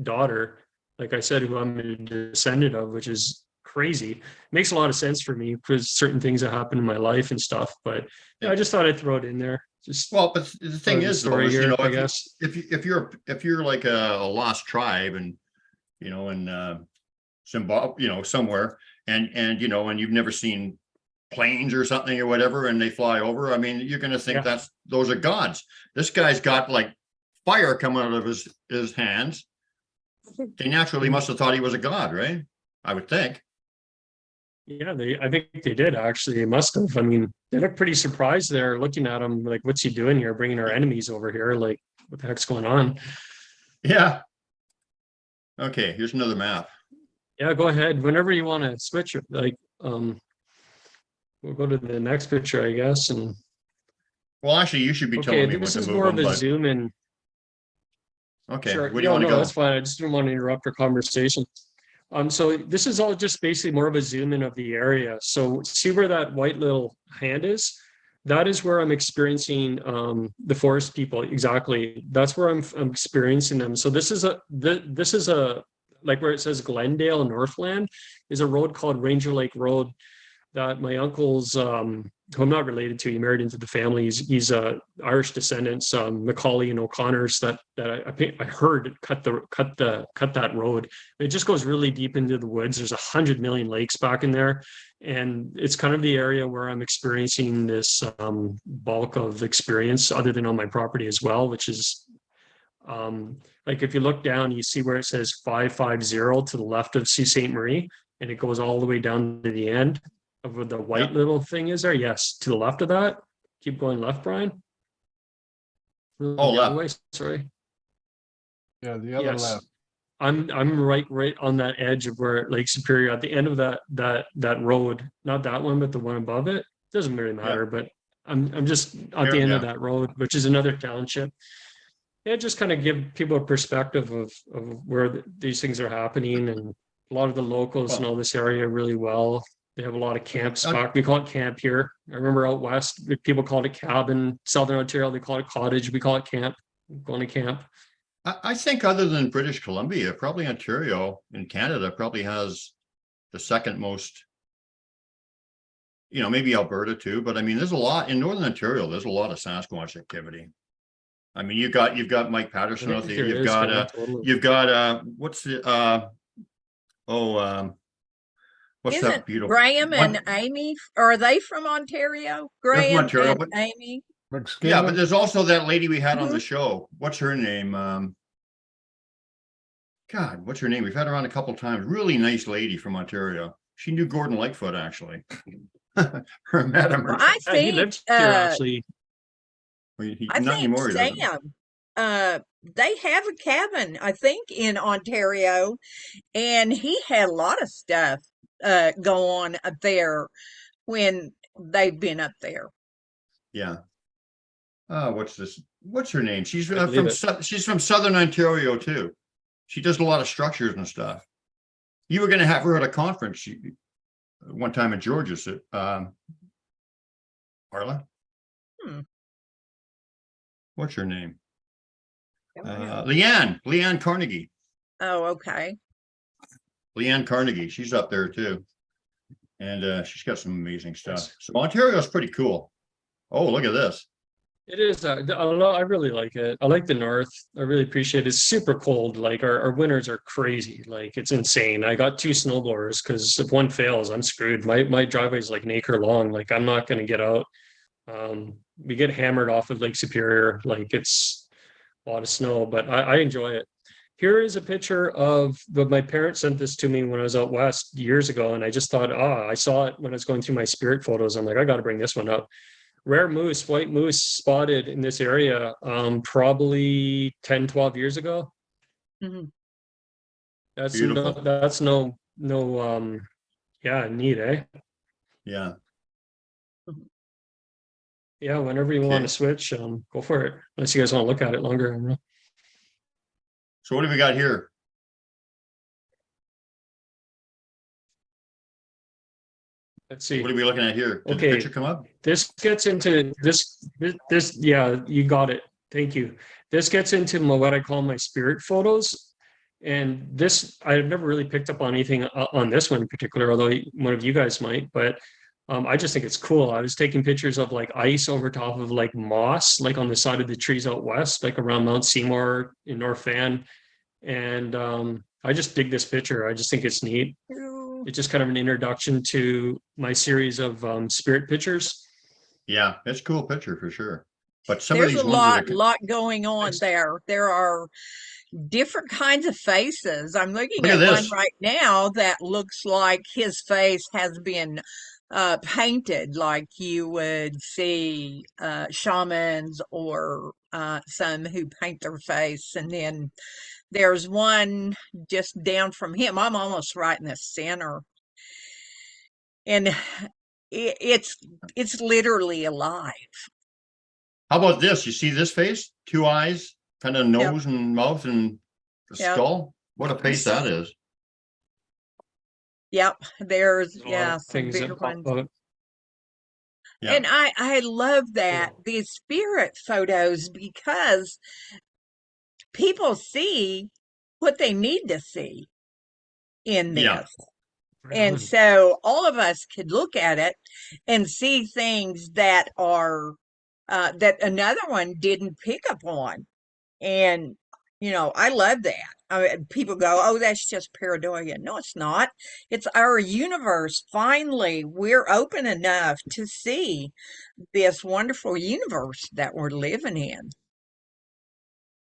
[SPEAKER 2] daughter. Like I said, who I'm a descendant of, which is crazy. Makes a lot of sense for me because certain things that happened in my life and stuff. But yeah, I just thought I'd throw it in there. Just
[SPEAKER 1] well, but the thing
[SPEAKER 2] the
[SPEAKER 1] is, though,
[SPEAKER 2] story
[SPEAKER 1] is,
[SPEAKER 2] here, I
[SPEAKER 1] if,
[SPEAKER 2] guess.
[SPEAKER 1] if you're like a lost tribe, and in Zimbabwe, somewhere, and and you've never seen planes or something or whatever, and they fly over, I mean, you're going to think
[SPEAKER 2] Yeah.
[SPEAKER 1] those are gods. This guy's got like fire coming out of his hands. They naturally must have thought he was a god, right? I would think.
[SPEAKER 2] Yeah, I think they did actually. They must have. I mean, they look pretty surprised there, looking at him like, "What's he doing here? Bringing our enemies over here? Like, what the heck's going on?"
[SPEAKER 1] Yeah. Okay, here's another map.
[SPEAKER 2] Yeah, go ahead. Whenever you want to switch it, like, we'll go to the next picture, I guess. And
[SPEAKER 1] Well, actually, you should be
[SPEAKER 2] okay,
[SPEAKER 1] telling me
[SPEAKER 2] this
[SPEAKER 1] when
[SPEAKER 2] is
[SPEAKER 1] to move
[SPEAKER 2] more of
[SPEAKER 1] them,
[SPEAKER 2] a
[SPEAKER 1] but
[SPEAKER 2] zoom in.
[SPEAKER 1] okay,
[SPEAKER 2] Sure.
[SPEAKER 1] where do you want to
[SPEAKER 2] No,
[SPEAKER 1] go?
[SPEAKER 2] that's fine. I just didn't want to interrupt our conversation. So this is all just basically more of a zoom in of the area. So see where that white little hand is? That is where I'm experiencing the forest people. Exactly. That's where I'm experiencing them. So this is a like where it says Glendale Northland is a road called Ranger Lake Road that my uncle's who I'm not related to, he married into the family. He's Irish descendants, Macaulay and O'Connor's that I heard cut that road. It just goes really deep into the woods. There's 100 million lakes back in there, and it's kind of the area where I'm experiencing this bulk of experience, other than on my property as well, which is like if you look down, you see where it says 550 to the left of Sault Ste. Marie, and it goes all the way down to the end of where the white little thing is there. Yes, to the left of that. Keep going left, Brian.
[SPEAKER 1] Oh,
[SPEAKER 2] the
[SPEAKER 1] left.
[SPEAKER 2] other way, sorry.
[SPEAKER 3] Yeah, the other
[SPEAKER 2] Yes.
[SPEAKER 3] left.
[SPEAKER 2] I'm right on that edge of where Lake Superior, at the end of that road, not that one, but the one above it. Doesn't really matter, but I'm just at the end of that road, which is another township. Yeah, just kind of give people a perspective of where these things are happening, and a lot of the locals know this area really well. They have a lot of camps back. We call it camp here. I remember out west, people called it cabin. Southern Ontario, they call it cottage. We call it camp. Going to camp.
[SPEAKER 1] I think other than British Columbia, probably Ontario in Canada probably has the second most, maybe Alberta too, but I mean, there's a lot in Northern Ontario. There's a lot of Sasquatch activity. I mean, you've got Mike Patterson out there. You've got what's the what's
[SPEAKER 4] Isn't
[SPEAKER 1] that beautiful
[SPEAKER 4] Graham and Amy, are they from Ontario?
[SPEAKER 1] They're from
[SPEAKER 4] Graham
[SPEAKER 1] Ontario,
[SPEAKER 4] and
[SPEAKER 1] but-
[SPEAKER 4] Amy?
[SPEAKER 1] Yeah, but there's also that lady we had on
[SPEAKER 4] Mhm.
[SPEAKER 1] the show. What's her name? God, what's her name? We've had her on a couple times. Really nice lady from Ontario. She knew Gordon Lightfoot, actually. Or met him
[SPEAKER 4] Well,
[SPEAKER 1] or
[SPEAKER 4] I
[SPEAKER 1] something.
[SPEAKER 2] He
[SPEAKER 4] think
[SPEAKER 2] lived here actually.
[SPEAKER 1] Not anymore, he doesn't.
[SPEAKER 4] Sam, they have a cabin, I think, in Ontario, and he had a lot of stuff go on up there when they've been up there.
[SPEAKER 1] Yeah. What's this? What's her name? She's
[SPEAKER 2] I believe it.
[SPEAKER 1] she's from Southern Ontario too. She does a lot of structures and stuff. You were going to have her at a conference one time in Georgia, Arla.
[SPEAKER 4] Hmm.
[SPEAKER 1] What's her name?
[SPEAKER 4] Oh, yeah.
[SPEAKER 1] Leanne Carnegie.
[SPEAKER 4] Oh, okay.
[SPEAKER 1] Leanne Carnegie. She's up there too. And she's got some amazing stuff. So Ontario's pretty cool. Oh, look at this.
[SPEAKER 2] It is. I really like it. I like the north. I really appreciate it. It's super cold. Like our winters are crazy. Like it's insane. I got two snowblowers because if one fails, I'm screwed. My driveway is like an acre long. Like I'm not going to get out. We get hammered off of Lake Superior. Like it's a lot of snow, but I enjoy it. Here is a picture of my parents sent this to me when I was out west years ago, and I just thought, I saw it when I was going through my spirit photos. I'm like, I got to bring this one up. Rare moose, white moose spotted in this area probably 10, 12 years ago.
[SPEAKER 4] Mm-hmm.
[SPEAKER 2] That's
[SPEAKER 1] Beautiful.
[SPEAKER 2] yeah, neat, eh?
[SPEAKER 1] Yeah.
[SPEAKER 2] Yeah, whenever you want to switch, go for it. Unless you guys want to look at it longer. I don't know.
[SPEAKER 1] So what do we got here?
[SPEAKER 2] Let's see.
[SPEAKER 1] What are we looking at here? Did the
[SPEAKER 2] Okay.
[SPEAKER 1] picture come up?
[SPEAKER 2] This gets into this, yeah, you got it. Thank you. This gets into what I call my spirit photos. And this, I've never really picked up on anything on this one in particular, although one of you guys might, but I just think it's cool. I was taking pictures of like ice over top of like moss, like on the side of the trees out west, like around Mount Seymour in North Van. And I just dig this picture. I just think it's neat. It's just kind of an introduction to my series of spirit pictures.
[SPEAKER 1] Yeah, it's a cool picture for sure. But some of
[SPEAKER 4] There's
[SPEAKER 1] these
[SPEAKER 4] a
[SPEAKER 1] ones
[SPEAKER 4] lot going on there. There are different kinds of faces. I'm looking
[SPEAKER 1] Look at
[SPEAKER 4] at one
[SPEAKER 1] this.
[SPEAKER 4] right now that looks like his face has been painted, like you would see shamans or some who paint their face. And then there's one just down from him. I'm almost right in the center. And it's literally alive.
[SPEAKER 1] How about this? You see this face? Two eyes, kind of
[SPEAKER 4] Yep.
[SPEAKER 1] nose and mouth and the
[SPEAKER 4] Yep.
[SPEAKER 1] skull. What a face that is.
[SPEAKER 4] Yep, there's
[SPEAKER 2] There's a lot of
[SPEAKER 4] some
[SPEAKER 2] things
[SPEAKER 4] bigger
[SPEAKER 2] that pop
[SPEAKER 4] ones.
[SPEAKER 2] out.
[SPEAKER 1] Yeah.
[SPEAKER 4] And I love that these spirit photos because people see what they need to see in this.
[SPEAKER 1] Yeah.
[SPEAKER 4] And so all of us could look at it and see things that are that another one didn't pick up on. And I love that. People go, "Oh, that's just pareidolia." No, it's not. It's our universe. Finally, we're open enough to see this wonderful universe that we're living in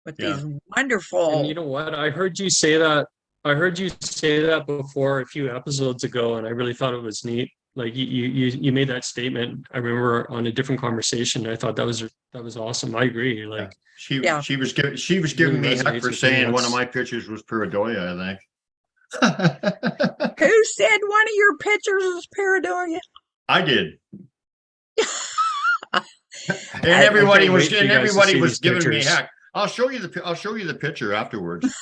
[SPEAKER 4] with
[SPEAKER 1] Yeah.
[SPEAKER 4] these
[SPEAKER 2] And
[SPEAKER 4] wonderful.
[SPEAKER 2] you know what? I heard you say that. I heard you say that before a few episodes ago, and I really thought it was neat. Like you made that statement. I remember on a different conversation. I thought that was awesome. I agree. Like
[SPEAKER 1] Yeah. She was giving me heck for saying one of my pictures was pareidolia, I think.
[SPEAKER 4] Who said one of your pictures is pareidolia?
[SPEAKER 1] I did. And
[SPEAKER 4] I
[SPEAKER 1] everybody
[SPEAKER 2] can't
[SPEAKER 1] was
[SPEAKER 2] wait for you guys to see
[SPEAKER 1] giving
[SPEAKER 2] these
[SPEAKER 1] me
[SPEAKER 2] pictures.
[SPEAKER 1] heck. I'll show you the picture afterwards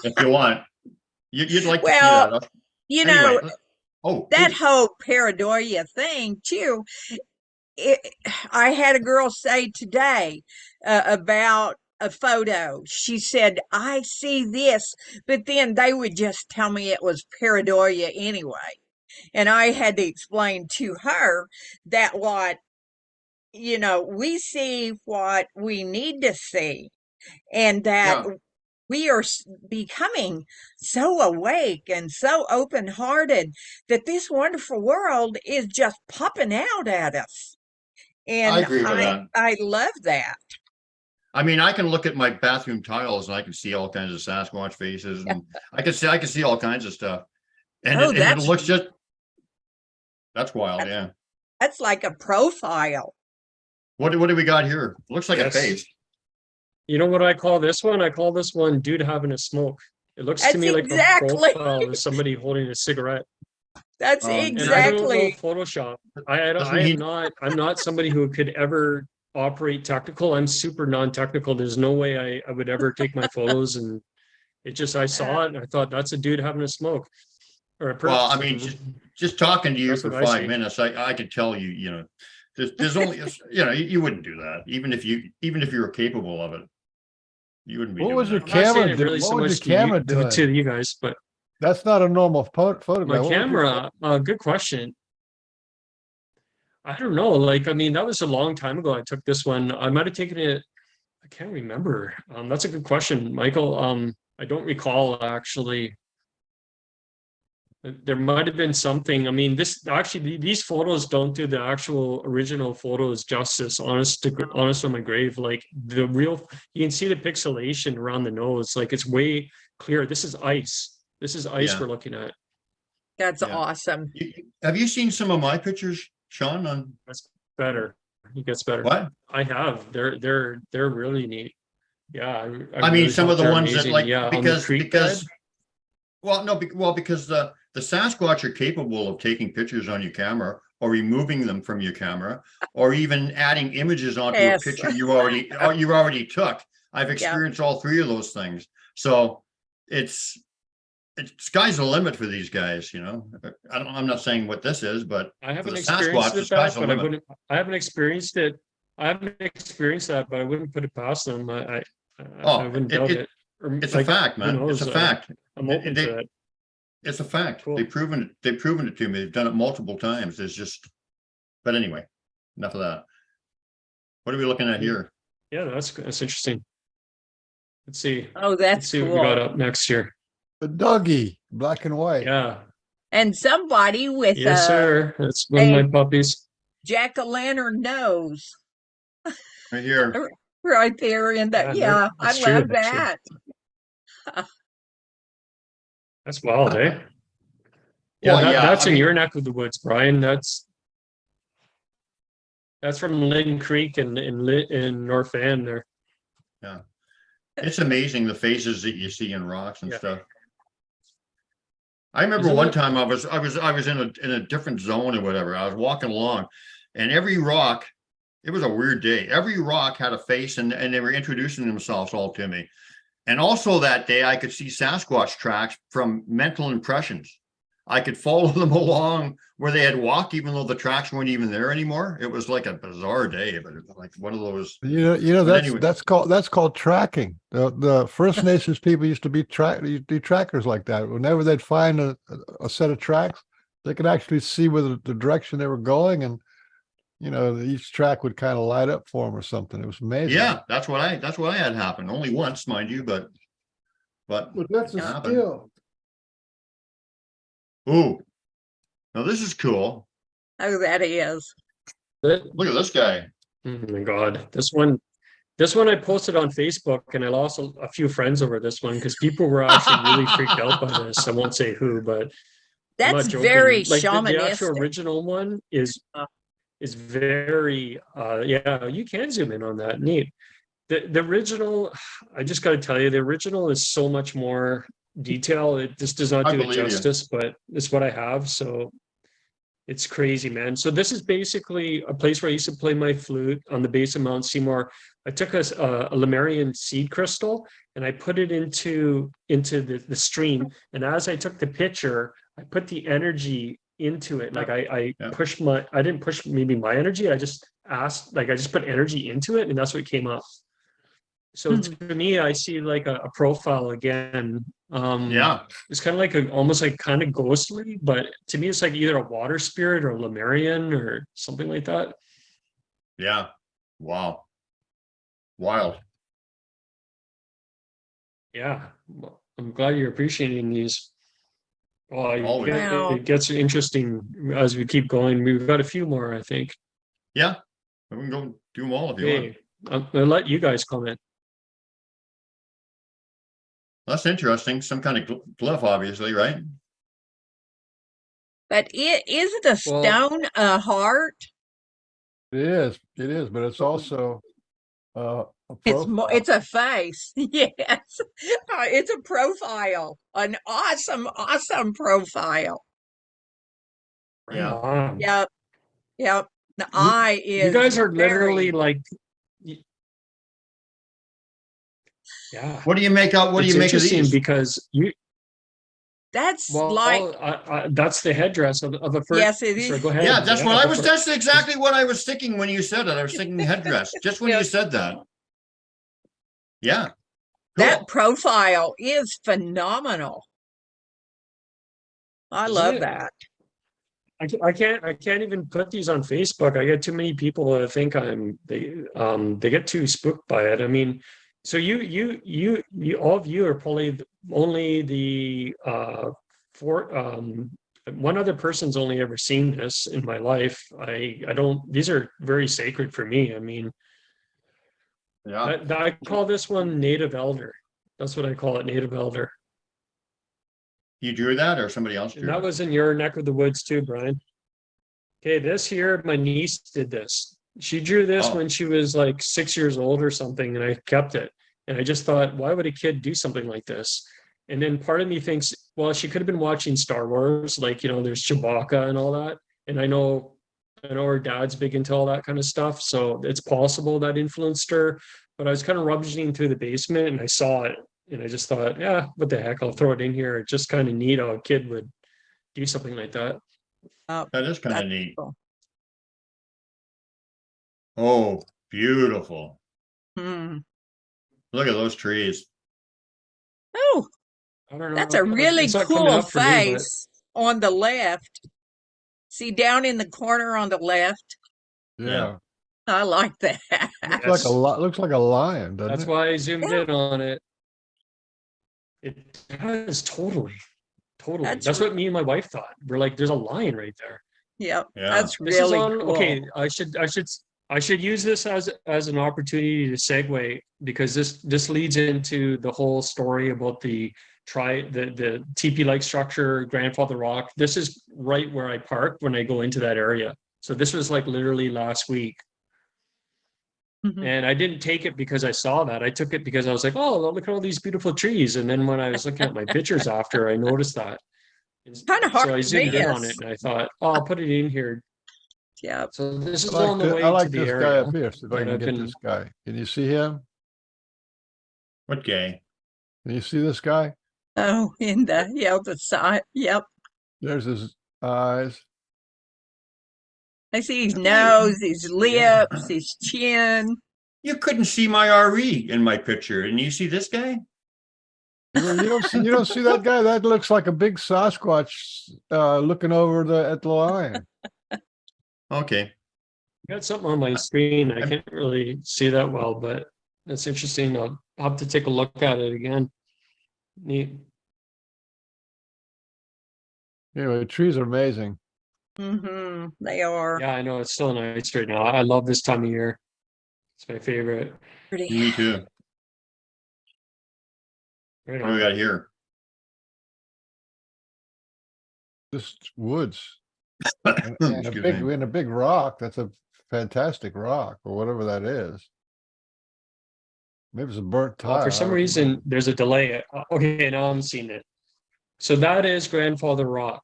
[SPEAKER 1] if you want. You'd like to see
[SPEAKER 4] Well,
[SPEAKER 1] that.
[SPEAKER 4] you
[SPEAKER 1] Anyway.
[SPEAKER 4] know,
[SPEAKER 1] Oh,
[SPEAKER 4] that
[SPEAKER 1] ooh.
[SPEAKER 4] whole pareidolia thing too. I had a girl say today about a photo. She said, "I see this," but then they would just tell me it was pareidolia anyway. And I had to explain to her that we see what we need to see, and that
[SPEAKER 1] Yeah.
[SPEAKER 4] we are becoming so awake and so open-hearted that this wonderful world is just popping out at us.
[SPEAKER 1] I
[SPEAKER 4] And
[SPEAKER 1] agree with that.
[SPEAKER 4] I love that.
[SPEAKER 1] I mean, I can look at my bathroom tiles and I can see all kinds of Sasquatch faces, and I can see all kinds of stuff. And
[SPEAKER 4] Oh,
[SPEAKER 1] it looks just, that's wild. Yeah.
[SPEAKER 4] that's like a profile.
[SPEAKER 1] What do we got here? Looks like a
[SPEAKER 2] Yes.
[SPEAKER 1] face.
[SPEAKER 2] You know what I call this one? I call this one dude having a smoke. It looks to
[SPEAKER 4] That's
[SPEAKER 2] me like
[SPEAKER 4] exactly-
[SPEAKER 2] a profile of somebody holding a cigarette.
[SPEAKER 4] That's
[SPEAKER 1] And
[SPEAKER 2] And I don't know
[SPEAKER 4] exactly.
[SPEAKER 2] Photoshop.
[SPEAKER 1] Doesn't he-
[SPEAKER 2] I'm not somebody who could ever operate technical. I'm super non-technical. There's no way I would ever take my photos, and it just, I saw it and I thought that's a dude having a smoke or a
[SPEAKER 1] Well, I
[SPEAKER 2] person.
[SPEAKER 1] mean, just talking to you
[SPEAKER 2] That's
[SPEAKER 1] for
[SPEAKER 2] what I
[SPEAKER 1] 5
[SPEAKER 2] see.
[SPEAKER 1] minutes, I could tell you, you know, there's only, you know, you wouldn't do that, even if you were capable of it. You wouldn't be
[SPEAKER 3] What
[SPEAKER 1] doing
[SPEAKER 3] was your
[SPEAKER 1] that.
[SPEAKER 2] I'm not saying
[SPEAKER 3] camera
[SPEAKER 2] it
[SPEAKER 3] do-
[SPEAKER 2] really
[SPEAKER 3] what
[SPEAKER 2] so
[SPEAKER 3] was your
[SPEAKER 2] much
[SPEAKER 3] camera
[SPEAKER 2] to
[SPEAKER 3] doing?
[SPEAKER 2] to you guys, but
[SPEAKER 3] That's not a normal photograph.
[SPEAKER 2] my
[SPEAKER 3] What was your
[SPEAKER 2] camera, good question. I don't know. Like, I mean, that was a long time ago. I took this one. I might have taken it. I can't remember. That's a good question, Michael. I don't recall actually. There might have been something. I mean, this actually, these photos don't do the actual original photos justice. Honest on my grave. Like the real, you can see the pixelation around the nose. Like it's way clear. This is ice. This is ice
[SPEAKER 1] Yeah.
[SPEAKER 2] we're looking at.
[SPEAKER 4] That's
[SPEAKER 1] Yeah.
[SPEAKER 4] awesome.
[SPEAKER 1] Have you seen some of my pictures, Sean, on
[SPEAKER 2] That's better. It gets better.
[SPEAKER 1] what?
[SPEAKER 2] I have. They're really neat. Yeah.
[SPEAKER 1] I mean,
[SPEAKER 2] really
[SPEAKER 1] some
[SPEAKER 2] thought
[SPEAKER 1] of the
[SPEAKER 2] they're
[SPEAKER 1] ones that
[SPEAKER 2] amazing.
[SPEAKER 1] like,
[SPEAKER 2] yeah, on the
[SPEAKER 1] because,
[SPEAKER 2] creek
[SPEAKER 1] because,
[SPEAKER 2] bed.
[SPEAKER 1] well, no, because the Sasquatch are capable of taking pictures on your camera or removing them from your camera, or even adding images onto
[SPEAKER 4] Yes.
[SPEAKER 1] a picture you already took. I've experienced all three of those things. So it's sky's the limit for these guys, you know. I'm not saying what this is, but
[SPEAKER 2] I haven't
[SPEAKER 1] the
[SPEAKER 2] experienced
[SPEAKER 1] Sasquatch, the
[SPEAKER 2] it
[SPEAKER 1] sky's
[SPEAKER 2] that,
[SPEAKER 1] the
[SPEAKER 2] but I
[SPEAKER 1] limit.
[SPEAKER 2] wouldn't. I haven't experienced it. I haven't experienced that, but I wouldn't put it past them. I
[SPEAKER 1] Oh,
[SPEAKER 2] wouldn't doubt it. Or,
[SPEAKER 1] it's a
[SPEAKER 2] like,
[SPEAKER 1] fact,
[SPEAKER 2] who
[SPEAKER 1] man. It's a
[SPEAKER 2] knows?
[SPEAKER 1] fact.
[SPEAKER 2] I'm open to it.
[SPEAKER 1] It's a fact.
[SPEAKER 2] Cool.
[SPEAKER 1] They've proven it to me. They've done it multiple times. There's just, but anyway, enough of that. What are we looking at here?
[SPEAKER 2] Yeah, that's interesting. Let's see.
[SPEAKER 4] Oh,
[SPEAKER 2] Let's
[SPEAKER 4] that's
[SPEAKER 2] see what we got
[SPEAKER 4] cool.
[SPEAKER 2] up next year.
[SPEAKER 3] The doggy, black and white.
[SPEAKER 2] Yeah.
[SPEAKER 4] And somebody with
[SPEAKER 2] Yes,
[SPEAKER 4] a
[SPEAKER 2] sir. That's one of my puppies.
[SPEAKER 4] jack-o'-lantern nose
[SPEAKER 1] Right here.
[SPEAKER 4] right there in the,
[SPEAKER 2] Yeah,
[SPEAKER 4] yeah, I
[SPEAKER 2] that's true,
[SPEAKER 4] love
[SPEAKER 2] actually.
[SPEAKER 4] that.
[SPEAKER 2] That's wild, eh? Yeah,
[SPEAKER 1] Well, yeah,
[SPEAKER 2] that's
[SPEAKER 1] I
[SPEAKER 2] in
[SPEAKER 1] mean-
[SPEAKER 2] your neck of the woods, Brian. That's from Lynn Creek in North Van there.
[SPEAKER 1] It's amazing the faces that you see in rocks and
[SPEAKER 2] Yeah.
[SPEAKER 1] stuff. I remember
[SPEAKER 2] Isn't
[SPEAKER 1] one
[SPEAKER 2] it-
[SPEAKER 1] time I was in a different zone or whatever. I was walking along, and every rock, it was a weird day. Every rock had a face, and they were introducing themselves all to me. And also that day, I could see Sasquatch tracks from mental impressions. I could follow them along where they had walked, even though the tracks weren't even there anymore. It was like a bizarre day, but it was like one of those.
[SPEAKER 3] You know
[SPEAKER 1] But
[SPEAKER 3] that's
[SPEAKER 1] anyway.
[SPEAKER 3] that's called tracking. The First Nations people used to be do trackers like that. Whenever they'd find a set of tracks, they could actually see where the direction they were going, and you know each track would kind of light up for them or something. It was amazing.
[SPEAKER 1] Yeah, that's what I had happen. Only once, mind you, but
[SPEAKER 3] that's
[SPEAKER 1] a happened.
[SPEAKER 3] skill.
[SPEAKER 1] ooh, now this is cool.
[SPEAKER 4] Oh, that is.
[SPEAKER 1] Look at this guy.
[SPEAKER 2] Oh my God, this one I posted on Facebook, and I lost a few friends over this one because people were actually really freaked out by this. I won't say who, but I'm not
[SPEAKER 4] That's
[SPEAKER 2] joking.
[SPEAKER 4] very
[SPEAKER 2] Like the actual
[SPEAKER 4] shamanistic.
[SPEAKER 2] original one is very yeah, you can zoom in on that. Neat. The original, I just got to tell you, the original is so much more detail. It just does not
[SPEAKER 1] I
[SPEAKER 2] do it
[SPEAKER 1] believe you.
[SPEAKER 2] justice, but it's what I have. So it's crazy, man. So this is basically a place where I used to play my flute on the base of Mount Seymour. I took a Lemurian seed crystal and I put it into the stream. And as I took the picture, I put the energy into it. Like I
[SPEAKER 1] Yeah.
[SPEAKER 2] pushed I didn't push maybe my energy. I just asked, like I just put energy into it, and that's what came up. So to me, I see like a profile again.
[SPEAKER 1] Yeah,
[SPEAKER 2] It's kind of like almost like kind of ghostly, but to me, it's like either a water spirit or a Lemurian or something like that.
[SPEAKER 1] yeah. Wow. Wild.
[SPEAKER 2] Yeah, well, I'm glad you're appreciating these. Oh,
[SPEAKER 1] Always.
[SPEAKER 4] Wow.
[SPEAKER 2] it gets interesting as we keep going. We've got a few more, I think.
[SPEAKER 1] Yeah. We can go do them all if you want.
[SPEAKER 2] Okay, I'll let you guys comment.
[SPEAKER 1] That's interesting. Some kind of glyph, obviously, right?
[SPEAKER 4] But isn't a
[SPEAKER 2] Well-
[SPEAKER 4] stone a heart?
[SPEAKER 3] It is, but it's also a
[SPEAKER 4] It's more,
[SPEAKER 3] profile.
[SPEAKER 4] it's a face. Yes. It's a profile. An awesome profile.
[SPEAKER 2] Right
[SPEAKER 1] Yeah.
[SPEAKER 2] on.
[SPEAKER 4] Yep. Yep. The
[SPEAKER 2] You-
[SPEAKER 4] eye
[SPEAKER 2] You
[SPEAKER 4] is
[SPEAKER 2] guys are literally
[SPEAKER 4] very,
[SPEAKER 2] like, yeah.
[SPEAKER 1] What do you make out? What do
[SPEAKER 2] It's
[SPEAKER 1] you make of
[SPEAKER 2] interesting
[SPEAKER 1] these?
[SPEAKER 2] because
[SPEAKER 4] that's like,
[SPEAKER 2] well, that's the headdress of a first.
[SPEAKER 4] yes, it
[SPEAKER 2] Sorry,
[SPEAKER 4] is.
[SPEAKER 2] go ahead.
[SPEAKER 1] Yeah, that's what I was.
[SPEAKER 2] Go
[SPEAKER 1] That's exactly what I was thinking when you said it. I was thinking headdress. Just when you
[SPEAKER 4] Yes.
[SPEAKER 1] said that. Yeah.
[SPEAKER 4] That
[SPEAKER 1] Cool.
[SPEAKER 4] profile is phenomenal. I
[SPEAKER 2] Isn't
[SPEAKER 4] love
[SPEAKER 2] it?
[SPEAKER 4] that.
[SPEAKER 2] I can't even put these on Facebook. I get too many people that think they get too spooked by it. I mean, so you all of you are probably only the four one other person's only ever seen this in my life. I don't, these are very sacred for me. I mean,
[SPEAKER 1] Yeah.
[SPEAKER 2] I call this one native elder. That's what I call it, native elder.
[SPEAKER 1] You drew that, or somebody else
[SPEAKER 2] And
[SPEAKER 1] drew
[SPEAKER 2] that
[SPEAKER 1] it?
[SPEAKER 2] was in your neck of the woods too, Brian. Okay, this here, my niece did this. She drew this
[SPEAKER 1] Oh.
[SPEAKER 2] when she was like 6 years old or something, and I kept it. And I just thought, why would a kid do something like this? And then part of me thinks, well, she could have been watching Star Wars, like, there's Chewbacca and all that. And I know her dad's big into all that kind of stuff. So it's possible that influenced her. But I was kind of rummaging through the basement and I saw it. And I just thought, yeah, what the heck? I'll throw it in here. It's just kind of neat how a kid would do something like that.
[SPEAKER 1] That is kind of
[SPEAKER 4] That's
[SPEAKER 1] neat.
[SPEAKER 4] cool.
[SPEAKER 1] Oh, beautiful.
[SPEAKER 4] Hmm.
[SPEAKER 1] Look at those trees.
[SPEAKER 4] Oh,
[SPEAKER 2] I don't know.
[SPEAKER 4] that's a really
[SPEAKER 2] It's not coming
[SPEAKER 4] cool
[SPEAKER 2] up for me, but
[SPEAKER 4] face on the left. See down in the corner on the left?
[SPEAKER 3] Yeah.
[SPEAKER 4] I like that.
[SPEAKER 3] Looks like a
[SPEAKER 2] Yes.
[SPEAKER 3] looks like a lion, doesn't
[SPEAKER 2] That's
[SPEAKER 3] it?
[SPEAKER 2] why I zoomed
[SPEAKER 4] Yeah.
[SPEAKER 2] in on it. It does totally.
[SPEAKER 4] That's
[SPEAKER 2] That's what me and my wife thought. We're like, there's a lion right there.
[SPEAKER 4] Yep,
[SPEAKER 1] Yeah.
[SPEAKER 4] that's
[SPEAKER 2] This is
[SPEAKER 4] really
[SPEAKER 2] on.
[SPEAKER 4] cool.
[SPEAKER 2] Okay, I should use this as an opportunity to segue because this leads into the whole story about the teepee-like structure, Grandfather Rock. This is right where I park when I go into that area. So this was like literally last week.
[SPEAKER 4] Mhm.
[SPEAKER 2] And I didn't take it because I saw that. I took it because I was like, oh, look at all these beautiful trees. And then when I was looking at my pictures after, I noticed that.
[SPEAKER 4] Kinda hard
[SPEAKER 2] So I
[SPEAKER 4] to
[SPEAKER 2] zoomed in on
[SPEAKER 4] miss.
[SPEAKER 2] it and I thought, oh, I'll put it in here.
[SPEAKER 4] Yep.
[SPEAKER 2] So this is
[SPEAKER 3] I
[SPEAKER 2] on the way
[SPEAKER 3] like
[SPEAKER 2] to the
[SPEAKER 3] this guy
[SPEAKER 2] area
[SPEAKER 3] up here. See if I
[SPEAKER 2] that
[SPEAKER 3] can
[SPEAKER 2] I've
[SPEAKER 3] get
[SPEAKER 2] been.
[SPEAKER 3] this guy. Can you see him?
[SPEAKER 1] What gay?
[SPEAKER 3] Can you see this guy?
[SPEAKER 4] Oh, in the side. Yep.
[SPEAKER 3] There's his eyes.
[SPEAKER 4] I see his
[SPEAKER 1] Hey.
[SPEAKER 4] nose, his lips, his chin.
[SPEAKER 1] You couldn't see my RE in my picture, and you see this guy?
[SPEAKER 3] You don't see that guy? That looks like a big Sasquatch looking over at the lion.
[SPEAKER 1] Okay.
[SPEAKER 2] Got something on my screen. I can't really see that well, but that's interesting. I'll have to take a look at it again. Neat.
[SPEAKER 3] Anyway, the trees are amazing.
[SPEAKER 4] Mm-hmm. They are
[SPEAKER 2] Yeah, I know it's still nice right now. I love this time of year. It's my favorite.
[SPEAKER 4] pretty.
[SPEAKER 1] Me too.
[SPEAKER 2] Right
[SPEAKER 1] What do we
[SPEAKER 2] on.
[SPEAKER 1] got here?
[SPEAKER 3] Just woods. And a
[SPEAKER 1] Excuse me.
[SPEAKER 3] big rock. That's a fantastic rock or whatever that is. Maybe it's a burnt tire.
[SPEAKER 2] For
[SPEAKER 3] I
[SPEAKER 2] some
[SPEAKER 3] don't
[SPEAKER 2] reason,
[SPEAKER 3] know.
[SPEAKER 2] there's a delay. Okay, now I'm seeing it. So that is Grandfather Rock.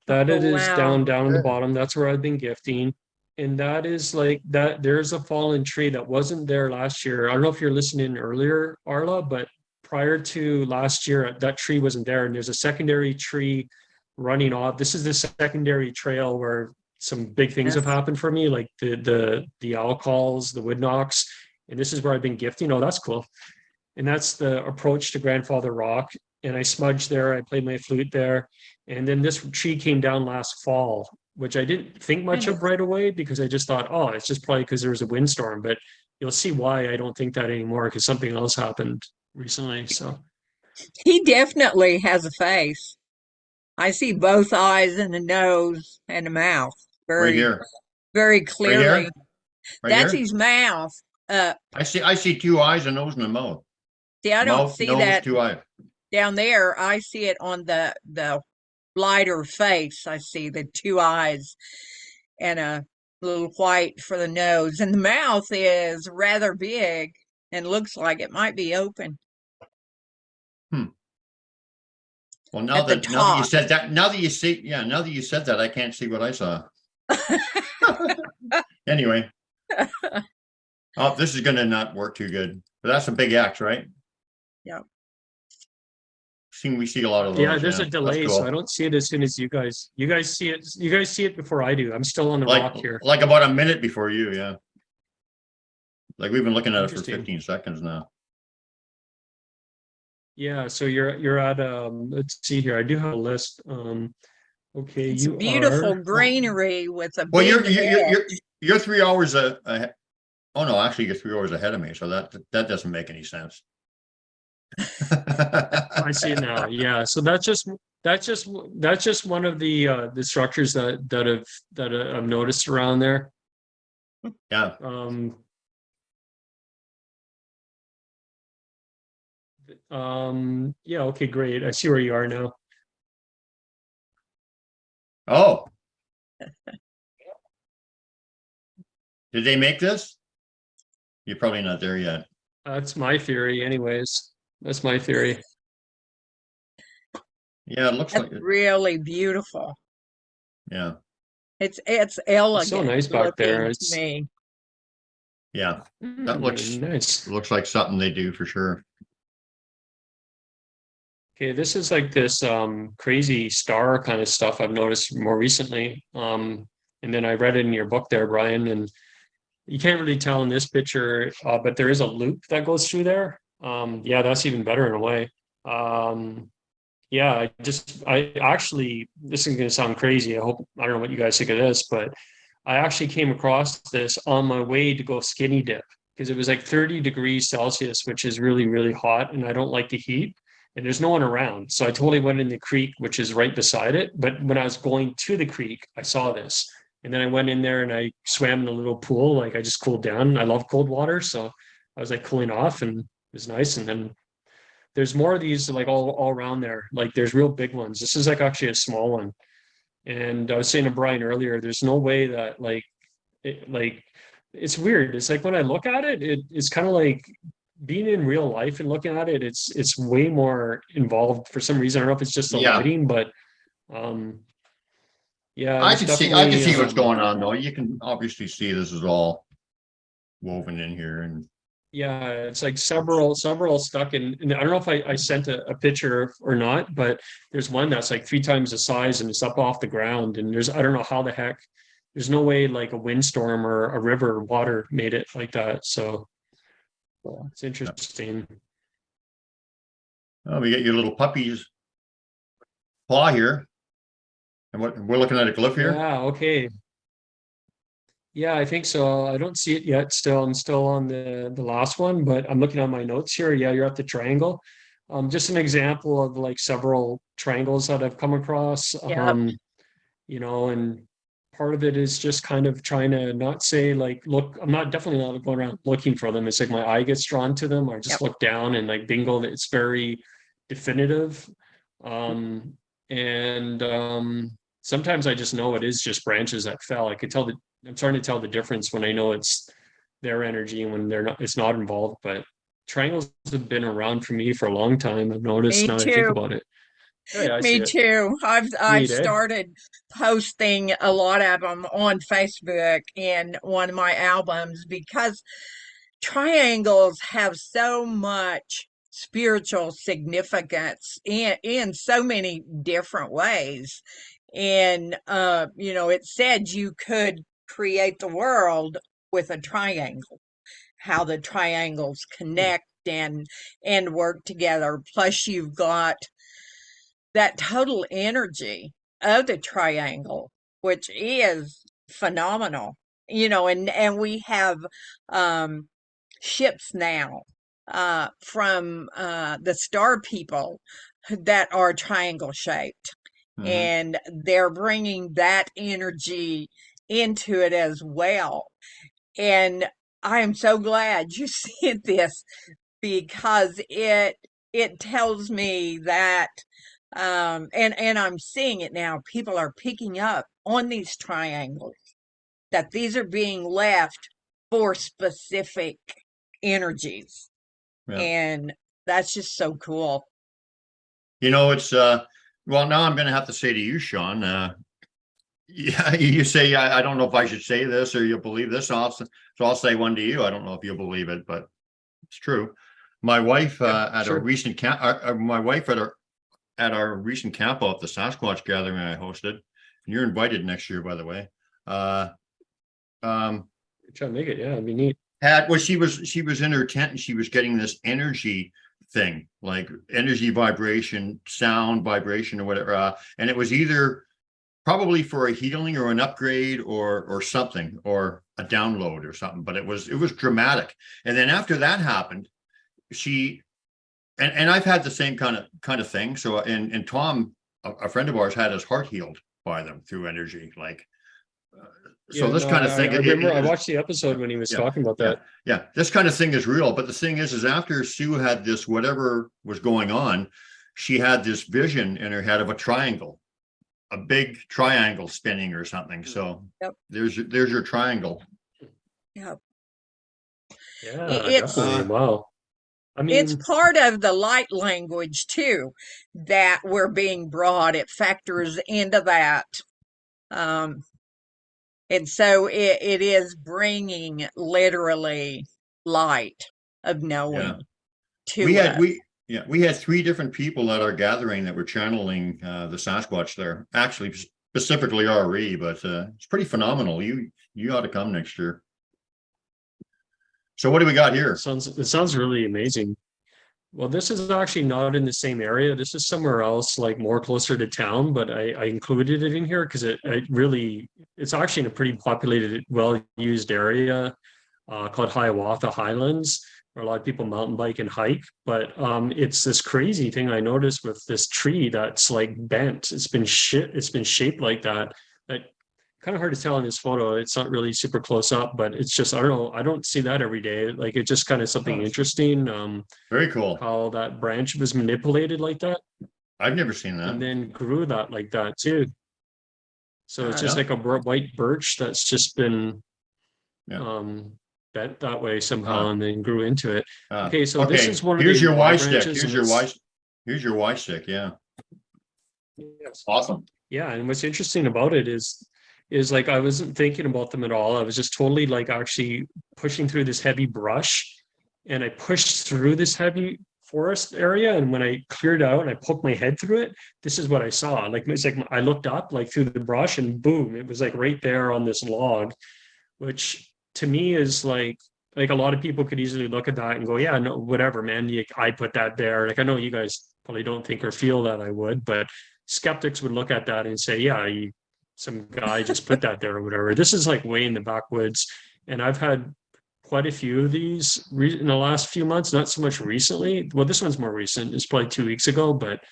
[SPEAKER 2] That
[SPEAKER 4] Oh,
[SPEAKER 2] it is
[SPEAKER 4] wow.
[SPEAKER 2] down in the
[SPEAKER 3] Okay.
[SPEAKER 2] bottom. That's where I've been gifting. And that is like that. There's a fallen tree that wasn't there last year. I don't know if you're listening earlier, Arla, but prior to last year, that tree wasn't there. And there's a secondary tree running off. This is the secondary trail where some big things have
[SPEAKER 4] Yes.
[SPEAKER 2] happened for me, like the owl calls, the wood knocks. And this is where I've been gifting. Oh, that's cool. And that's the approach to Grandfather Rock. And I smudged there. I played my flute there. And then this tree came down last fall, which I didn't think much of right away because I just thought, oh, it's just probably because there was a windstorm. But you'll see why I don't think that anymore because something else happened recently. So
[SPEAKER 4] He definitely has a face. I see both eyes and a nose and a mouth
[SPEAKER 1] Right
[SPEAKER 4] very,
[SPEAKER 1] here.
[SPEAKER 4] very
[SPEAKER 1] Right
[SPEAKER 4] clearly.
[SPEAKER 1] here. Right
[SPEAKER 4] That's
[SPEAKER 1] here.
[SPEAKER 4] his mouth.
[SPEAKER 1] I see 2 eyes, a nose, and a mouth.
[SPEAKER 4] See, I don't
[SPEAKER 1] Mouth,
[SPEAKER 4] see
[SPEAKER 1] nose,
[SPEAKER 4] that.
[SPEAKER 1] 2 eyes.
[SPEAKER 4] down there, I see it on the lighter face. I see the two eyes and a little white for the nose, and the mouth is rather big and looks like it might be open
[SPEAKER 1] Well,
[SPEAKER 4] at the
[SPEAKER 1] now that you
[SPEAKER 4] top.
[SPEAKER 1] said that, now that you said that, I can't see what I saw. Anyway, oh, this is gonna not work too good. But that's a big X, right?
[SPEAKER 4] Yeah.
[SPEAKER 1] We see a lot of those.
[SPEAKER 2] Yeah, there's a
[SPEAKER 1] That's
[SPEAKER 2] delay,
[SPEAKER 1] cool.
[SPEAKER 2] so I don't see it as soon as you guys. You guys see it. You guys see it before I do. I'm still on the rock here.
[SPEAKER 1] Like about a minute before you, yeah. Like we've been looking at it for
[SPEAKER 2] Interesting.
[SPEAKER 1] 15 seconds now.
[SPEAKER 2] Yeah, so you're at let's see here. I do have a list. Okay,
[SPEAKER 4] It's
[SPEAKER 2] you
[SPEAKER 4] beautiful
[SPEAKER 2] are
[SPEAKER 4] greenery with a
[SPEAKER 1] Well,
[SPEAKER 4] big head.
[SPEAKER 1] you're 3 hours ahead. Oh no, actually you're 3 hours ahead of me, so that doesn't make any sense.
[SPEAKER 2] I see it now. Yeah, so that's just one of the structures that I've noticed around there.
[SPEAKER 1] Yeah.
[SPEAKER 2] Yeah, okay, great. I see where you are now.
[SPEAKER 1] Oh. Did they make this? You're probably not there yet.
[SPEAKER 2] That's my theory, anyways. That's my theory.
[SPEAKER 1] Yeah, it looks
[SPEAKER 4] It's
[SPEAKER 1] like it.
[SPEAKER 4] really beautiful.
[SPEAKER 1] Yeah.
[SPEAKER 4] It's elegant.
[SPEAKER 2] It's so nice back there.
[SPEAKER 4] looking
[SPEAKER 2] It's
[SPEAKER 4] to me.
[SPEAKER 1] Yeah. That looks
[SPEAKER 2] nice.
[SPEAKER 1] like something they do for sure.
[SPEAKER 2] Okay, this is like this crazy star kind of stuff I've noticed more recently. And then I read it in your book there, Brian, and you can't really tell in this picture, but there is a loop that goes through there. Yeah, that's even better in a way. Yeah, I actually, this is going to sound crazy. I don't know what you guys think of this, but I actually came across this on my way to go skinny dip because it was like 30 degrees Celsius, which is really, really hot. And I don't like the heat and there's no one around. So I totally went in the creek, which is right beside it. But when I was going to the creek, I saw this. And then I went in there and I swam in a little pool. Like I just cooled down. I love cold water. So I was like cooling off and it was nice. And then there's more of these like all around there. Like there's real big ones. This is like actually a small one. And I was saying to Brian earlier, there's no way that like it's weird. It's like when I look at it, it's kind of like being in real life and looking at it, it's way more involved for some reason. I don't know if it's just the lighting, but yeah,
[SPEAKER 1] I can see what's going on though. You can obviously see this is all woven in here and
[SPEAKER 2] yeah, it's like several stuck in, and I don't know if I sent a picture or not, but there's one that's like 3 times the size and it's up off the ground. And I don't know how the heck, there's no way like a windstorm or a river water made it like that. So it's interesting.
[SPEAKER 1] oh, we get your little puppy's paw here. And we're looking at a glyph here.
[SPEAKER 2] Yeah, okay. Yeah, I think so. I don't see it yet. I'm still on the last one, but I'm looking at my notes here. Yeah, you're at the triangle. Just an example of like several triangles that I've come across. You know, and part of it is just kind of trying to not say like, look, I'm definitely not going around looking for them. It's like my eye gets drawn to them. I just look down and like bingo, it's very definitive. Sometimes I just know it is just branches that fell. I'm starting to tell the difference when I know it's their energy and when it's not involved. But triangles have been around for me for a long time. I've noticed now that I think about it. Oh, yeah,
[SPEAKER 4] Me too. I've
[SPEAKER 2] Neat,
[SPEAKER 4] started posting a lot of them on Facebook in one of my albums because triangles have so much spiritual significance in so many different ways. And you know, it said you could create the world with a triangle, how the triangles connect and work together. Plus you've got that total energy of the triangle, which is phenomenal. You know, and we have ships now from the star people that are triangle shaped. And they're bringing that energy into it as well. And I am so glad you sent this because it it tells me that, and I'm seeing it now, people are picking up on these triangles, that these are being left for specific energies.
[SPEAKER 1] Yeah.
[SPEAKER 4] And that's just so cool.
[SPEAKER 1] You know, it's well, now I'm gonna have to say to you, Sean, yeah, you say I don't know if I should say this or you'll believe this. So I'll say one to you. I don't know if you'll believe it, but it's true. My wife at
[SPEAKER 2] sure.
[SPEAKER 1] a recent camp, my wife at our recent camp out, the Sasquatch gathering I hosted, and you're invited next year, by the way. Um,
[SPEAKER 2] Try to make it. Yeah, it'd be neat.
[SPEAKER 1] well, she was in her tent and she was getting this energy thing, like energy vibration, sound vibration, or whatever. And it was either probably for a healing or an upgrade or something, or a download or something. But it was dramatic. And then after that happened, she and I've had the same kind of thing. So and Tom, a friend of ours, had his heart healed by them through energy, like. So
[SPEAKER 2] Yeah,
[SPEAKER 1] this
[SPEAKER 2] no,
[SPEAKER 1] kind of thing.
[SPEAKER 2] I remember I watched the episode when he was talking about that.
[SPEAKER 1] Yeah, this kind of thing is real. But the thing is after Sue had this, whatever was going on, she had this vision in her head of a triangle, a big triangle spinning or something. So
[SPEAKER 4] Yep.
[SPEAKER 1] there's your triangle.
[SPEAKER 4] Yep.
[SPEAKER 2] Yeah,
[SPEAKER 4] It's
[SPEAKER 2] definitely. Wow. I
[SPEAKER 4] it's
[SPEAKER 2] mean,
[SPEAKER 4] part of the light language too that we're being brought. It factors into that. And so it is bringing literally light of knowing to us.
[SPEAKER 1] We had 3 different people at our gathering that were channeling the Sasquatch there. Actually, specifically RE, but it's pretty phenomenal. You ought to come next year. So what do we got here?
[SPEAKER 2] it sounds really amazing. Well, this is actually not in the same area. This is somewhere else, like more closer to town, but I included it in here because it's actually in a pretty populated, well-used area called Hiawatha Highlands, where a lot of people mountain bike and hike. But it's this crazy thing I noticed with this tree that's like bent. It's been shaped like that. That kind of hard to tell in this photo. It's not really super close up, but it's just, I don't know. I don't see that every day. Like it's just kind of something interesting.
[SPEAKER 1] Very cool.
[SPEAKER 2] How that branch was manipulated like that.
[SPEAKER 1] I've never seen that.
[SPEAKER 2] And then grew that like that too. So it's just like a white birch that's just been bent that way somehow and then grew into it. Okay, so this is one of
[SPEAKER 1] here's
[SPEAKER 2] the
[SPEAKER 1] your Y stick.
[SPEAKER 2] branches.
[SPEAKER 1] Here's your Y stick. Yeah.
[SPEAKER 2] Yes.
[SPEAKER 1] Awesome.
[SPEAKER 2] Yeah, and what's interesting about it is like I wasn't thinking about them at all. I was just totally like actually pushing through this heavy brush, and I pushed through this heavy forest area. And when I cleared out and I poked my head through it, this is what I saw. Like it's like I looked up like through the brush, and boom, it was like right there on this log, which to me is like a lot of people could easily look at that and go, yeah, no, whatever, man. I put that there. Like I know you guys probably don't think or feel that I would, but skeptics would look at that and say, yeah, some guy just put that there or whatever. This is like way in the backwoods. And I've had quite a few of these in the last few months, not so much recently. Well, this one's more recent. It's probably 2 weeks ago, but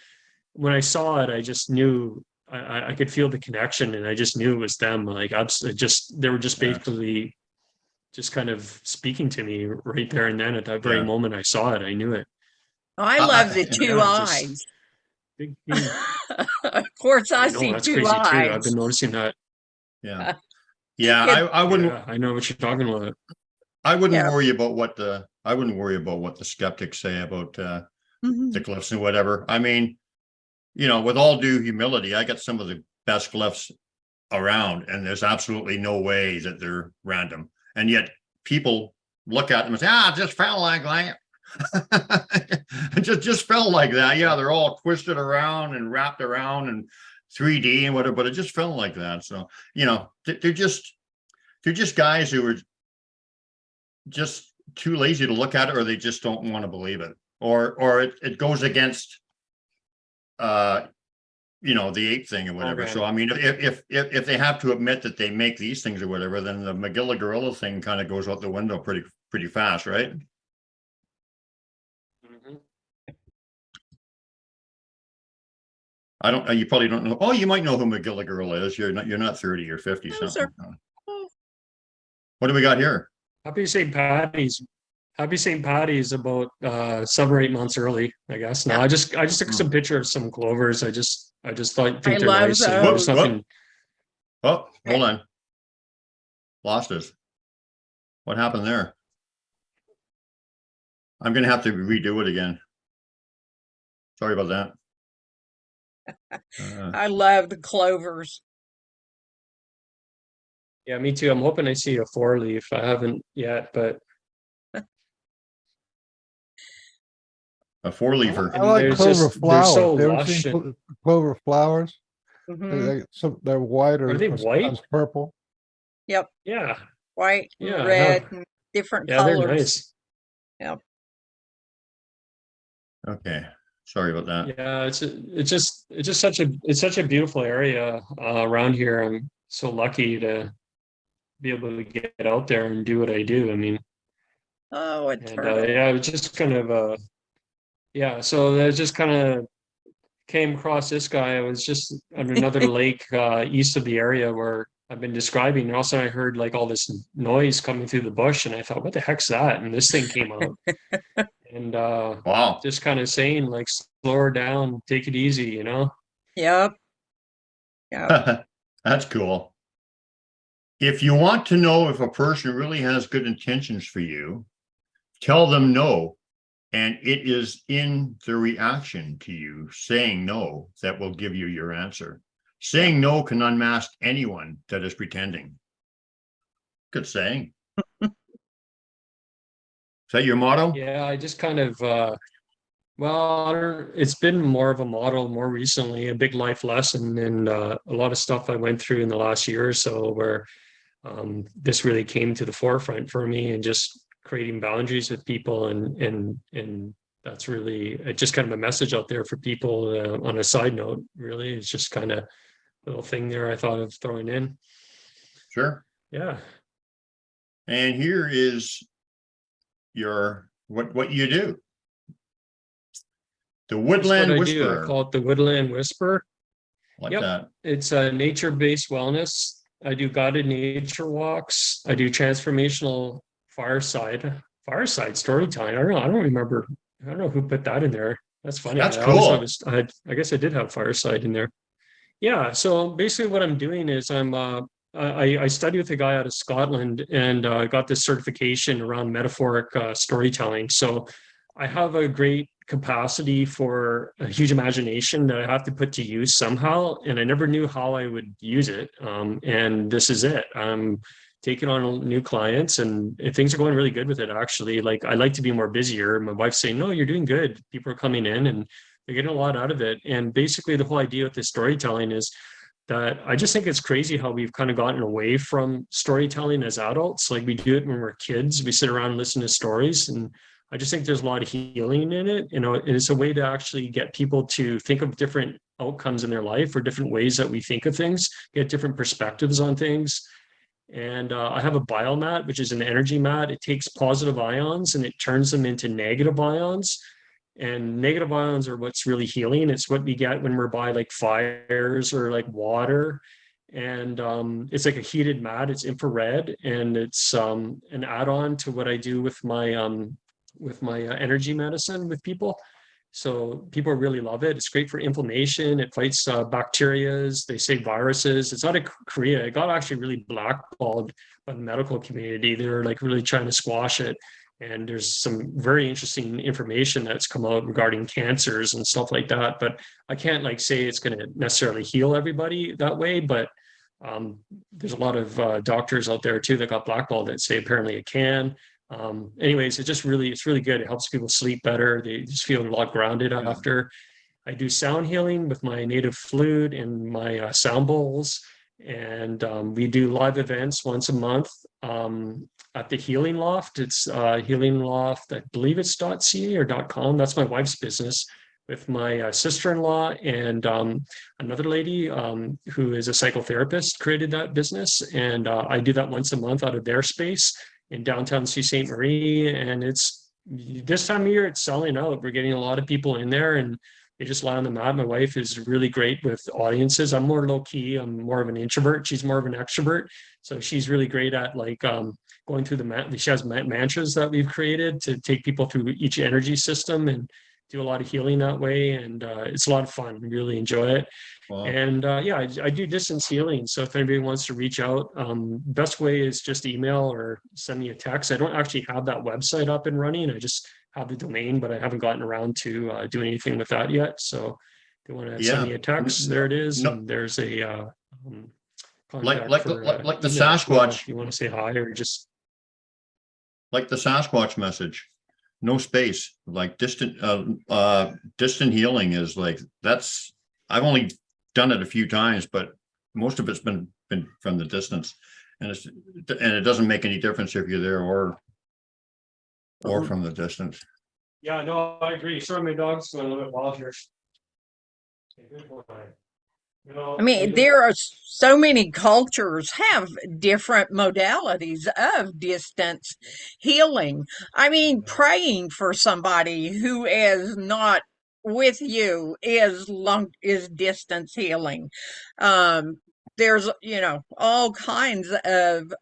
[SPEAKER 2] when I saw it, I just knew I could feel the connection, and I just knew it was them. Like they were just basically just kind of speaking to me right there and then at that very moment I saw it. I knew it.
[SPEAKER 4] I love the 2 eyes.
[SPEAKER 2] Big
[SPEAKER 4] Of course, I see
[SPEAKER 2] that's
[SPEAKER 4] 2
[SPEAKER 2] crazy
[SPEAKER 4] eyes.
[SPEAKER 2] too. I've been noticing that.
[SPEAKER 1] Yeah. Yeah, I wouldn't.
[SPEAKER 2] Yeah, I know what you're talking about.
[SPEAKER 1] I wouldn't worry about what the skeptics say about the glyphs and whatever. I mean, with all due humility, I got some of the best glyphs around, and there's absolutely no way that they're random. And yet people look at them and say, it just felt like that. It just felt like that. Yeah, they're all twisted around and wrapped around and 3D and whatever, but it just felt like that. So, they're just guys who are just too lazy to look at it, or they just don't want to believe it, or it goes against the ape thing or whatever. Okay. So I mean, if they have to admit that they make these things or whatever, then the Magilla gorilla thing kind of goes out the window pretty fast, right? You probably don't know. Oh, you might know who Magilla gorilla is. You're not 30 or 50 something. What do we got here?
[SPEAKER 2] Happy St. Patty's. Happy St. Patty's about 7 or 8 months early, I guess. No, I just took some picture of some clovers. I just think
[SPEAKER 4] I
[SPEAKER 2] they're
[SPEAKER 4] love
[SPEAKER 2] nice. And there's
[SPEAKER 4] those.
[SPEAKER 2] nothing.
[SPEAKER 1] Oh, hold on. Lost us. What happened there? I'm gonna have to redo it again. Sorry about that.
[SPEAKER 4] I love the clovers.
[SPEAKER 2] Yeah, me too. I'm hoping I see a 4-leaf. I haven't yet, but
[SPEAKER 1] A 4-leafer.
[SPEAKER 3] I like
[SPEAKER 2] there's
[SPEAKER 3] clover
[SPEAKER 2] just they're so
[SPEAKER 3] flowers. You ever
[SPEAKER 2] lush.
[SPEAKER 3] seen clover flowers?
[SPEAKER 4] Hmm.
[SPEAKER 3] They're white or
[SPEAKER 2] Are they white?
[SPEAKER 3] sometimes purple.
[SPEAKER 4] Yep,
[SPEAKER 2] Yeah,
[SPEAKER 4] white and
[SPEAKER 2] yeah, I
[SPEAKER 4] red
[SPEAKER 2] have.
[SPEAKER 4] and different
[SPEAKER 2] Yeah, they're
[SPEAKER 4] colors.
[SPEAKER 2] nice.
[SPEAKER 4] Yep.
[SPEAKER 1] Okay. Sorry about that.
[SPEAKER 2] Yeah, it's just such a beautiful area around here. I'm so lucky to be able to get out there and do what I do. I mean,
[SPEAKER 4] Oh, a
[SPEAKER 2] and
[SPEAKER 4] turtle.
[SPEAKER 2] yeah, it was just kind of yeah. So I just kind of came across this guy. I was just on another lake east of the area where I've been describing, and also I heard like all this noise coming through the bush, and I thought, what the heck's that? And this thing came out, and
[SPEAKER 1] Wow.
[SPEAKER 2] just kind of saying like, slow her down, take it easy, you know?
[SPEAKER 4] Yep. Yep.
[SPEAKER 1] That's cool. If you want to know if a person really has good intentions for you, tell them no. And it is in the reaction to you saying no that will give you your answer. Saying no can unmask anyone that is pretending. Good saying. Is that your motto?
[SPEAKER 2] Yeah, I just kind of well, it's been more of a model more recently, a big life lesson, and a lot of stuff I went through in the last year or so where this really came to the forefront for me, and just creating boundaries with people, and that's really just kind of a message out there for people. On a side note, really, it's just kind of a little thing there I thought of throwing in.
[SPEAKER 1] Sure.
[SPEAKER 2] Yeah.
[SPEAKER 1] And here is your what you do. The
[SPEAKER 2] That's what
[SPEAKER 1] Woodland
[SPEAKER 2] I do. I
[SPEAKER 1] Whisperer.
[SPEAKER 2] call it the Woodland Whisper.
[SPEAKER 1] Like
[SPEAKER 2] Yep.
[SPEAKER 1] that.
[SPEAKER 2] It's a nature-based wellness. I do guided nature walks. I do transformational fireside storytelling. I don't remember. I don't know who put that in there. That's funny.
[SPEAKER 1] That's
[SPEAKER 2] I always
[SPEAKER 1] cool.
[SPEAKER 2] thought I guess I did have fireside in there. Yeah. So basically what I'm doing is I study with a guy out of Scotland, and got this certification around metaphoric storytelling. So I have a great capacity for a huge imagination that I have to put to use somehow, and I never knew how I would use it. And this is it. I'm taking on new clients, and things are going really good with it. Actually, like I like to be more busier. My wife's saying, "No, you're doing good." People are coming in, and they're getting a lot out of it. And basically, the whole idea with this storytelling is that I just think it's crazy how we've kind of gotten away from storytelling as adults. Like we do it when we're kids, we sit around and listen to stories. And I just think there's a lot of healing in it. You know, it's a way to actually get people to think of different outcomes in their life, or different ways that we think of things, get different perspectives on things. And I have a biomat, which is an energy mat. It takes positive ions and it turns them into negative ions. And negative ions are what's really healing. It's what we get when we're by like fires or like water. And it's like a heated mat. It's infrared, and it's an add-on to what I do with my energy medicine with people. So people really love it. It's great for inflammation. It fights bacterias. They say viruses. It's out of Korea. It got actually really blackballed by the medical community. They're like really trying to squash it. And there's some very interesting information that's come out regarding cancers and stuff like that. But I can't like say it's going to necessarily heal everybody that way. But there's a lot of doctors out there too that got blackballed that say apparently it can. Anyways, it's really good. It helps people sleep better. They just feel a lot grounded after. I do sound healing with my native flute and my sound bowls. And we do live events once a month at the Healing Loft. It's Healing Loft, I believe it's .ca or .com. That's my wife's business, with my sister-in-law and another lady who is a psychotherapist, created that business. And I do that once a month out of their space in downtown Sault Ste. Marie. And it's this time of year, it's selling out. We're getting a lot of people in there, and they just lie on the mat. My wife is really great with audiences. I'm more low key. I'm more of an introvert. She's more of an extrovert. So she's really great at like going through she has mantras that we've created to take people through each energy system and do a lot of healing that way. And it's a lot of fun. We really enjoy it.
[SPEAKER 1] Wow.
[SPEAKER 2] And yeah, I do distance healing. So if anybody wants to reach out, best way is just email or send me a text. I don't actually have that website up and running. I just have the domain, but I haven't gotten around to doing anything with that yet. So if you want to send me a text, there it is.
[SPEAKER 1] No.
[SPEAKER 2] And there's a
[SPEAKER 1] like
[SPEAKER 2] contact for,
[SPEAKER 1] the
[SPEAKER 2] email as well
[SPEAKER 1] Sasquatch,
[SPEAKER 2] if you want to say hi or just
[SPEAKER 1] like the Sasquatch message, no space, like distant healing is like, that's, I've only done it a few times, but most of it's been from the distance, and it doesn't make any difference if you're there or from the distance.
[SPEAKER 2] Yeah, no, I agree. Sorry, my dog's going a little bit wild here. Okay, good boy. You know,
[SPEAKER 4] I mean, there are so many cultures have different modalities of distance healing. I mean, praying for somebody who is not with you is distance healing. There's, all kinds of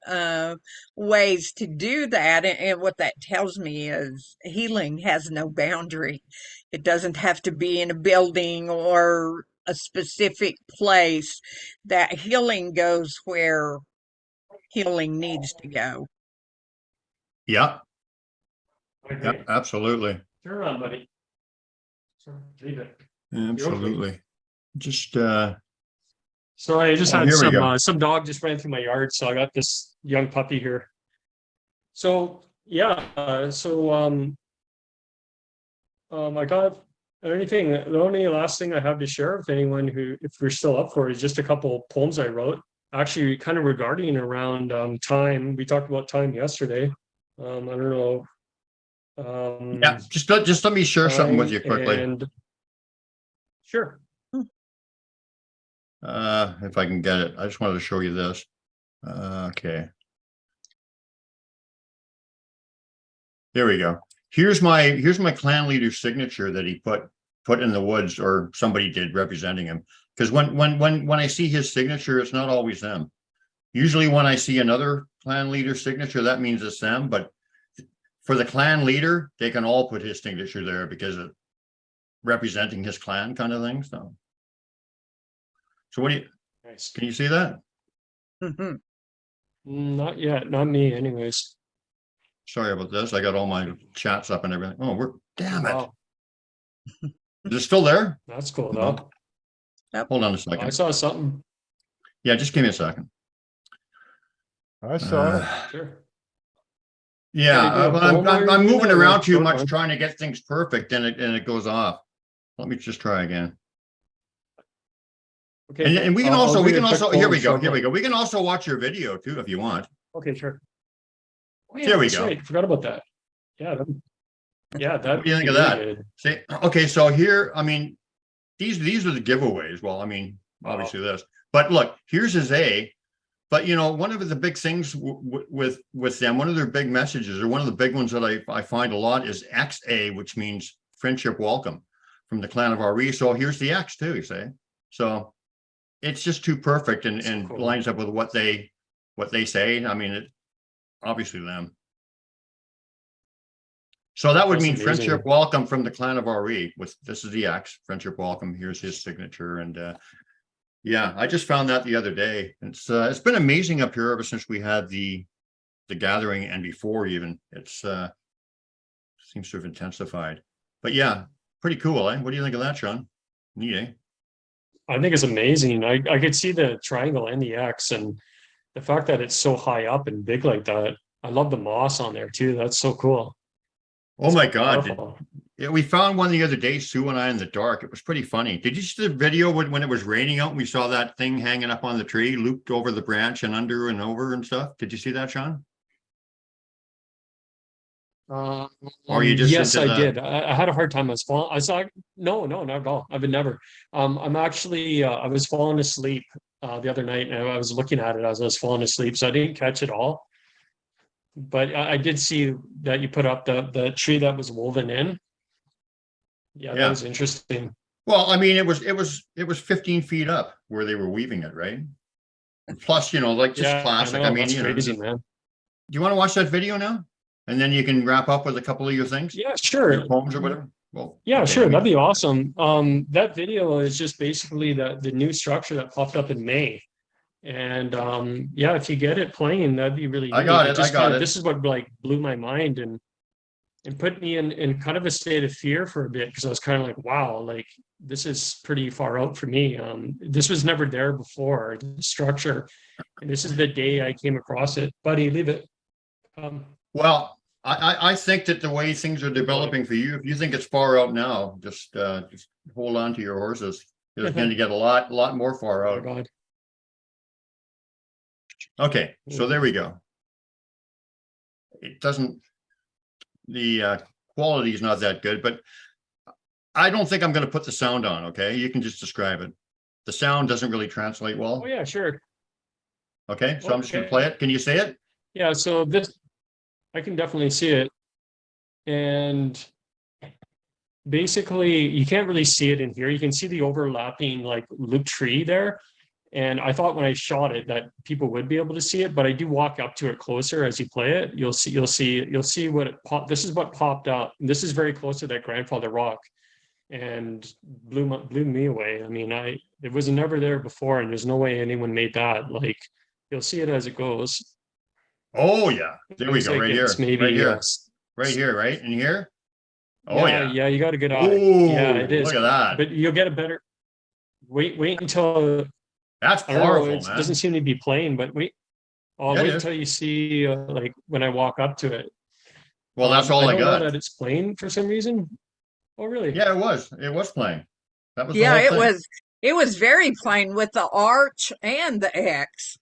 [SPEAKER 4] ways to do that. And what that tells me is healing has no boundary. It doesn't have to be in a building or a specific place. That healing goes where healing needs to go.
[SPEAKER 1] Yeah,
[SPEAKER 2] I agree.
[SPEAKER 1] yeah, absolutely.
[SPEAKER 2] Turn around, buddy. Leave it.
[SPEAKER 1] Absolutely. Just
[SPEAKER 2] Sorry, I just had
[SPEAKER 1] here we go.
[SPEAKER 2] some dog just ran through my yard, so I got this young puppy here. So yeah, I got anything. The only last thing I have to share with anyone who, if we're still up for it, is just a couple poems I wrote. Actually, kind of regarding around time. We talked about time yesterday. I don't know.
[SPEAKER 1] Yeah, just let me share something with you quickly.
[SPEAKER 2] And sure.
[SPEAKER 1] If I can get it, I just wanted to show you this. Okay. There we go. Here's my clan leader signature that he put in the woods, or somebody did representing him. Because when I see his signature, it's not always them. Usually when I see another clan leader signature, that means it's them. But for the clan leader, they can all put his signature there because of representing his clan kind of thing. So what do you,
[SPEAKER 2] Nice.
[SPEAKER 1] can you see that?
[SPEAKER 4] Mhm.
[SPEAKER 2] Not yet, not me anyways.
[SPEAKER 1] Sorry about this. I got all my chats up and everything. Oh, damn it.
[SPEAKER 2] Wow,
[SPEAKER 1] Is it still there?
[SPEAKER 2] that's cool
[SPEAKER 1] No.
[SPEAKER 2] though.
[SPEAKER 1] Hold on a
[SPEAKER 2] I
[SPEAKER 1] second.
[SPEAKER 2] saw something.
[SPEAKER 1] Yeah, just give me a second.
[SPEAKER 3] I saw it.
[SPEAKER 2] Sure.
[SPEAKER 1] Yeah,
[SPEAKER 2] Can you do a
[SPEAKER 1] I'm
[SPEAKER 2] poem while you're
[SPEAKER 1] moving
[SPEAKER 2] doing that, or
[SPEAKER 1] around
[SPEAKER 2] a
[SPEAKER 1] too
[SPEAKER 2] short
[SPEAKER 1] much
[SPEAKER 2] one?
[SPEAKER 1] trying to get things perfect, and it goes off. Let me just try again.
[SPEAKER 2] Okay.
[SPEAKER 1] And we can
[SPEAKER 2] I'll
[SPEAKER 1] also
[SPEAKER 2] do a quick
[SPEAKER 1] here
[SPEAKER 2] poem,
[SPEAKER 1] we go.
[SPEAKER 2] short
[SPEAKER 1] Here we
[SPEAKER 2] one.
[SPEAKER 1] go. We can also watch your video too if you want.
[SPEAKER 2] Okay, sure. Oh, yeah,
[SPEAKER 1] Here we
[SPEAKER 2] that's
[SPEAKER 1] go.
[SPEAKER 2] right. Forgot about that. Yeah,
[SPEAKER 1] What
[SPEAKER 2] that'd
[SPEAKER 1] do you
[SPEAKER 2] be
[SPEAKER 1] think of
[SPEAKER 2] really
[SPEAKER 1] that?
[SPEAKER 2] good.
[SPEAKER 1] See, okay, so here, I mean, these are the giveaways. Well, I mean,
[SPEAKER 2] Wow.
[SPEAKER 1] obviously this, but look, here's his A. But one of the big things with them, one of their big messages, or one of the big ones that I find a lot, is XA, which means friendship welcome from the clan of RE. So here's the X too, you say. So it's just too perfect and
[SPEAKER 2] So cool.
[SPEAKER 1] lines up with what they say. I mean, it obviously them. So that would
[SPEAKER 2] That's
[SPEAKER 1] mean
[SPEAKER 2] amazing.
[SPEAKER 1] friendship welcome from the clan of RE. With this is the X, friendship welcome. Here's his signature, and yeah, I just found that the other day. It's been amazing up here ever since we had the gathering, and before even. It's seems to have intensified. But yeah, pretty cool, eh? What do you think of that, Sean? Neat, eh?
[SPEAKER 2] I think it's amazing. I could see the triangle and the X, and the fact that it's so high up and big like that. I love the moss on there too. That's so cool.
[SPEAKER 1] Oh my God.
[SPEAKER 2] Powerful.
[SPEAKER 1] Yeah, we found one the other day, Sue and I, in the dark. It was pretty funny. Did you see the video when it was raining out and we saw that thing hanging up on the tree, looped over the branch and under and over and stuff? Did you see that, Sean? Or you just
[SPEAKER 2] Yes,
[SPEAKER 1] into
[SPEAKER 2] I did. I had a hard time. I was falling. I saw. No, not at all. I've been never. I'm actually. I was falling asleep the other night, and I was looking at it as I was falling asleep, so I didn't catch it all. But I did see that you put up the tree that was woven in. Yeah, that was interesting.
[SPEAKER 1] Well, I mean, it was 15 feet up where they were weaving it, right? Plus, like just
[SPEAKER 2] Yeah,
[SPEAKER 1] classic.
[SPEAKER 2] I
[SPEAKER 1] I
[SPEAKER 2] know,
[SPEAKER 1] mean,
[SPEAKER 2] that's crazy, man.
[SPEAKER 1] you want to watch that video now? And then you can wrap up with a couple of your things,
[SPEAKER 2] Yeah, sure.
[SPEAKER 1] your poems or whatever. Well,
[SPEAKER 2] Yeah,
[SPEAKER 1] okay,
[SPEAKER 2] sure. That'd be awesome. That video is just basically the new structure that popped up in May. And yeah, if you get it playing, that'd be really
[SPEAKER 1] I
[SPEAKER 2] neat.
[SPEAKER 1] got it.
[SPEAKER 2] Just
[SPEAKER 1] I got
[SPEAKER 2] kind of
[SPEAKER 1] it.
[SPEAKER 2] this is what like blew my mind and put me in kind of a state of fear for a bit because I was kind of like, wow, like this is pretty far out for me. This was never there before, the structure. And this is the day I came across it. Buddy, leave it.
[SPEAKER 1] Well, I think that the way things are developing for you, if you think it's far out now, just hold on to your horses. It's going to get a lot more far
[SPEAKER 2] Oh my
[SPEAKER 1] out.
[SPEAKER 2] God.
[SPEAKER 1] Okay, so there we go. It doesn't, the quality is not that good, but I don't think I'm going to put the sound on. Okay, you can just describe it. The sound doesn't really translate well.
[SPEAKER 2] Oh yeah, sure.
[SPEAKER 1] Okay, so I'm just going to
[SPEAKER 2] Okay.
[SPEAKER 1] play it. Can you say it?
[SPEAKER 2] Yeah, so this, I can definitely see it. And basically, you can't really see it in here. You can see the overlapping like loop tree there. And I thought when I shot it that people would be able to see it, but I do walk up to it closer as you play it. You'll see what it popped. This is what popped up. This is very close to that grandfather rock, and blew me away. I mean, it was never there before, and there's no way anyone made that. Like, you'll see it as it goes.
[SPEAKER 1] Oh yeah, there we
[SPEAKER 2] Looks
[SPEAKER 1] go.
[SPEAKER 2] like
[SPEAKER 1] Right here,
[SPEAKER 2] it's maybe
[SPEAKER 1] right here, right here, right in here. Oh yeah.
[SPEAKER 2] yeah, you got a good eye.
[SPEAKER 1] Oh,
[SPEAKER 2] Yeah, it is.
[SPEAKER 1] look at that.
[SPEAKER 2] But you'll get a better. Wait until
[SPEAKER 1] That's
[SPEAKER 2] I don't know.
[SPEAKER 1] powerful,
[SPEAKER 2] It
[SPEAKER 1] man.
[SPEAKER 2] doesn't seem to be playing, but wait. I'll
[SPEAKER 1] Yeah, it
[SPEAKER 2] wait
[SPEAKER 1] is.
[SPEAKER 2] till you see like when I walk up to it.
[SPEAKER 1] Well, that's all I
[SPEAKER 2] don't know
[SPEAKER 1] got.
[SPEAKER 2] that it's playing for some reason. Oh, really?
[SPEAKER 1] Yeah, it was playing. That was the
[SPEAKER 4] Yeah,
[SPEAKER 1] whole thing.
[SPEAKER 4] it was very plain with the arch and the X.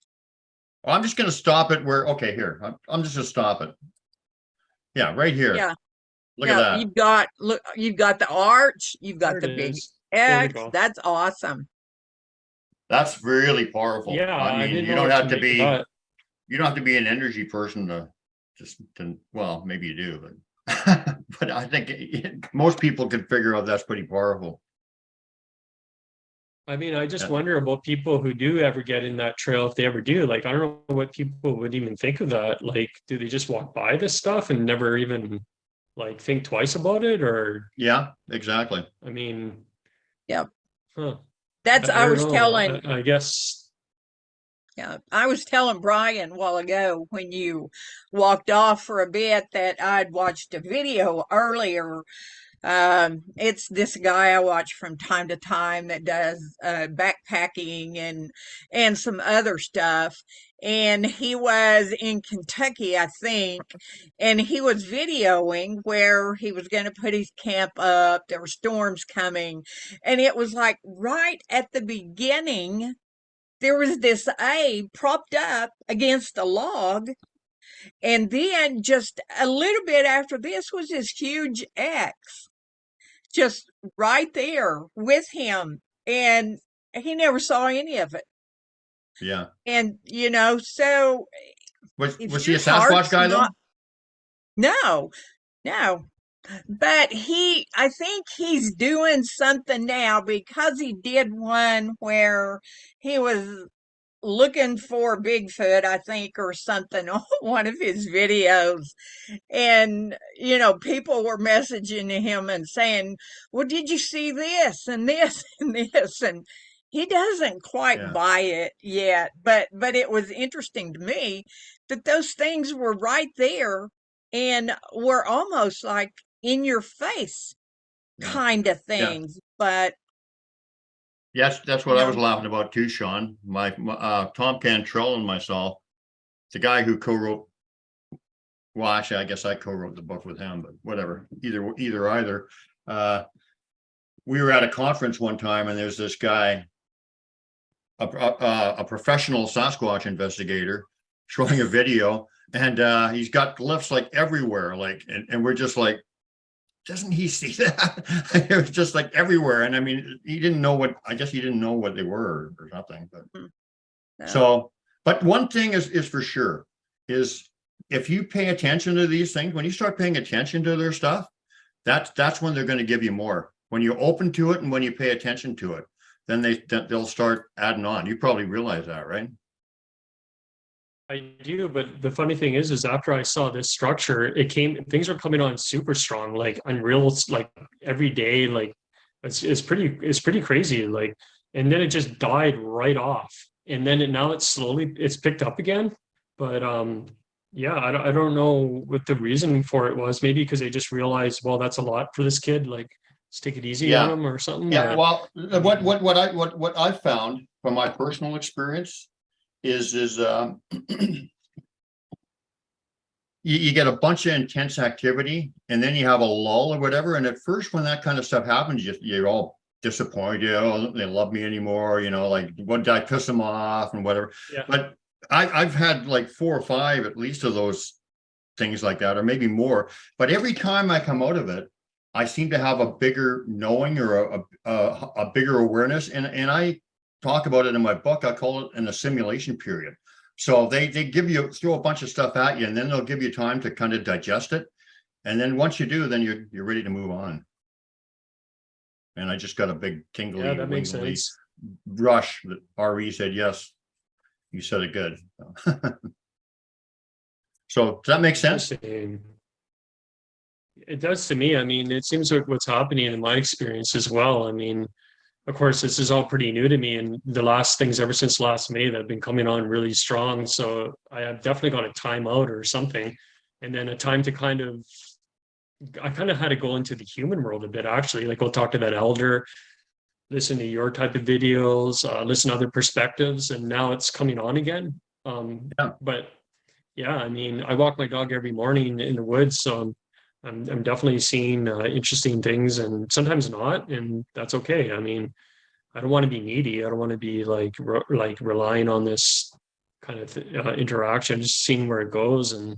[SPEAKER 1] Well, I'm just going to stop it where, okay, here, I'm just going to stop it. Yeah, right here.
[SPEAKER 4] Yeah.
[SPEAKER 1] Look at that.
[SPEAKER 4] You've got the arch, you've
[SPEAKER 2] There
[SPEAKER 4] got
[SPEAKER 2] it
[SPEAKER 4] the big
[SPEAKER 2] is. There we
[SPEAKER 4] X.
[SPEAKER 2] go.
[SPEAKER 4] That's awesome.
[SPEAKER 1] That's really powerful.
[SPEAKER 2] Yeah,
[SPEAKER 1] I
[SPEAKER 2] I
[SPEAKER 1] mean,
[SPEAKER 2] didn't
[SPEAKER 1] you
[SPEAKER 2] know
[SPEAKER 1] don't
[SPEAKER 2] what
[SPEAKER 1] have
[SPEAKER 2] to
[SPEAKER 1] to
[SPEAKER 2] make of
[SPEAKER 1] be,
[SPEAKER 2] that.
[SPEAKER 1] you don't have to be an energy person to, well, maybe you do, but, but I think most people can figure out that's pretty powerful.
[SPEAKER 2] I mean, I just
[SPEAKER 1] Yeah.
[SPEAKER 2] wonder about people who do ever get in that trail, if they ever do. Like, I don't know what people would even think of that. Like, do they just walk by this stuff and never even like think twice about it? Or,
[SPEAKER 1] Yeah, exactly.
[SPEAKER 2] I mean,
[SPEAKER 4] Yep.
[SPEAKER 2] huh.
[SPEAKER 4] That's
[SPEAKER 2] I
[SPEAKER 4] I
[SPEAKER 2] don't
[SPEAKER 4] was
[SPEAKER 2] know.
[SPEAKER 4] telling
[SPEAKER 2] I guess.
[SPEAKER 4] Yeah, I was telling Brian a while ago when you walked off for a bit that I'd watched a video earlier. It's this guy I watch from time to time that does backpacking and some other stuff. And he was in Kentucky, I think, and he was videoing where he was going to put his camp up. There were storms coming, and it was like right at the beginning there was this A propped up against a log. And then just a little bit after this was this huge X just right there with him. And he never saw any of it.
[SPEAKER 1] Yeah.
[SPEAKER 4] And, so
[SPEAKER 1] Was
[SPEAKER 4] if
[SPEAKER 1] he a
[SPEAKER 4] your
[SPEAKER 1] Sasquatch
[SPEAKER 4] heart's
[SPEAKER 1] guy though?
[SPEAKER 4] no, no. But I think he's doing something now because he did one where he was looking for Bigfoot, I think, or something on one of his videos. And, people were messaging him and saying, well, did you see this and this and this? And he doesn't quite
[SPEAKER 1] Yeah.
[SPEAKER 4] buy it yet. But it was interesting to me that those things were right there and were almost like in your face
[SPEAKER 1] Yeah.
[SPEAKER 4] kind of
[SPEAKER 1] Yeah.
[SPEAKER 4] things. But
[SPEAKER 1] Yes, that's what I was laughing about too, Sean. My Tom Cantrell and myself, the guy who co-wrote, well, actually, I guess I co-wrote the book with him, but whatever, either. We were at a conference one time, and there's this guy, a professional Sasquatch investigator, showing a video, and he's got glyphs like everywhere, like, and we're just like, doesn't he see that? It was just like everywhere. And I mean, he didn't know I guess he didn't know what they were or something, but
[SPEAKER 4] no.
[SPEAKER 1] so, but one thing is for sure is if you pay attention to these things, when you start paying attention to their stuff, that's when they're going to give you more. When you're open to it and when you pay attention to it, then they'll start adding on. You probably realize that, right?
[SPEAKER 2] I do, but the funny thing is after I saw this structure, things are coming on super strong, like unreal, like every day, like it's pretty crazy. Like, and then it just died right off. And then now it's picked up again. But yeah, I don't know what the reason for it was. Maybe because they just realized, well, that's a lot for this kid. Like, let's take it easy on
[SPEAKER 1] Yeah.
[SPEAKER 2] him or something.
[SPEAKER 1] Yeah,
[SPEAKER 2] or-
[SPEAKER 1] well, what I found from my personal experience is you get a bunch of intense activity and then you have a lull or whatever. And at first, when that kind of stuff happens, you're all disappointed. Don't they love me anymore? Like, what, did I piss them off and whatever?
[SPEAKER 2] Yeah.
[SPEAKER 1] But I've had like 4 or 5 at least of those things like that, or maybe more. But every time I come out of it, I seem to have a bigger knowing or a bigger awareness. And I talk about it in my book. I call it an assimilation period. So they throw a bunch of stuff at you, and then they'll give you time to kind of digest it. And then once you do, then you're ready to move on. And I just got a big tingly,
[SPEAKER 2] Yeah, that makes
[SPEAKER 1] wingly
[SPEAKER 2] sense.
[SPEAKER 1] rush that RE said, yes, you said it good. So does that make sense?
[SPEAKER 2] Interesting. It does to me. I mean, it seems like what's happening in my experience as well. I mean, of course, this is all pretty new to me, and the last things ever since last May that have been coming on really strong. So I have definitely got a time out or something, and then a time to I kind of had to go into the human world a bit, actually. Like, go talk to that elder, listen to your type of videos, listen to other perspectives, and now it's coming on again.
[SPEAKER 1] Yeah.
[SPEAKER 2] But yeah, I mean, I walk my dog every morning in the woods, so I'm definitely seeing interesting things, and sometimes not, and that's okay. I mean, I don't want to be needy. I don't want to be like relying on this kind of interaction, just seeing where it goes. And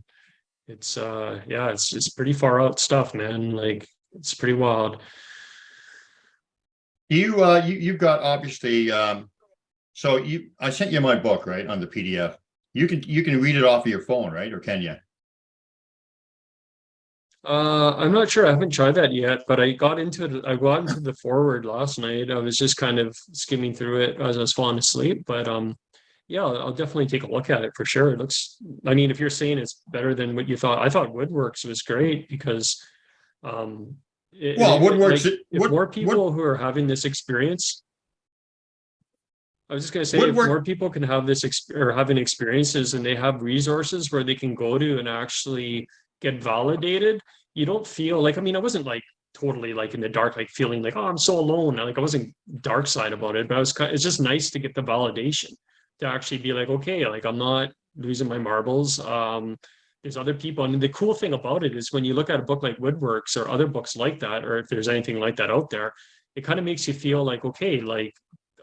[SPEAKER 2] it's yeah, it's pretty far out stuff, man. Like, it's pretty wild.
[SPEAKER 1] You've got obviously so I sent you my book, right, on the PDF. You can read it off of your phone, right? Or can you?
[SPEAKER 2] I'm not sure. I haven't tried that yet, but I got into the forward last night. I was just kind of skimming through it as I was falling asleep. But yeah, I'll definitely take a look at it for sure. It looks, I mean, if you're saying it's better than what you thought, I thought Woodworks was great because
[SPEAKER 1] Woodworks,
[SPEAKER 2] like, if more people who are having this experience, I was just going to say, if more people can have this or having experiences and they have resources where they can go to and actually get validated, you don't feel like, I mean, I wasn't like totally like in the dark, like feeling like, oh, I'm so alone. Like, I wasn't dark side about it, but it's just nice to get the validation to actually be like, okay, like, I'm not losing my marbles. There's other people. And the cool thing about it is when you look at a book like Woodworks or other books like that, or if there's anything like that out there, it kind of makes you feel like, okay, like,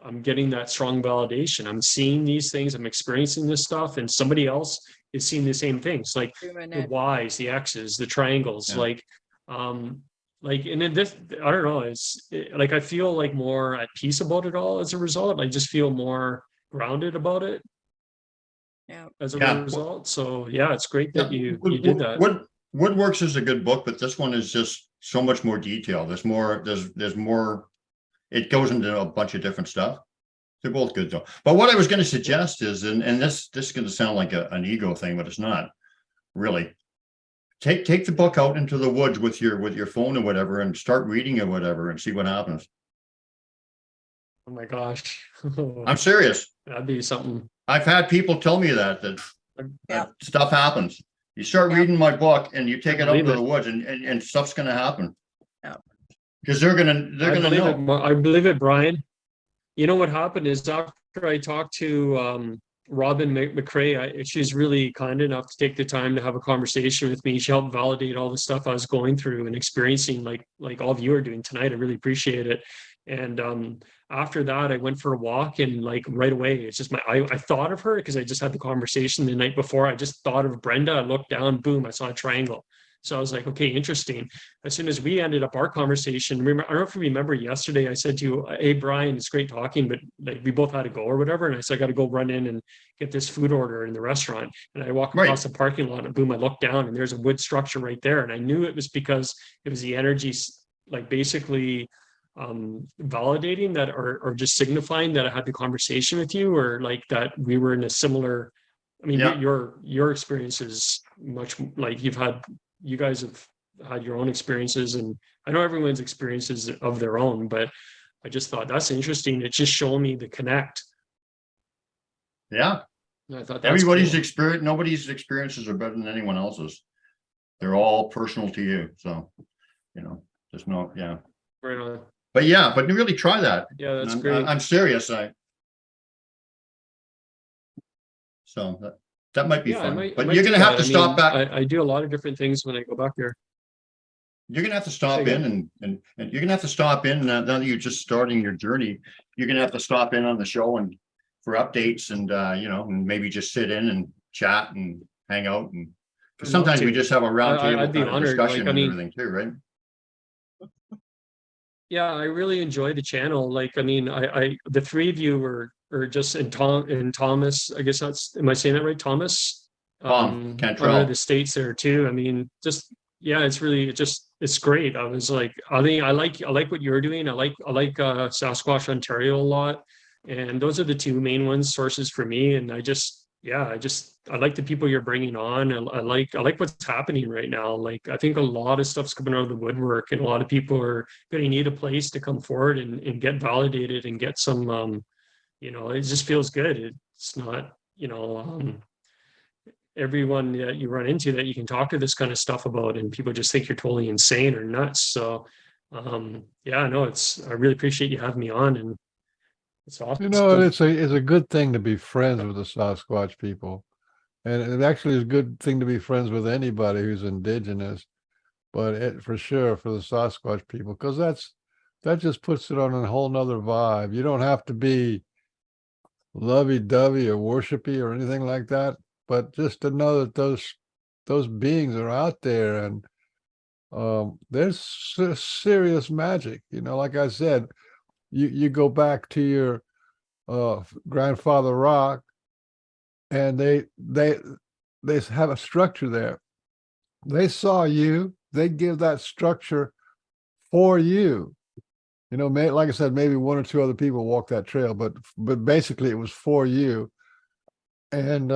[SPEAKER 2] I'm getting that strong validation. I'm seeing these things. I'm experiencing this stuff, and somebody else is seeing the same things, like the Y's, the X's, the triangles,
[SPEAKER 1] Yeah.
[SPEAKER 2] like, and then this, I don't know. Like, I feel like more at peace about it all as a result. I just feel more grounded about it.
[SPEAKER 4] Yeah.
[SPEAKER 2] As a
[SPEAKER 1] Yeah.
[SPEAKER 2] result. So yeah, it's great that you
[SPEAKER 1] Wood-
[SPEAKER 2] did that.
[SPEAKER 1] Woodworks is a good book, but this one is just so much more detail. There's more. It goes into a bunch of different stuff. They're both good though. But what I was going to suggest is, and this is going to sound like an ego thing, but it's not really. Take the book out into the woods with your phone or whatever, and start reading or whatever, and see what happens.
[SPEAKER 2] Oh my gosh.
[SPEAKER 1] I'm serious.
[SPEAKER 2] That'd be something.
[SPEAKER 1] I've had people tell me that stuff happens. You start reading my book and you take it out into the woods, and stuff's going to happen.
[SPEAKER 4] Yeah.
[SPEAKER 1] Because they're gonna know.
[SPEAKER 2] I believe it, Brian. You know what happened is after I talked to Robin McCrae, she's really kind enough to take the time to have a conversation with me. She helped validate all the stuff I was going through and experiencing, like all of you are doing tonight. I really appreciate it. And after that, I went for a walk, and like right away, it's just I thought of her because I just had the conversation the night before. I just thought of Brenda. I looked down, boom, I saw a triangle. So I was like, okay, interesting. As soon as we ended up our conversation, I don't know if you remember yesterday, I said to you, hey, Brian, it's great talking, but like we both had to go or whatever. And I said, I got to go run in and get this food order in the restaurant. And I walk across the parking lot, and boom, I look down, and there's a wood structure right there. And I knew it was because it was the energy, like basically validating that, or just signifying that I had the conversation with you, or like that we were in a similar I mean,
[SPEAKER 1] Yeah.
[SPEAKER 2] your experience is much like you guys have had your own experiences, and I know everyone's experiences of their own, but I just thought that's interesting. It's just showing me the connect.
[SPEAKER 1] Yeah.
[SPEAKER 2] And I thought that's
[SPEAKER 1] Everybody's
[SPEAKER 2] cool.
[SPEAKER 1] experience, nobody's experiences are better than anyone else's. They're all personal to you. So, there's no, yeah.
[SPEAKER 2] Right on.
[SPEAKER 1] But yeah, but really try that.
[SPEAKER 2] Yeah, that's
[SPEAKER 1] And
[SPEAKER 2] great.
[SPEAKER 1] I'm serious. So that might be
[SPEAKER 2] Yeah,
[SPEAKER 1] fun.
[SPEAKER 2] I
[SPEAKER 1] But
[SPEAKER 2] might
[SPEAKER 1] you're
[SPEAKER 2] do
[SPEAKER 1] gonna have
[SPEAKER 2] that.
[SPEAKER 1] to
[SPEAKER 2] I
[SPEAKER 1] stop
[SPEAKER 2] mean,
[SPEAKER 1] back.
[SPEAKER 2] I do a lot of different things when I go back there.
[SPEAKER 1] You're gonna have to
[SPEAKER 2] Say
[SPEAKER 1] stop in
[SPEAKER 2] again?
[SPEAKER 1] and you're gonna have to stop in now that you're just starting your journey. You're gonna have to stop in on the show and for updates and and maybe just sit in and chat and hang out and because
[SPEAKER 2] I'd love
[SPEAKER 1] sometimes we
[SPEAKER 2] to.
[SPEAKER 1] just have a round table
[SPEAKER 2] I'd be
[SPEAKER 1] kind of
[SPEAKER 2] honored.
[SPEAKER 1] discussion
[SPEAKER 2] Like, I
[SPEAKER 1] and
[SPEAKER 2] mean,
[SPEAKER 1] everything too, right?
[SPEAKER 2] yeah, I really enjoy the channel. Like, I mean, the three of you were just in Thomas. I guess am I saying that right? Thomas,
[SPEAKER 1] Tom
[SPEAKER 2] out of
[SPEAKER 1] Cantrell.
[SPEAKER 2] the States there too. I mean, just yeah, it's great. I was like, I like what you're doing. I like Sasquatch Ontario a lot, and those are the two main sources for me. And I like the people you're bringing on. I like what's happening right now. Like, I think a lot of stuff's coming out of the woodwork, and a lot of people are going to need a place to come forward and get validated and get some, it just feels good. It's not, everyone that you run into that you can talk to this kind of stuff about, and people just think you're totally insane or nuts. So, yeah, no, I really appreciate you having me on, and it's awesome.
[SPEAKER 3] It's a good thing to be friends with the Sasquatch people. And it actually is a good thing to be friends with anybody who's indigenous, but for sure for the Sasquatch people, because that just puts it on a whole nother vibe. You don't have to be lovey-dovey or worshipy or anything like that, but just to know that those beings are out there, and there's serious magic. Like I said, you go back to your grandfather rock, and they have a structure there. They saw you, they give that structure for you. Like I said, maybe one or two other people walk that trail, but basically it was for you. And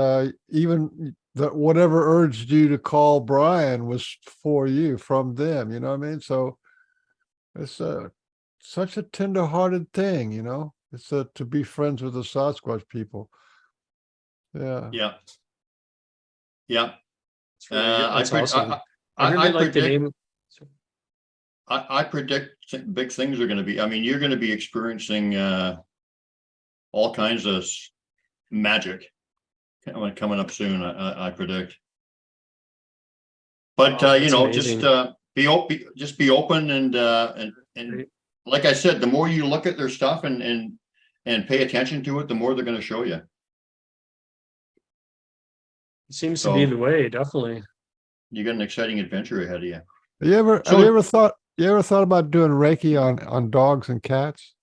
[SPEAKER 3] even whatever urged you to call Brian was for you from them. You know what I mean? So it's such a tender-hearted thing. It's to be friends with the Sasquatch people. Yeah.
[SPEAKER 1] Yeah. Yeah.
[SPEAKER 2] It's really, that's awesome. I
[SPEAKER 1] I
[SPEAKER 2] really like the
[SPEAKER 1] predict
[SPEAKER 2] name.
[SPEAKER 1] I predict big things are going to be. I mean, you're going to be experiencing all kinds of magic coming up soon. I predict. But
[SPEAKER 2] Wow, that's amazing.
[SPEAKER 1] just be open and
[SPEAKER 2] Great.
[SPEAKER 1] like I said, the more you look at their stuff and pay attention to it, the more they're going to show you.
[SPEAKER 2] It seems to be
[SPEAKER 1] So
[SPEAKER 2] the way, definitely.
[SPEAKER 1] you got an exciting adventure ahead of you.
[SPEAKER 3] Have you ever thought about doing Reiki on dogs and cats?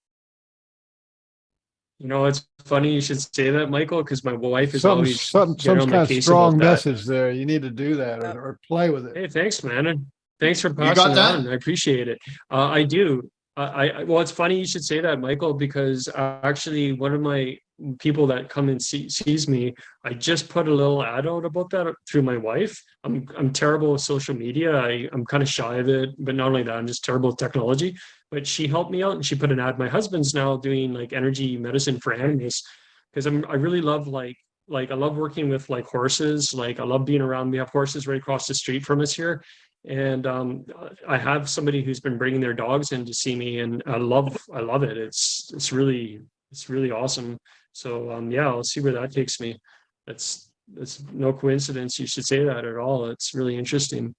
[SPEAKER 2] It's funny you should say that, Michael, because my wife is
[SPEAKER 3] Some
[SPEAKER 2] always
[SPEAKER 3] some
[SPEAKER 2] getting
[SPEAKER 3] some
[SPEAKER 2] on my
[SPEAKER 3] kind of
[SPEAKER 2] case
[SPEAKER 3] strong
[SPEAKER 2] about that.
[SPEAKER 3] message there. You need to do that or play with it.
[SPEAKER 2] Hey, thanks, man. And thanks for
[SPEAKER 1] You
[SPEAKER 2] passing
[SPEAKER 1] got
[SPEAKER 2] it on.
[SPEAKER 1] that?
[SPEAKER 2] I appreciate it. I do. Well, it's funny you should say that, Michael, because actually one of my people that come and sees me, I just put a little ad out about that through my wife. I'm terrible with social media. I'm kind of shy of it, but not only that, I'm just terrible with technology. But she helped me out and she put an ad. My husband's now doing like energy medicine for animals because I really love I love working with like horses. Like I love being around. We have horses right across the street from us here, and I have somebody who's been bringing their dogs in to see me, and I love it. It's really awesome. So yeah, I'll see where that takes me. That's no coincidence. You should say that at all. It's really interesting.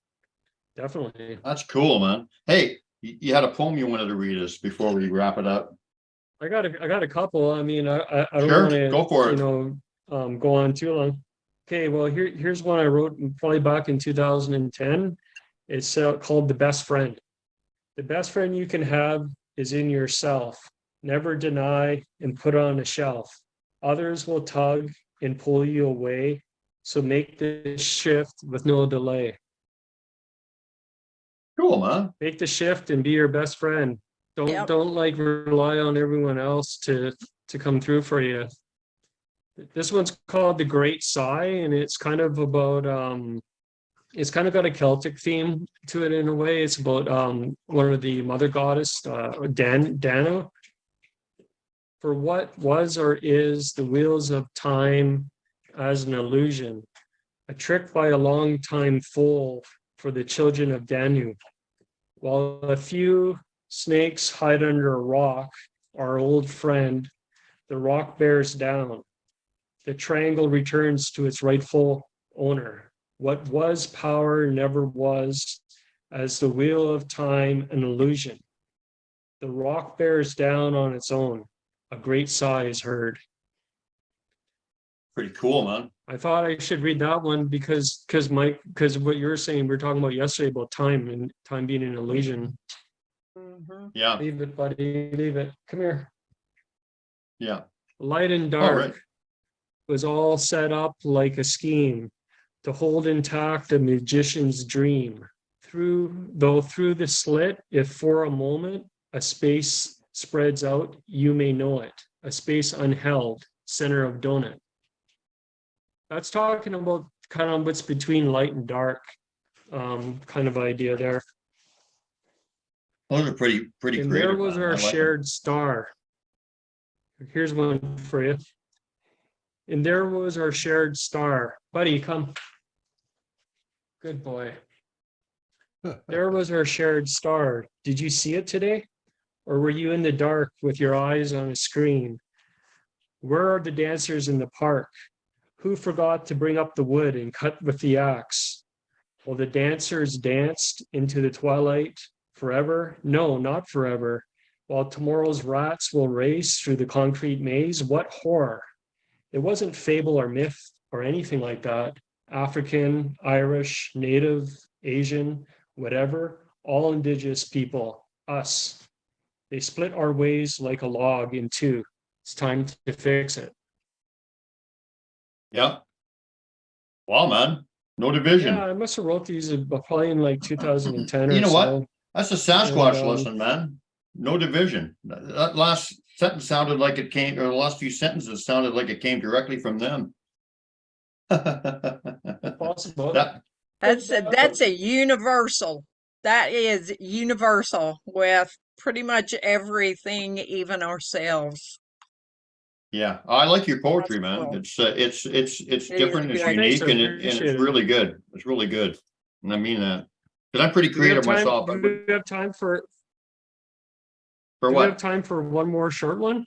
[SPEAKER 2] Definitely.
[SPEAKER 1] That's cool, man. Hey, you had a poem you wanted to read us before we wrap it up.
[SPEAKER 2] I got a couple. I mean, I don't
[SPEAKER 1] Sure,
[SPEAKER 2] want to,
[SPEAKER 1] go for it.
[SPEAKER 2] go on too long. Okay, well, here's one I wrote probably back in 2010. It's called The Best Friend. The best friend you can have is in yourself. Never deny and put on a shelf. Others will tug and pull you away. So make the shift with no delay.
[SPEAKER 1] Cool, man.
[SPEAKER 2] Make the shift and be your best friend.
[SPEAKER 4] Yep.
[SPEAKER 2] Don't like rely on everyone else to come through for you. This one's called The Great Sigh, and it's kind of about it's kind of got a Celtic theme to it in a way. It's about one of the mother goddess, Dana. For what was or is the wheels of time as an illusion, a trick by a long time fool for the children of Danu. While a few snakes hide under a rock, our old friend, the rock bears down. The triangle returns to its rightful owner. What was power never was, as the wheel of time an illusion. The rock bears down on its own. A great sigh is heard.
[SPEAKER 1] Pretty cool, man.
[SPEAKER 2] I thought I should read that one because what you were saying, we were talking about yesterday about time and time being an illusion.
[SPEAKER 4] Mhm.
[SPEAKER 1] Yeah,
[SPEAKER 2] Leave it, buddy. Leave it. Come here.
[SPEAKER 1] yeah.
[SPEAKER 2] Light and
[SPEAKER 1] All
[SPEAKER 2] dark
[SPEAKER 1] right.
[SPEAKER 2] was all set up like a scheme to hold intact a magician's dream. Through the slit, if for a moment a space spreads out, you may know it. A space unheld, center of donut. That's talking about kind of what's between light and dark, kind of idea there.
[SPEAKER 1] Those are pretty
[SPEAKER 2] And
[SPEAKER 1] creative,
[SPEAKER 2] there was
[SPEAKER 1] man. I
[SPEAKER 2] our
[SPEAKER 1] like them.
[SPEAKER 2] shared star. Here's one for you. And there was our shared star. Buddy, come. Good boy. There was our shared star. Did you see it today? Or were you in the dark with your eyes on a screen? Where are the dancers in the park? Who forgot to bring up the wood and cut with the axe? While the dancers danced into the twilight forever? No, not forever. While tomorrow's rats will race through the concrete maze, what horror! It wasn't fable or myth or anything like that. African, Irish, Native, Asian, whatever, all indigenous people, us. They split our ways like a log in two. It's time to fix it.
[SPEAKER 1] Yeah. Wow, man. No division.
[SPEAKER 2] Yeah, I must have wrote these probably in like 2010
[SPEAKER 1] You
[SPEAKER 2] or
[SPEAKER 1] know what?
[SPEAKER 2] so.
[SPEAKER 1] That's a Sasquatch
[SPEAKER 2] And,
[SPEAKER 1] lesson, man. No division. That last sentence sounded like it came, or the last few sentences sounded like it came directly from them.
[SPEAKER 2] Possible.
[SPEAKER 1] That,
[SPEAKER 4] That's a universal. That is universal with pretty much everything, even ourselves.
[SPEAKER 1] yeah, I like your poetry,
[SPEAKER 4] That's
[SPEAKER 1] man.
[SPEAKER 4] cool.
[SPEAKER 1] It's
[SPEAKER 4] It is
[SPEAKER 1] different, it's
[SPEAKER 4] good.
[SPEAKER 2] Thanks,
[SPEAKER 1] unique,
[SPEAKER 2] I
[SPEAKER 1] and
[SPEAKER 2] appreciate
[SPEAKER 1] it's
[SPEAKER 2] it.
[SPEAKER 1] really good. It's really good, and I mean that because I'm pretty
[SPEAKER 2] Do we have
[SPEAKER 1] creative
[SPEAKER 2] time?
[SPEAKER 1] myself.
[SPEAKER 2] Do we have time for?
[SPEAKER 1] For
[SPEAKER 2] Do we have
[SPEAKER 1] what?
[SPEAKER 2] time for one more short one?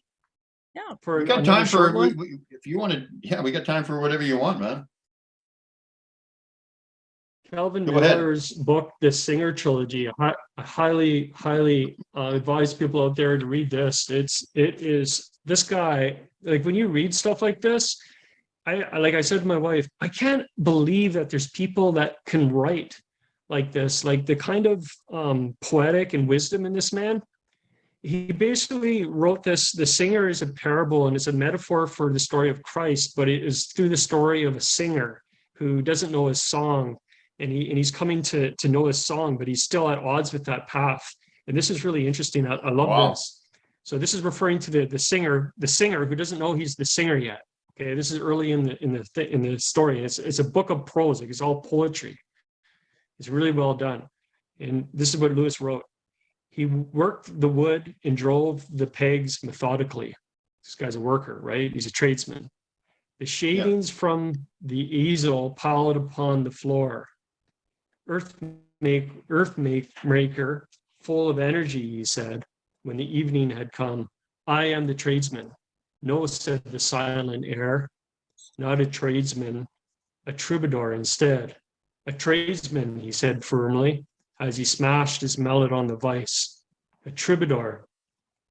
[SPEAKER 4] Yeah.
[SPEAKER 2] For
[SPEAKER 1] We got
[SPEAKER 2] another
[SPEAKER 1] time
[SPEAKER 2] short
[SPEAKER 1] for
[SPEAKER 2] one?
[SPEAKER 1] if you want to. Yeah, we got time for whatever you want, man.
[SPEAKER 2] Calvin
[SPEAKER 1] Go ahead.
[SPEAKER 2] Miller's book, The Singer Trilogy. I highly advise people out there to read this. It is this guy. Like when you read stuff like this, like I said to my wife, I can't believe that there's people that can write like this, like the kind of poetic and wisdom in this man. He basically wrote this. The singer is a parable and it's a metaphor for the story of Christ, but it is through the story of a singer who doesn't know his song, and he's coming to know his song, but he's still at odds with that path. And this is really interesting. I love
[SPEAKER 1] Wow.
[SPEAKER 2] this. So this is referring to the singer who doesn't know he's the singer yet. Okay, this is early in the story. It's a book of prose. Like it's all poetry. It's really well done. And this is what Lewis wrote. He worked the wood and drove the pegs methodically. This guy's a worker, right? He's a tradesman. The shavings from the easel piled upon the floor. Earth maker, full of energy, he said, when the evening had come. I am the tradesman. No, said the silent air, not a tradesman, a troubadour instead. A tradesman, he said firmly, as he smashed his mallet on the vise. A troubadour,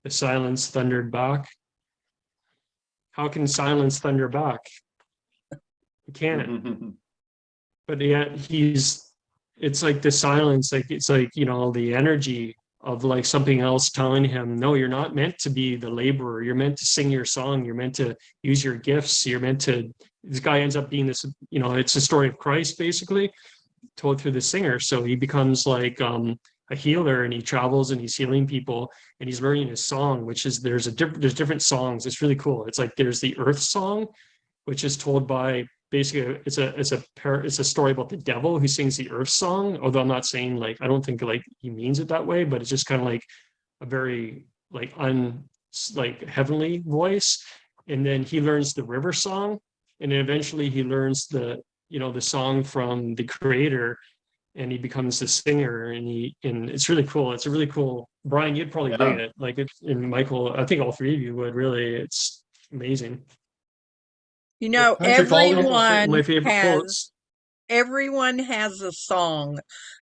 [SPEAKER 2] the silence thundered back. How can silence thunder back? You can't. But yet it's like the silence, like it's like, the energy of like something else telling him, no, you're not meant to be the laborer. You're meant to sing your song. You're meant to use your gifts. This guy ends up being this, it's a story of Christ basically told through the singer. So he becomes like a healer, and he travels and he's healing people, and he's learning his song, which is there's different songs. It's really cool. It's like there's the earth song, which is told by basically it's a story about the devil who sings the Earth Song. Although I'm not saying like I don't think like he means it that way, but it's just kind of like a very like like heavenly voice. And then he learns the River Song, and then eventually he learns the the song from the creator, and he becomes the singer, and it's really cool. It's a really cool. Brian, you'd probably dig it. Like it, and Michael, I think all three of you would really. It's amazing.
[SPEAKER 4] You know,
[SPEAKER 3] Patrick,
[SPEAKER 2] My favorite quotes.
[SPEAKER 4] everyone has a song.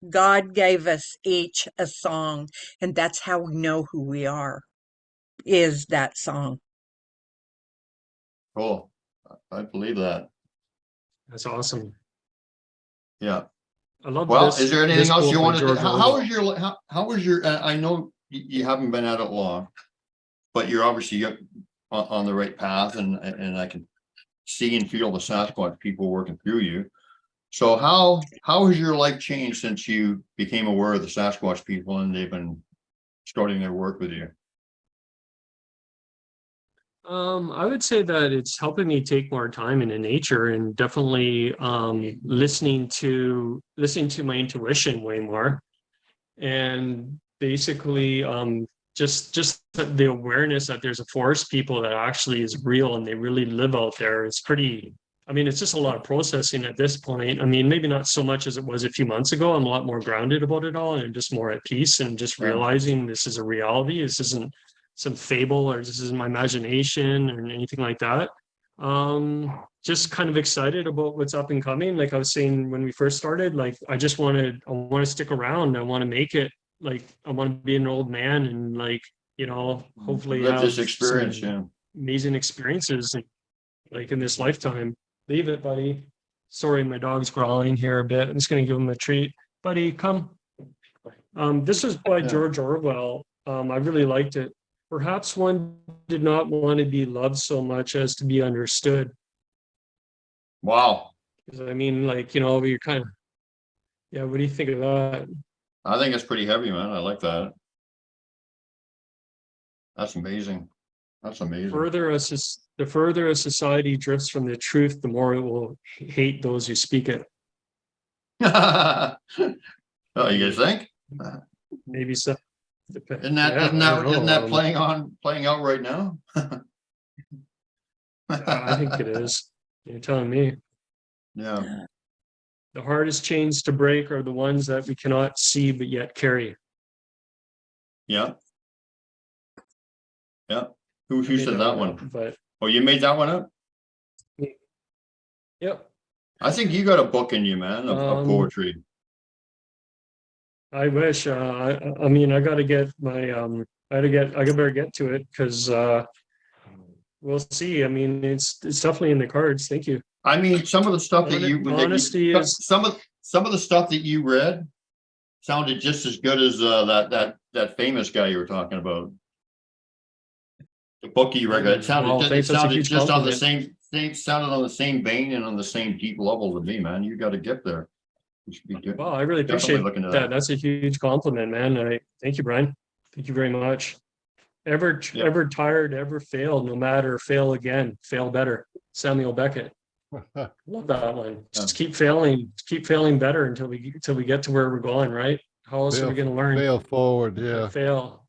[SPEAKER 4] God gave us each a song, and that's how we know who we are, is that song.
[SPEAKER 1] Cool. I believe that.
[SPEAKER 2] That's awesome.
[SPEAKER 1] Yeah.
[SPEAKER 2] I love
[SPEAKER 1] Well,
[SPEAKER 2] this.
[SPEAKER 1] is there anything
[SPEAKER 2] this
[SPEAKER 1] else
[SPEAKER 2] quote
[SPEAKER 1] you
[SPEAKER 2] by
[SPEAKER 1] wanted to,
[SPEAKER 2] George
[SPEAKER 1] how
[SPEAKER 2] Orwell.
[SPEAKER 1] was your, how was your, I know you haven't been at it long, but you're obviously on the right path, and I can see and feel the Sasquatch people working through you. So how has your life changed since you became aware of the Sasquatch people and they've been starting their work with you?
[SPEAKER 2] I would say that it's helping me take more time into nature, and definitely listening to my intuition way more, and basically just the awareness that there's a forest people that actually is real and they really live out there. It's pretty. I mean, it's just a lot of processing at this point. I mean, maybe not so much as it was a few months ago. I'm a lot more grounded about it all and just more at peace, and just realizing this is a reality. This isn't some fable, or this isn't my imagination or anything like that. Just kind of excited about what's up and coming. Like I was saying when we first started, like I want to stick around. I want to make it. Like I want to be an old man and like, hopefully
[SPEAKER 1] Live
[SPEAKER 2] have
[SPEAKER 1] this experience,
[SPEAKER 2] some amazing experiences like in this lifetime. Leave it, buddy. Sorry, my dog's growling here a bit. I'm just gonna give him a treat. Buddy, come. This is by George Orwell. I really liked it. Perhaps one did not want to be loved so much as to be understood.
[SPEAKER 1] Wow.
[SPEAKER 2] I mean, like, you're kind of, yeah, what do you think of that?
[SPEAKER 1] I think it's pretty heavy, man. I like that. That's amazing. That's amazing.
[SPEAKER 2] The further a society drifts from the truth, the more it will hate those who speak it.
[SPEAKER 1] Oh, you guys think?
[SPEAKER 2] Maybe so.
[SPEAKER 1] Isn't that playing out right now?
[SPEAKER 2] I think it is. You're telling me.
[SPEAKER 1] Yeah.
[SPEAKER 2] The hardest chains to break are the ones that we cannot see but yet carry.
[SPEAKER 1] Yeah. Yeah. Who said that one?
[SPEAKER 2] But
[SPEAKER 1] Oh, you made that one up?
[SPEAKER 2] yep.
[SPEAKER 1] I think you got a book in you, man, of poetry.
[SPEAKER 2] I wish. I mean, I gotta get my I better get to it because we'll see. I mean, it's definitely in the cards. Thank you.
[SPEAKER 1] I mean, some of the stuff
[SPEAKER 2] Honesty is
[SPEAKER 1] some of the stuff that you read sounded just as good as that famous guy you were talking about. The book you read, it sounded just on the same sounded on the same vein and on the same deep level with me, man. You got a gift there. You should be good.
[SPEAKER 2] Well, I really appreciate that. That's a huge compliment, man. Thank you, Brian. Thank you very much. Ever tired, ever failed, no matter, fail again, fail better. Samuel Beckett. Love that one. Just keep failing better until we get to where we're going, right? How else are we going to learn?
[SPEAKER 3] Fail forward, yeah.
[SPEAKER 2] Fail.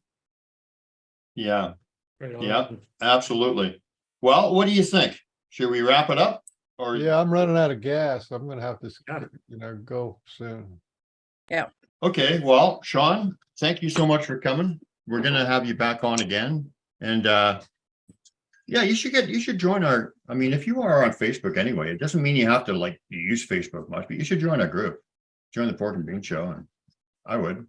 [SPEAKER 1] Yeah.
[SPEAKER 2] Right on.
[SPEAKER 1] Yeah, absolutely. Well, what do you think? Should we wrap it up? Or
[SPEAKER 3] Yeah, I'm running out of gas. I'm gonna have to, go soon.
[SPEAKER 4] Yeah.
[SPEAKER 1] Okay, well, Sean, thank you so much for coming. We're gonna have you back on again. And yeah, you should join our, I mean, if you are on Facebook anyway, it doesn't mean you have to like use Facebook much, but you should join our group. Join the Pork and Bean Show, and I would.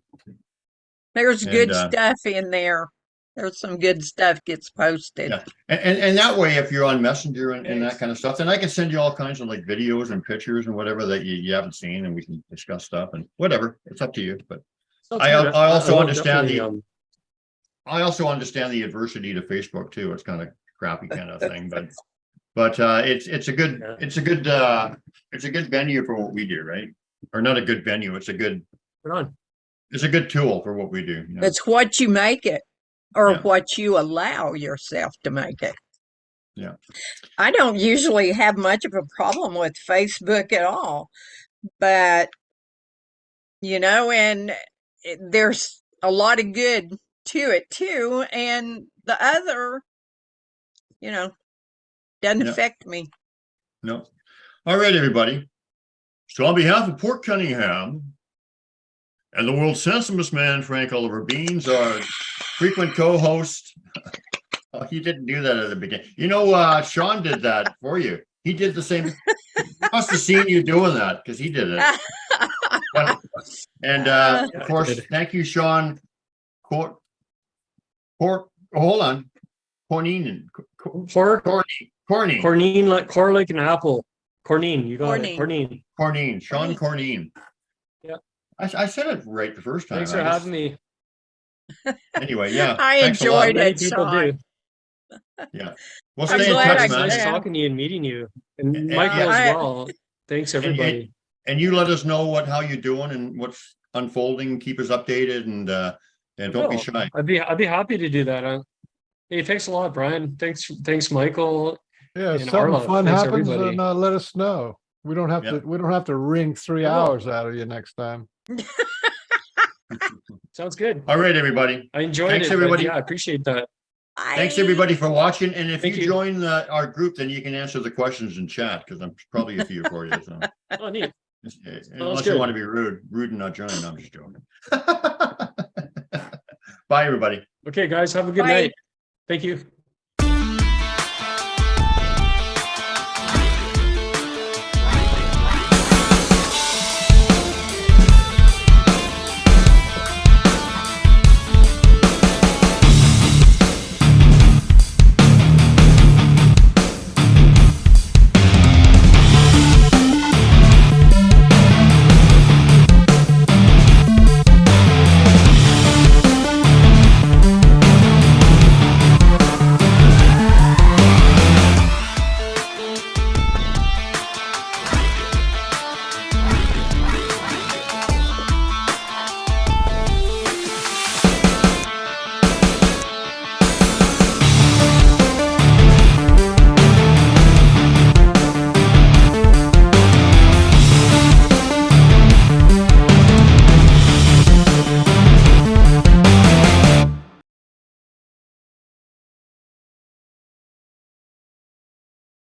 [SPEAKER 4] There's good stuff in there. There's some good stuff gets posted.
[SPEAKER 1] Yeah, and that way, if you're on Messenger and that kind of stuff, then I can send you all kinds of like videos and pictures and whatever that you haven't seen, and we can discuss stuff and whatever. It's up to you. But I also understand I also understand the adversity to Facebook too. It's kind of crappy kind of thing, but it's a good venue for what we do, right? Or not a good venue. It's a good tool for what we do.
[SPEAKER 4] It's what you make it. Or what you allow yourself to make it. I don't usually have much of a problem with Facebook at all, but and there's a lot of good to it too, and the other, doesn't
[SPEAKER 1] Yeah.
[SPEAKER 4] affect me.
[SPEAKER 1] No. All right, everybody. So on behalf of Port Cunningham and the world's handsomest man, Frank Oliver Beans, our frequent co-host. Oh, he didn't do that at the beginning. Sean did that for you. He did the same. He must have seen you doing that because he did it. And of course, thank you, Sean. Hold on. Courneene.
[SPEAKER 2] Courneene, like core like an apple. Courneene, you got it.
[SPEAKER 4] Courneene.
[SPEAKER 1] Courneene. Sean Courneene.
[SPEAKER 2] Yeah.
[SPEAKER 1] I said it right the first time.
[SPEAKER 2] Thanks for having me.
[SPEAKER 1] Anyway, yeah.
[SPEAKER 4] I
[SPEAKER 1] thanks a lot.
[SPEAKER 4] enjoyed
[SPEAKER 2] Many
[SPEAKER 4] it,
[SPEAKER 2] people
[SPEAKER 4] Sean.
[SPEAKER 2] do.
[SPEAKER 1] Yeah. Well,
[SPEAKER 4] I'm
[SPEAKER 1] stay in
[SPEAKER 4] glad
[SPEAKER 1] touch,
[SPEAKER 4] I
[SPEAKER 2] It's
[SPEAKER 1] man.
[SPEAKER 2] nice
[SPEAKER 4] Yeah.
[SPEAKER 2] talking to you and meeting you. And
[SPEAKER 1] And-
[SPEAKER 2] Michael
[SPEAKER 4] yeah.
[SPEAKER 2] as well. Thanks, everybody.
[SPEAKER 1] And you let us know how you're doing and what's unfolding. Keep us updated and don't be
[SPEAKER 2] Oh,
[SPEAKER 1] shy.
[SPEAKER 2] I'd be happy to do that. Hey, thanks a lot, Brian. Thanks, Michael.
[SPEAKER 3] Yeah, if
[SPEAKER 2] And
[SPEAKER 3] something
[SPEAKER 2] Arla,
[SPEAKER 3] fun
[SPEAKER 2] thanks,
[SPEAKER 3] happens,
[SPEAKER 2] everybody.
[SPEAKER 3] then let us know. We don't have
[SPEAKER 1] Yeah.
[SPEAKER 3] to wring 3
[SPEAKER 2] I will.
[SPEAKER 3] hours out of you next time.
[SPEAKER 2] Sounds good.
[SPEAKER 1] All right, everybody.
[SPEAKER 2] I enjoyed
[SPEAKER 1] Thanks,
[SPEAKER 2] it. but
[SPEAKER 1] everybody.
[SPEAKER 2] yeah, I appreciate that.
[SPEAKER 1] Thanks
[SPEAKER 4] Bye.
[SPEAKER 1] everybody for watching. And if
[SPEAKER 2] Thank
[SPEAKER 1] you
[SPEAKER 2] you.
[SPEAKER 1] join our group, then you can answer the questions in chat because I'm probably a few for you. So
[SPEAKER 2] Oh, neat.
[SPEAKER 1] unless you
[SPEAKER 2] good.
[SPEAKER 1] want to be rude and not join, I'm just joking. Bye, everybody.
[SPEAKER 2] Okay, guys, have a good
[SPEAKER 4] Bye.
[SPEAKER 2] night. Thank you.